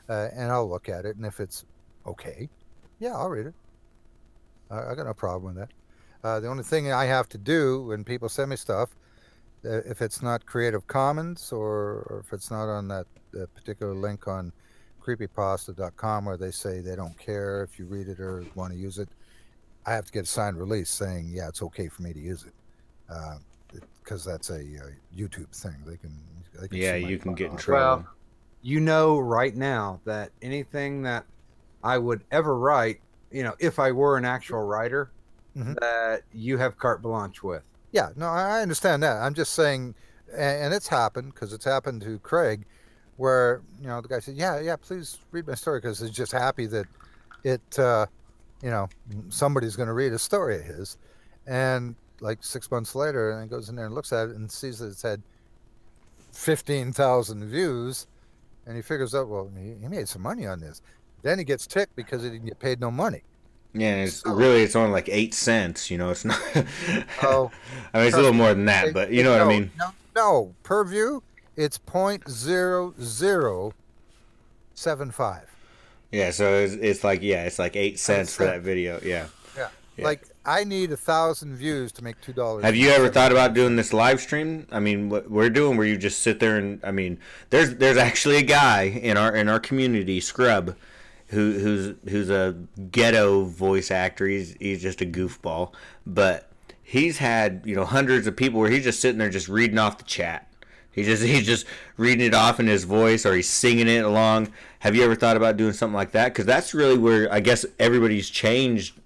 And I'll look at it, and if it's okay, yeah, I'll read it. I got no problem with that. The only thing I have to do when people send me stuff, if it's not Creative Commons or if it's not on that particular link on creepypasta.com where they say they don't care if you read it or want to use it, I have to get a signed release saying, yeah, it's okay for me to use it. Because that's a YouTube thing. They can yeah, you can get in trouble. Well, you know right now that anything that I would ever write, if I were an actual writer, that you have carte blanche with. Yeah, no, I understand that. I'm just saying, and it's happened, because it's happened to Craig, where, the guy said, yeah, please read my story, because he's just happy that it, somebody's going to read a story of his. And like 6 months later, and he goes in there and looks at it and sees that it's had 15,000 views, and he figures out, well, he made some money on this. Then he gets ticked because he didn't get paid no money. Yeah, it's only like 8 cents. It's not. Oh, I mean, it's a little more than that, but you know what I mean. No, per view, it's 0.0075. Yeah, so it's like 8 cents for that video. Yeah. Like, I need 1,000 views to make $2. Have you ever thought about doing this live stream? I mean, what we're doing, where you just sit there and, I mean, there's actually a guy in our community, Scrub, who's a ghetto voice actor. He's just a goofball, but he's had hundreds of people where he's just sitting there just reading off the chat. He's just reading it off in his voice, or he's singing it along. Have you ever thought about doing something like that? Because that's really where I guess everybody's changed,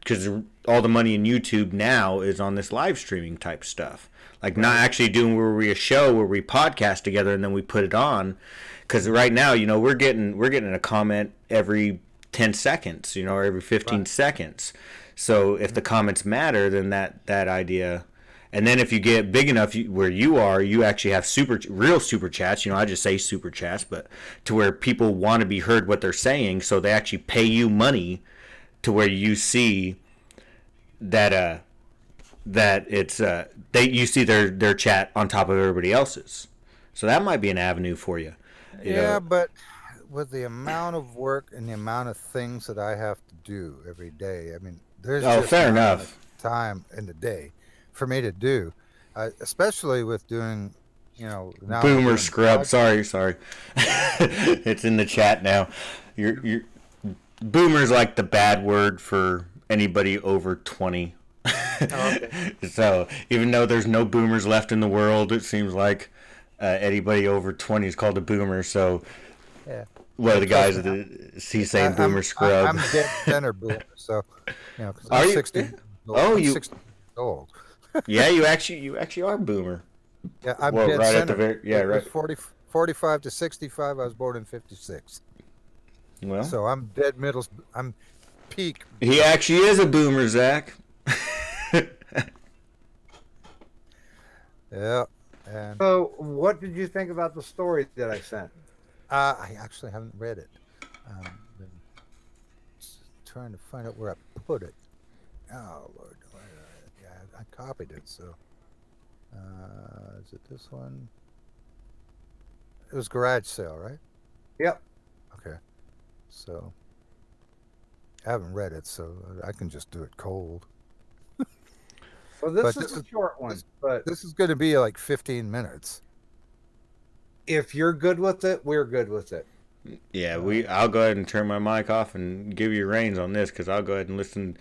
because all the money in YouTube now is on this live streaming type stuff. Like, not actually doing where we podcast together and then we put it on. Because right now, we're getting a comment every 10 seconds, or every 15 seconds. So if the comments matter, then that idea. And then if you get big enough where you actually have real super chats. I just say super chats, but to where people want to be heard what they're saying, so they actually pay you money to where you see that it's you see their chat on top of everybody else's. So that might be an avenue for you. Yeah, but with the amount of work and the amount of things that I have to do every day, I mean, there's Oh, just fair not enough. enough time in the day for me to do, especially with doing, now I'm Boomer doing scrub. podcasts. Sorry. It's in the chat now. You're boomer's like the bad word for anybody over 20. Okay. So even though there's no boomers left in the world, it seems like anybody over 20 is called a boomer. So Yeah. what are the guys Trust me, that see saying boomer I'm scrub? dead center boomer, so 'cause Are I'm you? 60 years old. Oh, I'm you? 60 years old. Yeah, you actually are boomer. Yeah, I'm Well, dead right center. at the very It was right. 45 to 65. I was born in 56, Well, so I'm dead middle. I'm peak. he actually is a boomer, Zach. Yeah, and So, what did you think about the story that I sent? I actually haven't read it. Been trying to find out where I put it. Oh Lord, yeah, I copied it. So, is it this one? It was garage sale, right? Yep. Okay, so I haven't read it, so I can just do it cold. Well, this But is a short one, but This is going to be like 15 minutes. if you're good with it, we're good with it. Yeah, I'll go ahead and turn my mic off and give you reins on this because I'll go ahead and listen.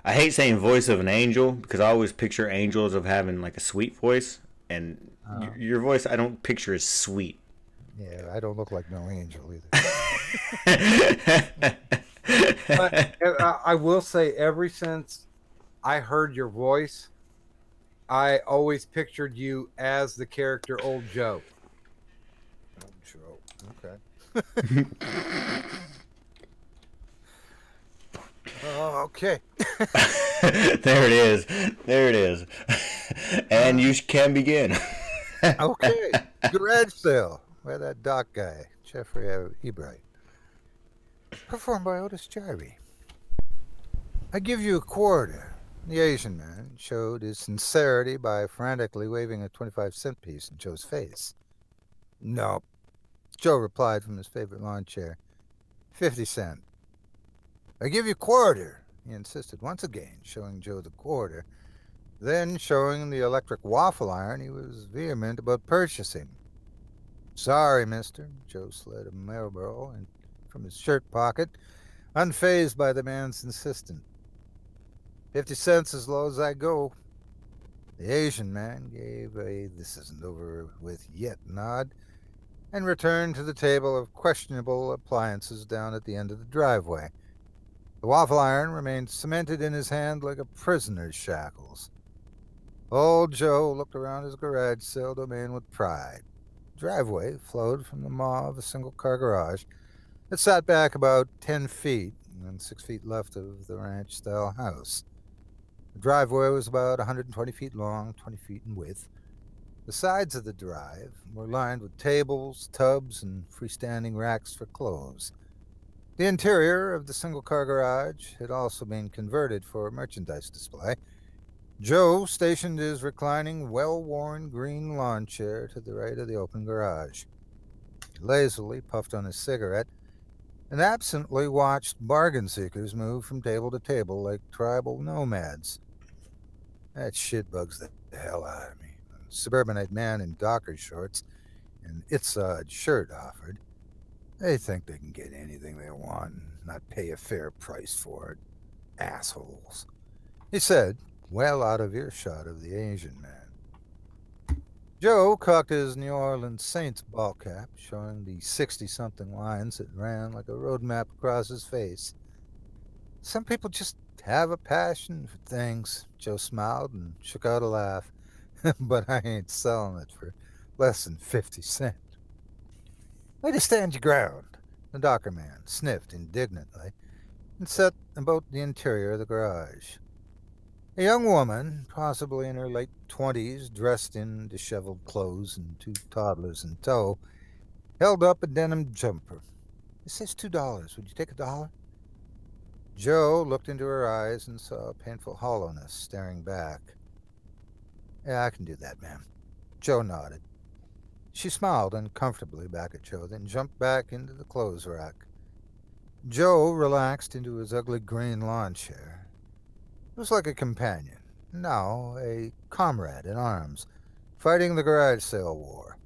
I hate saying voice of an angel because I always picture angels of having like a sweet voice, and your voice I don't picture as sweet. Yeah, I don't look like no angel either. But I will say, ever since I heard your voice, I always pictured you as the character Old Joe. Okay. Okay. There it is. There it is. And you can begin. Okay. Garage sale by that doc guy, Jeffrey Ebright. Performed by Otis Jiry. I give you a quarter. The Asian man showed his sincerity by frantically waving a 25-cent piece in Joe's face. Nope. Joe replied from his favorite lawn chair. 50 cent. I give you a quarter, he insisted once again, showing Joe the quarter. Then, showing the electric waffle iron he was vehement about purchasing. Sorry, mister. Joe slid a Marlboro from his shirt pocket, unfazed by the man's insistence. 50 cents as low as I go. The Asian man gave a this isn't over with yet nod and returned to the table of questionable appliances down at the end of the driveway. The waffle iron remained cemented in his hand like a prisoner's shackles. Old Joe looked around his garage sale domain with pride. The driveway flowed from the maw of a single-car garage that sat back about 10 feet and 6 feet left of the ranch-style house. The driveway was about 120 feet long, 20 feet in width. The sides of the drive were lined with tables, tubs, and freestanding racks for clothes. The interior of the single-car garage had also been converted for merchandise display. Joe stationed his reclining, well-worn green lawn chair to the right of the open garage. He lazily puffed on his cigarette and absently watched bargain seekers move from table to table like tribal nomads. That shit bugs the hell out of me. A suburbanite man in Docker shorts and its-odd shirt offered. They think they can get anything they want and not pay a fair price for it. Assholes. He said, well out of earshot of the Asian man. Joe cocked his New Orleans Saints ball cap, showing the 60-something lines that ran like a road map across his face. Some people just have a passion for things. Joe smiled and shook out a laugh. But I ain't selling it for less than 50 cents. Way to stand your ground, the Docker man sniffed indignantly and set about the interior of the garage. A young woman, possibly in her late 20s, dressed in disheveled clothes and two toddlers in tow, held up a denim jumper. It says $2. Would you take $1? Joe looked into her eyes and saw a painful hollowness staring back. Yeah, I can do that, ma'am. Joe nodded. She smiled uncomfortably back at Joe, then jumped back into the clothes rack. Joe relaxed into his ugly green lawn chair. It was like a companion, now a comrade in arms, fighting the garage sale war.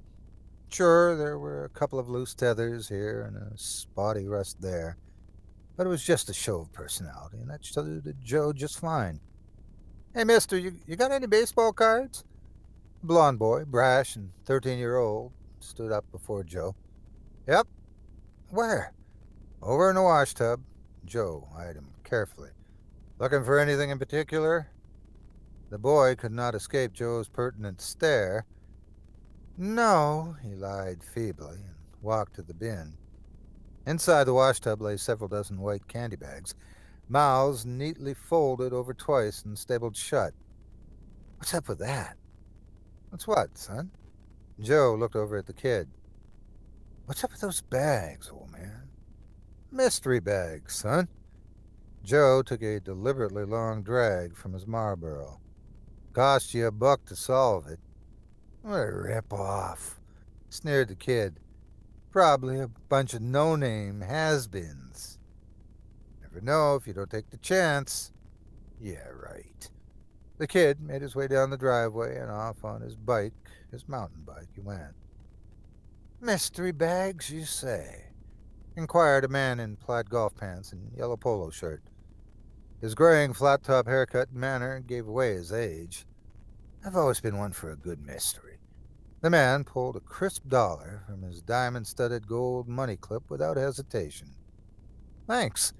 Sure, there were a couple of loose tethers here and a spotty rust there, but it was just a show of personality, and that suited Joe just fine. "Hey, mister, you got any baseball cards?" A blond boy, brash and 13-year-old, stood up before Joe. "Yep." "Where?" "Over in the wash tub." Joe eyed him carefully. "Looking for anything in particular?" The boy could not escape Joe's pertinent stare. "No," he lied feebly, and walked to the bin. Inside the washtub lay several dozen white candy bags, mouths neatly folded over twice and stapled shut. "What's up with that?" "What's what, son?" Joe looked over at the kid. "What's up with those bags, old man?" "Mystery bags, son." Joe took a deliberately long drag from his Marlboro. "Cost you $1 to solve it." "What a rip-off," sneered the kid. "Probably a bunch of no-name has-beens." "Never know if you don't take the chance." "Yeah, right." The kid made his way down the driveway and off on his bike, his mountain bike, he went. "Mystery bags, you say?" inquired a man in plaid golf pants and yellow polo shirt. His graying flat-top haircut and manner gave away his age. "I've always been one for a good mystery." The man pulled a crisp dollar from his diamond-studded gold money clip without hesitation. "Thanks."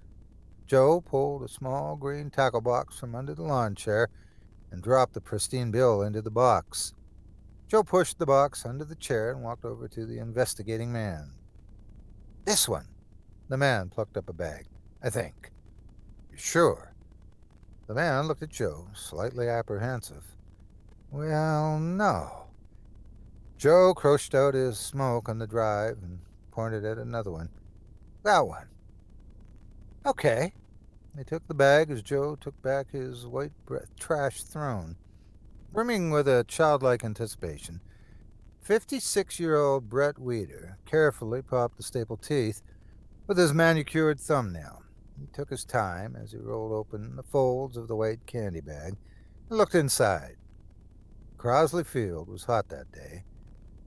Joe pulled a small green tackle box from under the lawn chair and dropped the pristine bill into the box. Joe pushed the box under the chair and walked over to the investigating man. "This one." The man plucked up a bag. "I think." "You sure?" The man looked at Joe, slightly apprehensive. "Well, no." Joe crushed out his smoke on the drive and pointed at another one. "That one." "Okay." He took the bag as Joe took back his white trash throne. Brimming with a childlike anticipation, 56-year-old Brett Weeder carefully popped the staple teeth with his manicured thumbnail. He took his time as he rolled open the folds of the white candy bag and looked inside. Crosley Field was hot that day.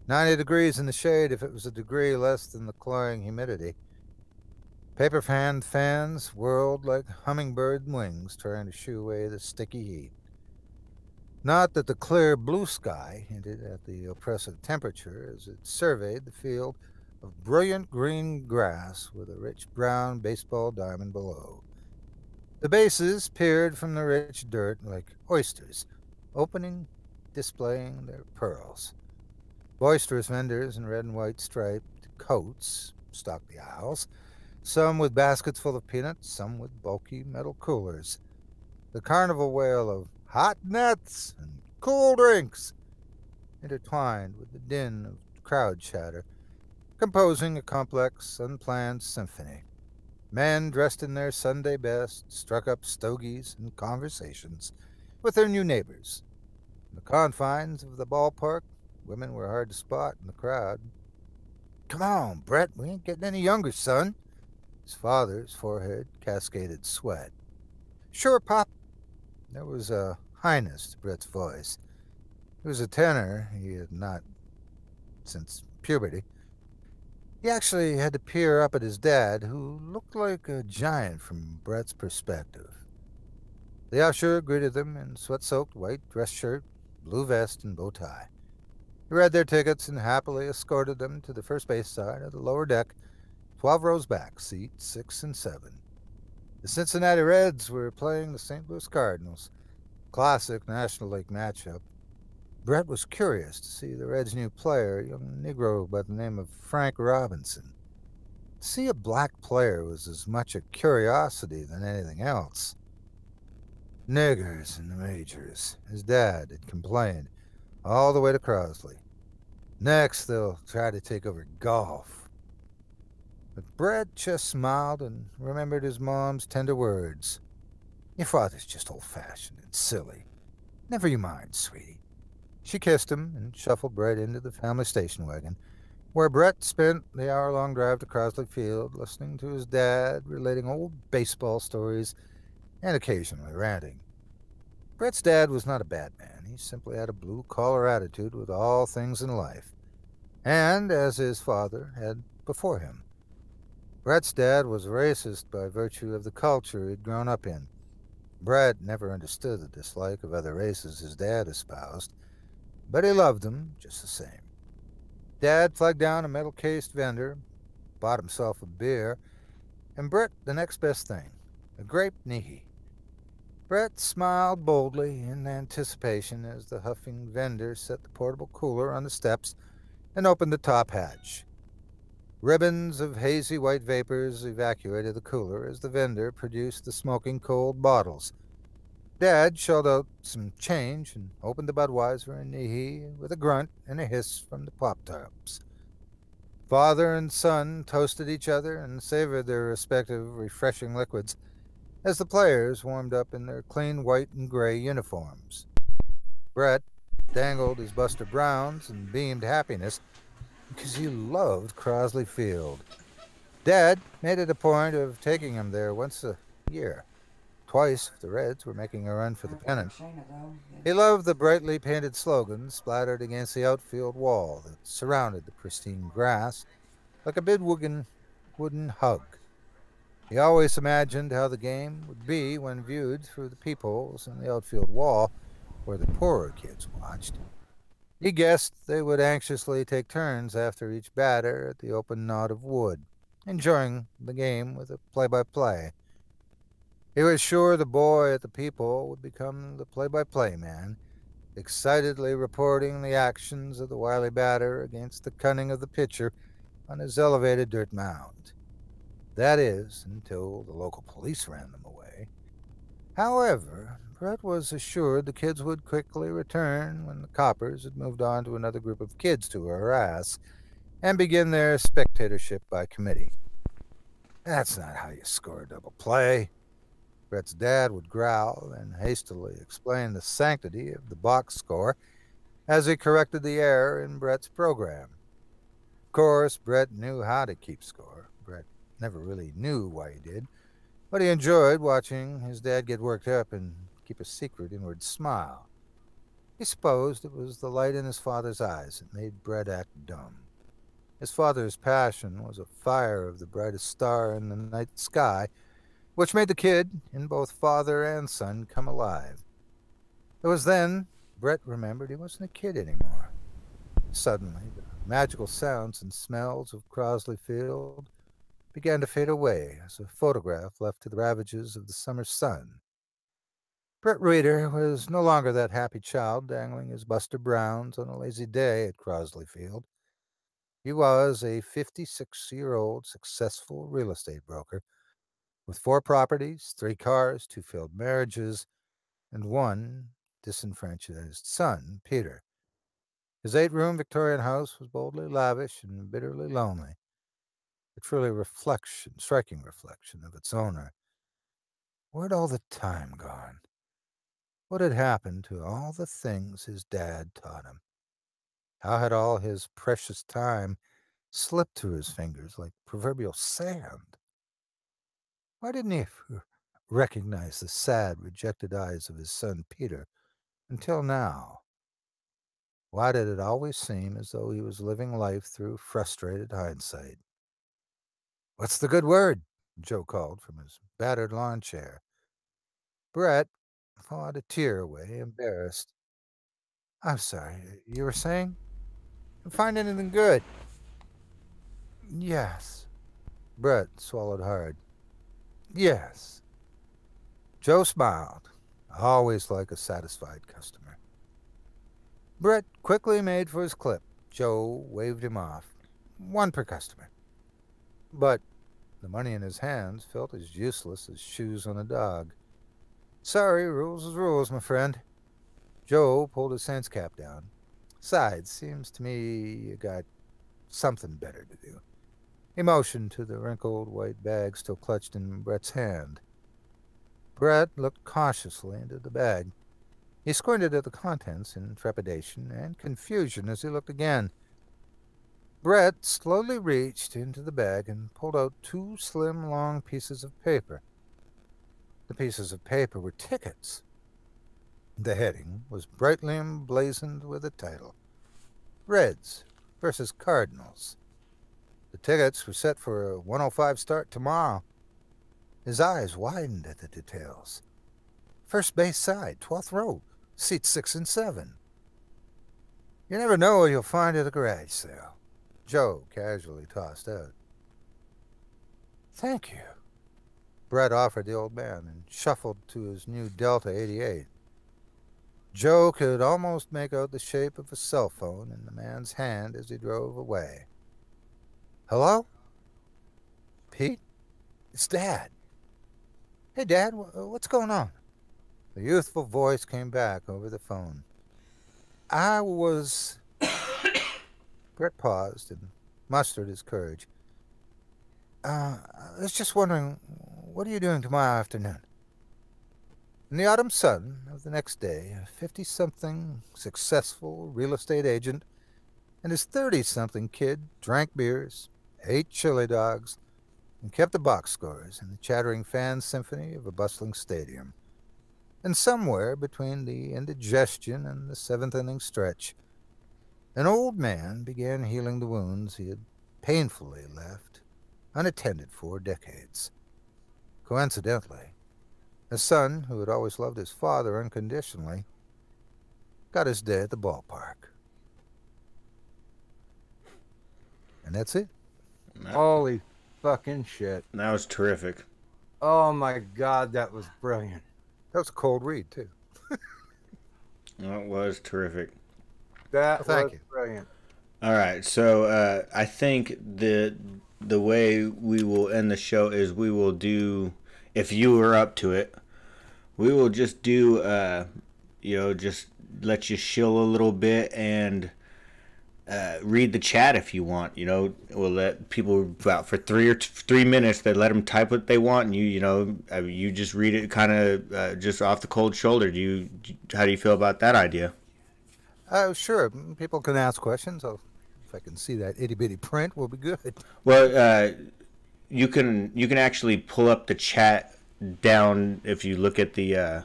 90 degrees in the shade if it was a degree less than the cloying humidity. Paper fans whirled like hummingbird wings trying to shoo away the sticky heat. Not that the clear blue sky hinted at the oppressive temperature as it surveyed the field of brilliant green grass with a rich brown baseball diamond below. The bases peered from the rich dirt like oysters, opening, displaying their pearls. Boisterous vendors in red and white striped coats stocked the aisles, some with baskets full of peanuts, some with bulky metal coolers. The carnival wail of hot nuts and cool drinks intertwined with the din of crowd chatter, composing a complex, unplanned symphony. Men dressed in their Sunday best struck up stogies and conversations with their new neighbors. In the confines of the ballpark, women were hard to spot in the crowd. "Come on, Brett, we ain't getting any younger, son." His father's forehead cascaded sweat. "Sure, Pop." There was a highness to Brett's voice. It was a tenor he had not since puberty. He actually had to peer up at his dad, who looked like a giant from Brett's perspective. The usher greeted them in sweat-soaked white dress shirt, blue vest, and bow tie. He read their tickets and happily escorted them to the first base side of the lower deck, 12 rows back, seats 6 and 7. The Cincinnati Reds were playing the St. Louis Cardinals. Classic National League matchup. Brett was curious to see the Reds' new player, a young Negro by the name of Frank Robinson. To see a black player was as much a curiosity than anything else. "Niggers in the majors," his dad had complained, all the way to Crosley. "Next, they'll try to take over golf." But Brett just smiled and remembered his mom's tender words. "Your father's just old-fashioned and silly. Never you mind, sweetie." She kissed him and shuffled Brett into the family station wagon, where Brett spent the hour-long drive to Crosley Field listening to his dad relating old baseball stories and occasionally ranting. Brett's dad was not a bad man. He simply had a blue-collar attitude with all things in life, and as his father had before him. Brett's dad was racist by virtue of the culture he'd grown up in. Brett never understood the dislike of other races his dad espoused, but he loved them just the same. Dad flagged down a metal-cased vendor, bought himself a beer, and Brett the next best thing, a grape Nihi. Brett smiled boldly in anticipation as the huffing vendor set the portable cooler on the steps and opened the top hatch. Ribbons of hazy white vapors evacuated the cooler as the vendor produced the smoking cold bottles. Dad shelled out some change and opened the Budweiser and Nihi with a grunt and a hiss from the pop-tops. Father and son toasted each other and savored their respective refreshing liquids as the players warmed up in their clean white and gray uniforms. Brett dangled his Buster Browns and beamed happiness because he loved Crosley Field. Dad made it a point of taking him there once a year, twice if the Reds were making a run for the pennant. He loved the brightly painted slogans splattered against the outfield wall that surrounded the pristine grass like a big wooden hug. He always imagined how the game would be when viewed through the peepholes in the outfield wall where the poorer kids watched. He guessed they would anxiously take turns after each batter at the open knot of wood, enjoying the game with a play-by-play. He was sure the boy at the peephole would become the play-by-play man, excitedly reporting the actions of the wily batter against the cunning of the pitcher on his elevated dirt mound. That is, until the local police ran them away. However, Brett was assured the kids would quickly return when the coppers had moved on to another group of kids to harass and begin their spectatorship by committee. That's not how you score a double play. Brett's dad would growl and hastily explain the sanctity of the box score as he corrected the error in Brett's program. Of course, Brett knew how to keep score. Brett never really knew why he did, but he enjoyed watching his dad get worked up and keep a secret inward smile. He supposed it was the light in his father's eyes that made Brett act dumb. His father's passion was a fire of the brightest star in the night sky, which made the kid in both father and son come alive. It was then Brett remembered he wasn't a kid anymore. Suddenly, the magical sounds and smells of Crosley Field began to fade away as a photograph left to the ravages of the summer sun. Brett Reeder was no longer that happy child dangling his Buster Browns on a lazy day at Crosley Field. He was a 56-year-old successful real estate broker with 4 properties, 3 cars, 2 failed marriages, and 1 disenfranchised son, Peter. His 8-room Victorian house was boldly lavish and bitterly lonely, a truly striking reflection of its owner. Where'd all the time gone? What had happened to all the things his dad taught him? How had all his precious time slipped through his fingers like proverbial sand? Why didn't he recognize the sad, rejected eyes of his son Peter until now? Why did it always seem as though he was living life through frustrated hindsight? "What's the good word?" Joe called from his battered lawn chair. Brett fought a tear away, embarrassed. "I'm sorry, you were saying? Find anything good?" "Yes." Brett swallowed hard. "Yes." Joe smiled, always like a satisfied customer. Brett quickly made for his clip. Joe waved him off. 1 per customer. But the money in his hands felt as useless as shoes on a dog. "Sorry, rules is rules, my friend." Joe pulled his sense cap down. "Besides, seems to me you got something better to do." He motioned to the wrinkled white bag still clutched in Brett's hand. Brett looked cautiously into the bag. He squinted at the contents in trepidation and confusion as he looked again. Brett slowly reached into the bag and pulled out 2 slim, long pieces of paper. The pieces of paper were tickets. The heading was brightly emblazoned with a title, Reds versus Cardinals. The tickets were set for a 1:05 start tomorrow. His eyes widened at the details. First base side, 12th row, seats 6 and 7. You never know what you'll find at a garage sale, Joe casually tossed out. Thank you. Brett offered the old man and shuffled to his new Delta 88. Joe could almost make out the shape of a cell phone in the man's hand as he drove away. Hello? Pete? It's Dad. Hey, Dad, what's going on? The youthful voice came back over the phone. I was... Brett paused and mustered his courage. I was just wondering, what are you doing tomorrow afternoon? In the autumn sun of the next day, a 50-something successful real estate agent and his 30-something kid drank beers, ate chili dogs, and kept the box scores in the chattering fan symphony of a bustling stadium. And somewhere between the indigestion and the 7th-inning stretch, an old man began healing the wounds he had painfully left unattended for decades. Coincidentally, a son who had always loved his father unconditionally got his day at the ballpark. And that's it. Holy fucking shit. That was terrific. Oh my God, that was brilliant. That was a cold read, too. That was terrific. That Thank was you. brilliant. All right, so I think the way we will end the show is we will do, if you are up to it, we will just do, just let you chill a little bit and read the chat if you want. We'll let people about for 3 minutes. They let them type what they want, and you just read it kind of just off the cold shoulder. How do you feel about that idea? Sure. People can ask questions. If I can see that itty-bitty print, will be good. Well, you can actually pull up the chat down if you look at the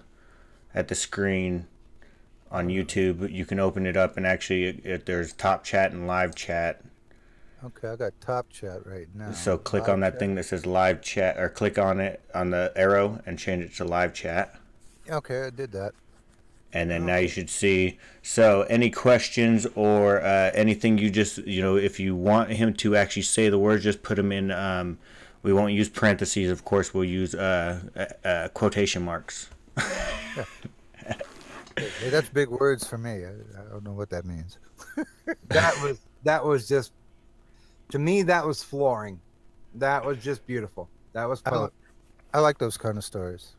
screen on YouTube. You can open it up and actually there's top chat and live chat. Okay, I got top chat right now. So click on that thing that says live chat, or click on it on the arrow and change it to live chat. Okay, I did that. And then now you should see. So any questions or anything you just, if you want him to actually say the words, just put them in. We won't use parentheses, of course. We'll use quotation marks. Hey, that's big words for me. I don't know what that means. That was just, to me, that was flooring. That was just beautiful. That was fun. I like those kind of stories.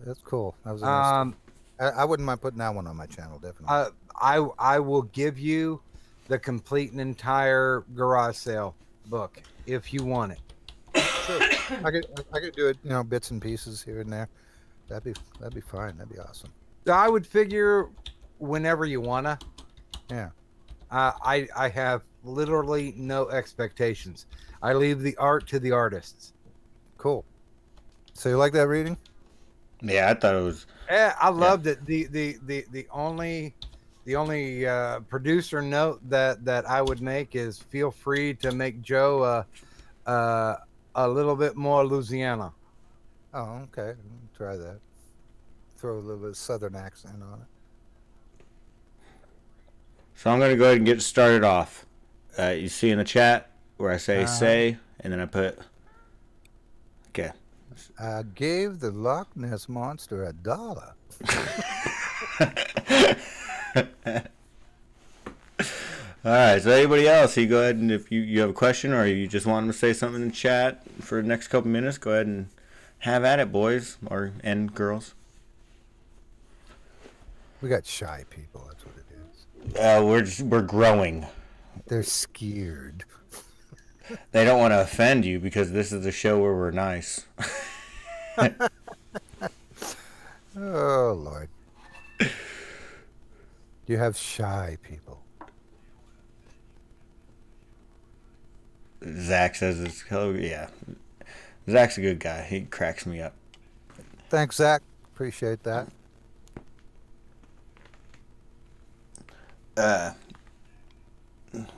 That's cool. That was a nice story. I wouldn't mind putting that one on my channel, definitely. I will give you the complete and entire garage sale book if you want it. Sure. I could do it, bits and pieces here and there. That'd be fine. That'd be awesome. I would figure whenever you wanna. Yeah. I have literally no expectations. I leave the art to the artists. Cool. So you like that reading? Yeah, I thought it was. Yeah, I loved it. The only producer note that I would make is feel free to make Joe a little bit more Louisiana. Oh, okay. Try that. Throw a little bit of southern accent on it. So I'm gonna go ahead and get started off. You see in the chat where I say, and then I put. Okay. I gave the Loch Ness Monster $1. All right, so anybody else, you go ahead and if you have a question or you just want them to say something in chat for the next couple minutes, go ahead and have at it, boys and girls. We got shy people, that's what it is. We're growing. They're scared. They don't want to offend you because this is the show where we're nice. Oh, Lord. You have shy people. Zach says it's yeah. Zach's a good guy. He cracks me up. Thanks, Zach. Appreciate that.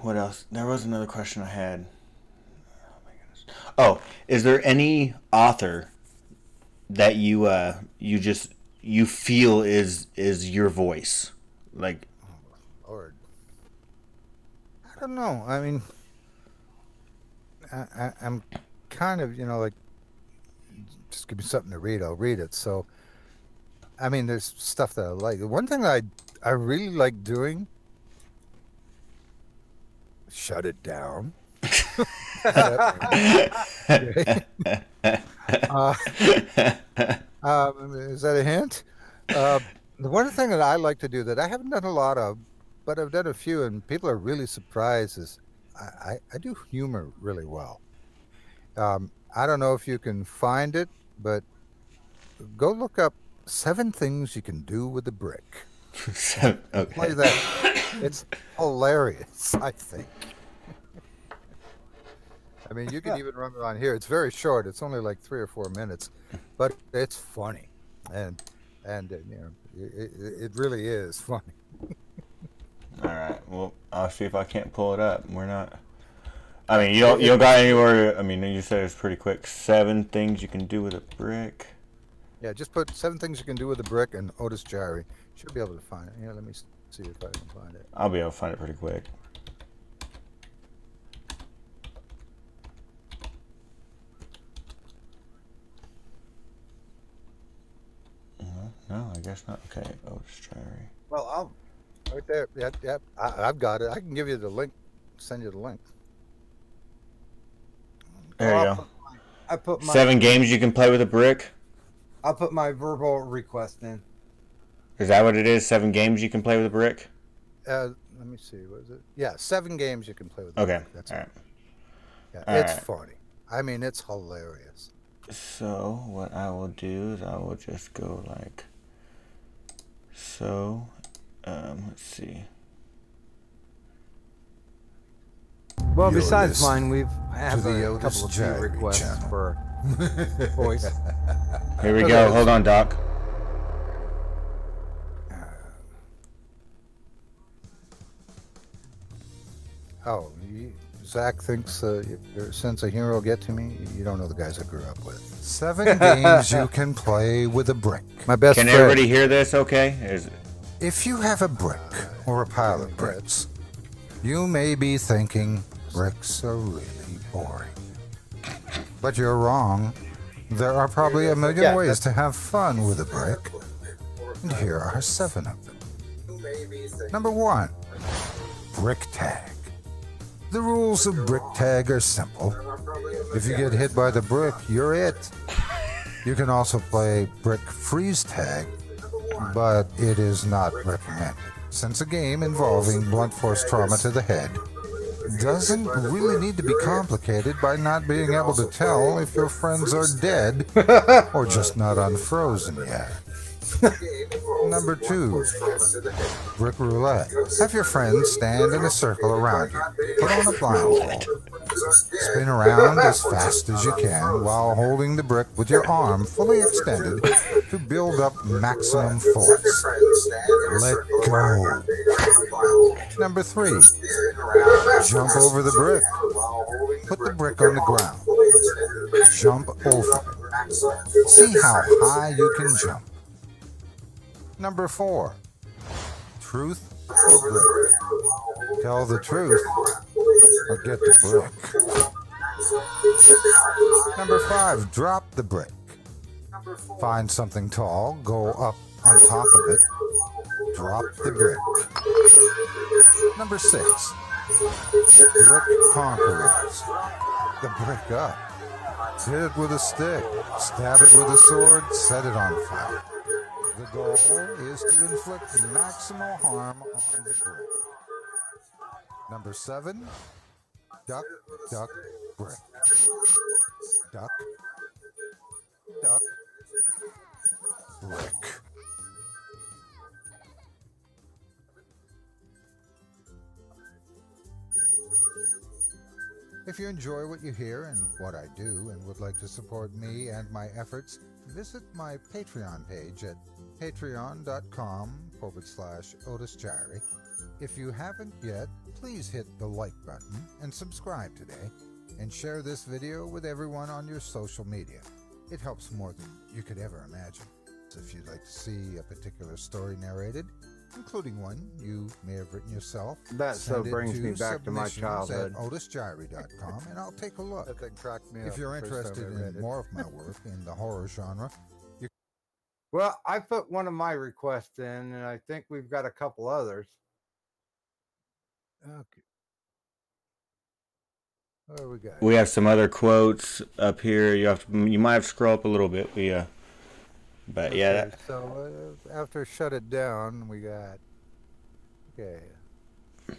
What else? There was another question I had. Oh my goodness. Oh, is there any author that you feel is your voice? Like, Lord. I don't know. I mean, I'm kind of, like, just give me something to read, I'll read it. So, I mean, there's stuff that I like. One thing that I really like doing, shut it down. Is that a hint? The one thing that I like to do that I haven't done a lot of, but I've done a few, and people are really surprised, is I do humor really well. I don't know if you can find it, but go look up 7 things you can do with a brick. Okay. Play that. It's hilarious, I think. I mean, you can even run it on here. It's very short. It's only like 3 or 4 minutes, but it's funny, and it really is funny. All right. Well, I'll see if I can't pull it up. We're not. I mean, you don't got anywhere. I mean, you said it's pretty quick. 7 things you can do with a brick. Yeah, just put 7 things you can do with a brick and Otis Jiry. Should be able to find it. Yeah, let me see if I can find it. I'll be able to find it pretty quick. No, I guess not. Okay, Otis Jiry. Well, I'll right there. Yeah. I've got it. I can give you the link. Send you the link. There you go. I put my 7 games you can play with a brick. I'll put my verbal request in. Is that what it is? 7 games you can play with a brick? Let me see. What is it? Yeah, 7 games you can play with a Okay. brick. That's all it. right. Yeah, All it's right. funny. I mean, it's hilarious. So what I will do is I will just go like so. Let's see. Well, You're besides listening mine, we've had to the a Otis couple of few Jiry requests channel. for voice. Here we go. Hold on, Doc. Oh, Zach thinks your sense of humor will get to me. You don't know the guys I grew up with. 7 games you can play with a brick. My best Can friend. everybody hear this? Okay. If you have a brick or a pile of bricks, you may be thinking bricks are really boring. But you're wrong. There are probably a million ways to have fun with a brick. And here are 7 of them. Number 1, brick tag. The rules of brick tag are simple. If you get hit by the brick, you're it. You can also play brick freeze tag, but it is not recommended, since a game involving blunt force trauma to the head doesn't really need to be complicated by not being able to tell if your friends are dead or just not unfrozen yet. Number 2, brick roulette. Have your friends stand in a circle around you. Put on a blindfold. Spin around as fast as you can while holding the brick with your arm fully extended to build up maximum force. Let go. Number 3, jump over the brick. Put the brick on the ground. Jump over it. See how high you can jump. Number 4, truth or brick. Tell the truth or get the brick. Number 5, drop the brick. Find something tall, go up on top of it, drop the brick. Number 6, brick conquerors. The brick up. Hit it with a stick, stab it with a sword, set it on fire. The goal is to inflict maximal harm on the brick. Number 7, duck, duck, brick. Duck, duck, brick. If you enjoy what you hear and what I do and would like to support me and my efforts, visit my Patreon page at patreon.com/Otis Jiry. If you haven't yet, please hit the like button and subscribe today, and share this video with everyone on your social media. It helps more than you could ever imagine. So if you'd like to see a particular story narrated, including one you may have written yourself, That so send it brings me to back to my submissions childhood. at otisjiry.com, and I'll take a look. That thing cracked me up If you're the first time interested I read in it. more of my work in the horror genre, Well, I put one of my requests in, and I think we've got a couple others. okay. What do we got? We have some other quotes up here. You might have to scroll up a little bit. But yeah. Okay, so after Shut It Down, we got. Okay. Yes.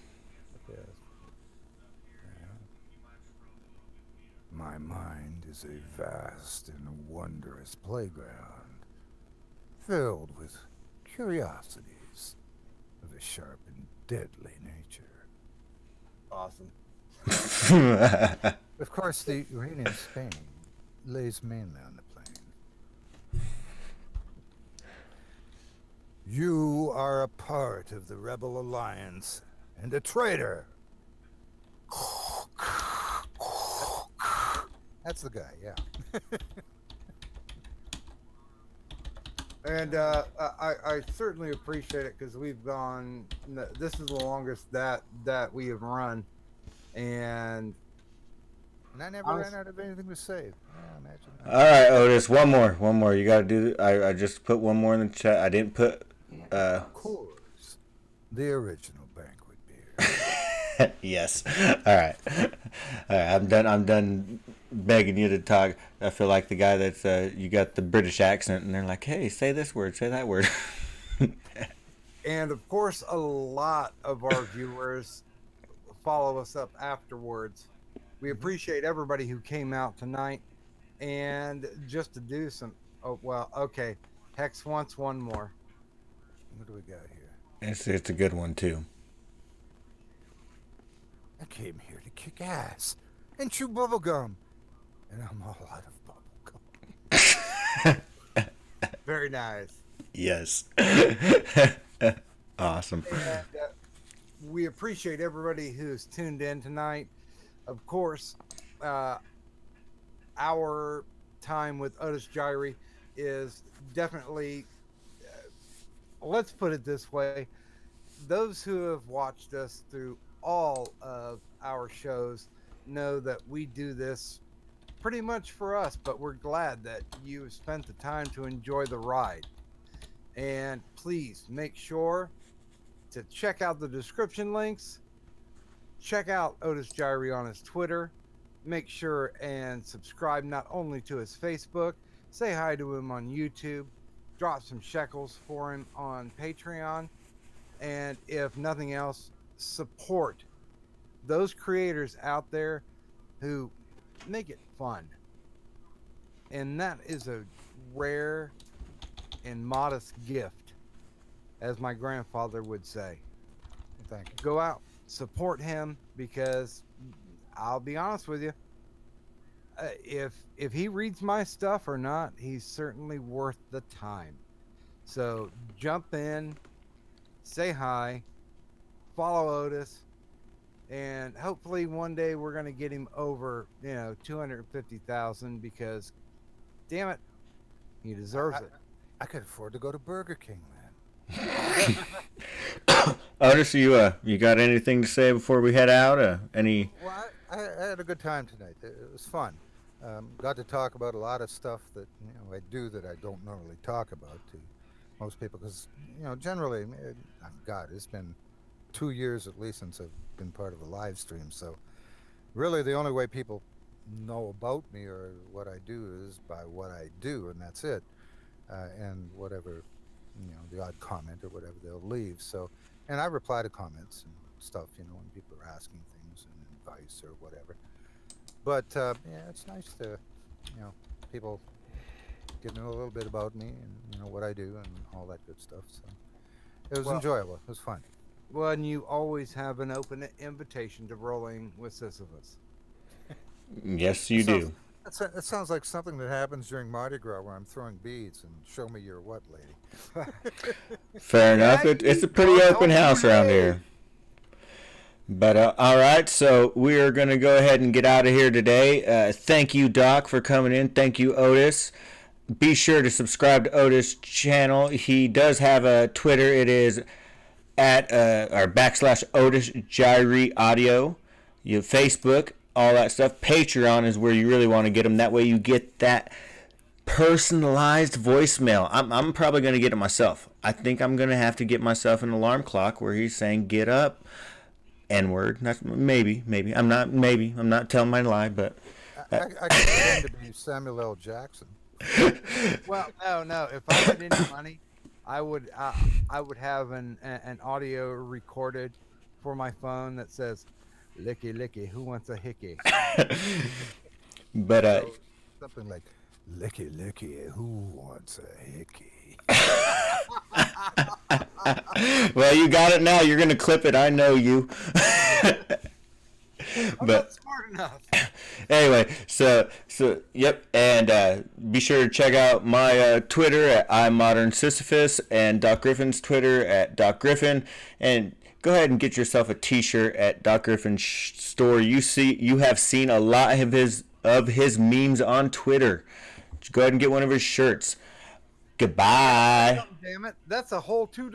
My mind is a vast and wondrous playground, filled with curiosities of a sharp and deadly nature. Awesome. Of course, the rain in Spain lays mainly on the plain. You are a part of the Rebel Alliance and a traitor. That's the guy, yeah. And I certainly appreciate it because we've gone. This is the longest that we have run, and I never ran out of anything to say. Yeah, imagine that. All right, Otis. One more. You got to do. I just put one more in the chat. I didn't put. Of course, the original banquet beer. Yes. All right. I'm done begging you to talk. I feel like the guy that's you got the British accent, and they're like, "Hey, say this word, say that word." And of course, a lot of our viewers follow us up afterwards. We appreciate everybody who came out tonight, and just to do some. Oh well, okay. Hex wants one more. What do we got here? It's a good one too. I came here to kick ass and chew bubblegum, and I'm all out of bubblegum. Very nice. Yes. Awesome. And, we appreciate everybody who's tuned in tonight. Of course, our time with Otis Jiry is definitely, let's put it this way, those who have watched us through all of our shows know that we do this pretty much for us, but we're glad that you spent the time to enjoy the ride. And please make sure to check out the description links. Check out Otis Jiry on his Twitter. Make sure and subscribe not only to his Facebook, say hi to him on YouTube, drop some shekels for him on Patreon, and if nothing else, support those creators out there who make it fun. And that is a rare and modest gift, as my grandfather would say. Thank you. Go out, support him, because I'll be honest with you, if he reads my stuff or not, he's certainly worth the time. So jump in, say hi, follow Otis, and hopefully one day we're going to get him over 250,000, because damn it, he deserves it. I could afford to go to Burger King, man. Otis, you got anything to say before we head out? Well, I had a good time tonight. It was fun. Got to talk about a lot of stuff that I do that I don't normally talk about to most people, because generally, God, it's been 2 years at least since I've been part of a live stream. So really, the only way people know about me or what I do is by what I do, and that's it. And whatever, the odd comment or whatever they'll leave. So, and I reply to comments and stuff, when people are asking things and advice or whatever. But yeah, it's nice to, people get to know a little bit about me and what I do and all that good stuff. So it was enjoyable. It was fun. Well, and you always have an open invitation to rolling with Sisyphus. Yes, you do. That sounds like something that happens during Mardi Gras where I'm throwing beads and show me your what, lady. Fair enough. It's a pretty open house around here. But all right, so we are going to go ahead and get out of here today. Thank you, Doc, for coming in. Thank you, Otis. Be sure to subscribe to Otis' channel. He does have a Twitter. It is at or / Otis Jiry Audio. You have Facebook, all that stuff. Patreon is where you really want to get them. That way you get that personalized voicemail. I'm probably going to get it myself. I think I'm going to have to get myself an alarm clock where he's saying, get up, N-word. That's maybe. I'm not telling my lie, but... I could pretend to be Samuel L. Jackson. Well, no. If I had any money, I would have an audio recorded for my phone that says, "Licky licky, who wants a hickey?" But So, something like, "Licky licky, who wants a hickey?" well, you got it now. You're gonna clip it. I know you. I'm not smart enough. Anyway, so yep, and be sure to check out my Twitter at iModernSisyphus and Doc Griffin's Twitter at Doc Griffin, and go ahead and get yourself a T-shirt at Doc Griffin's store. You have seen a lot of his memes on Twitter. Just go ahead and get one of his shirts. Goodbye. Damn it, that's a whole $2.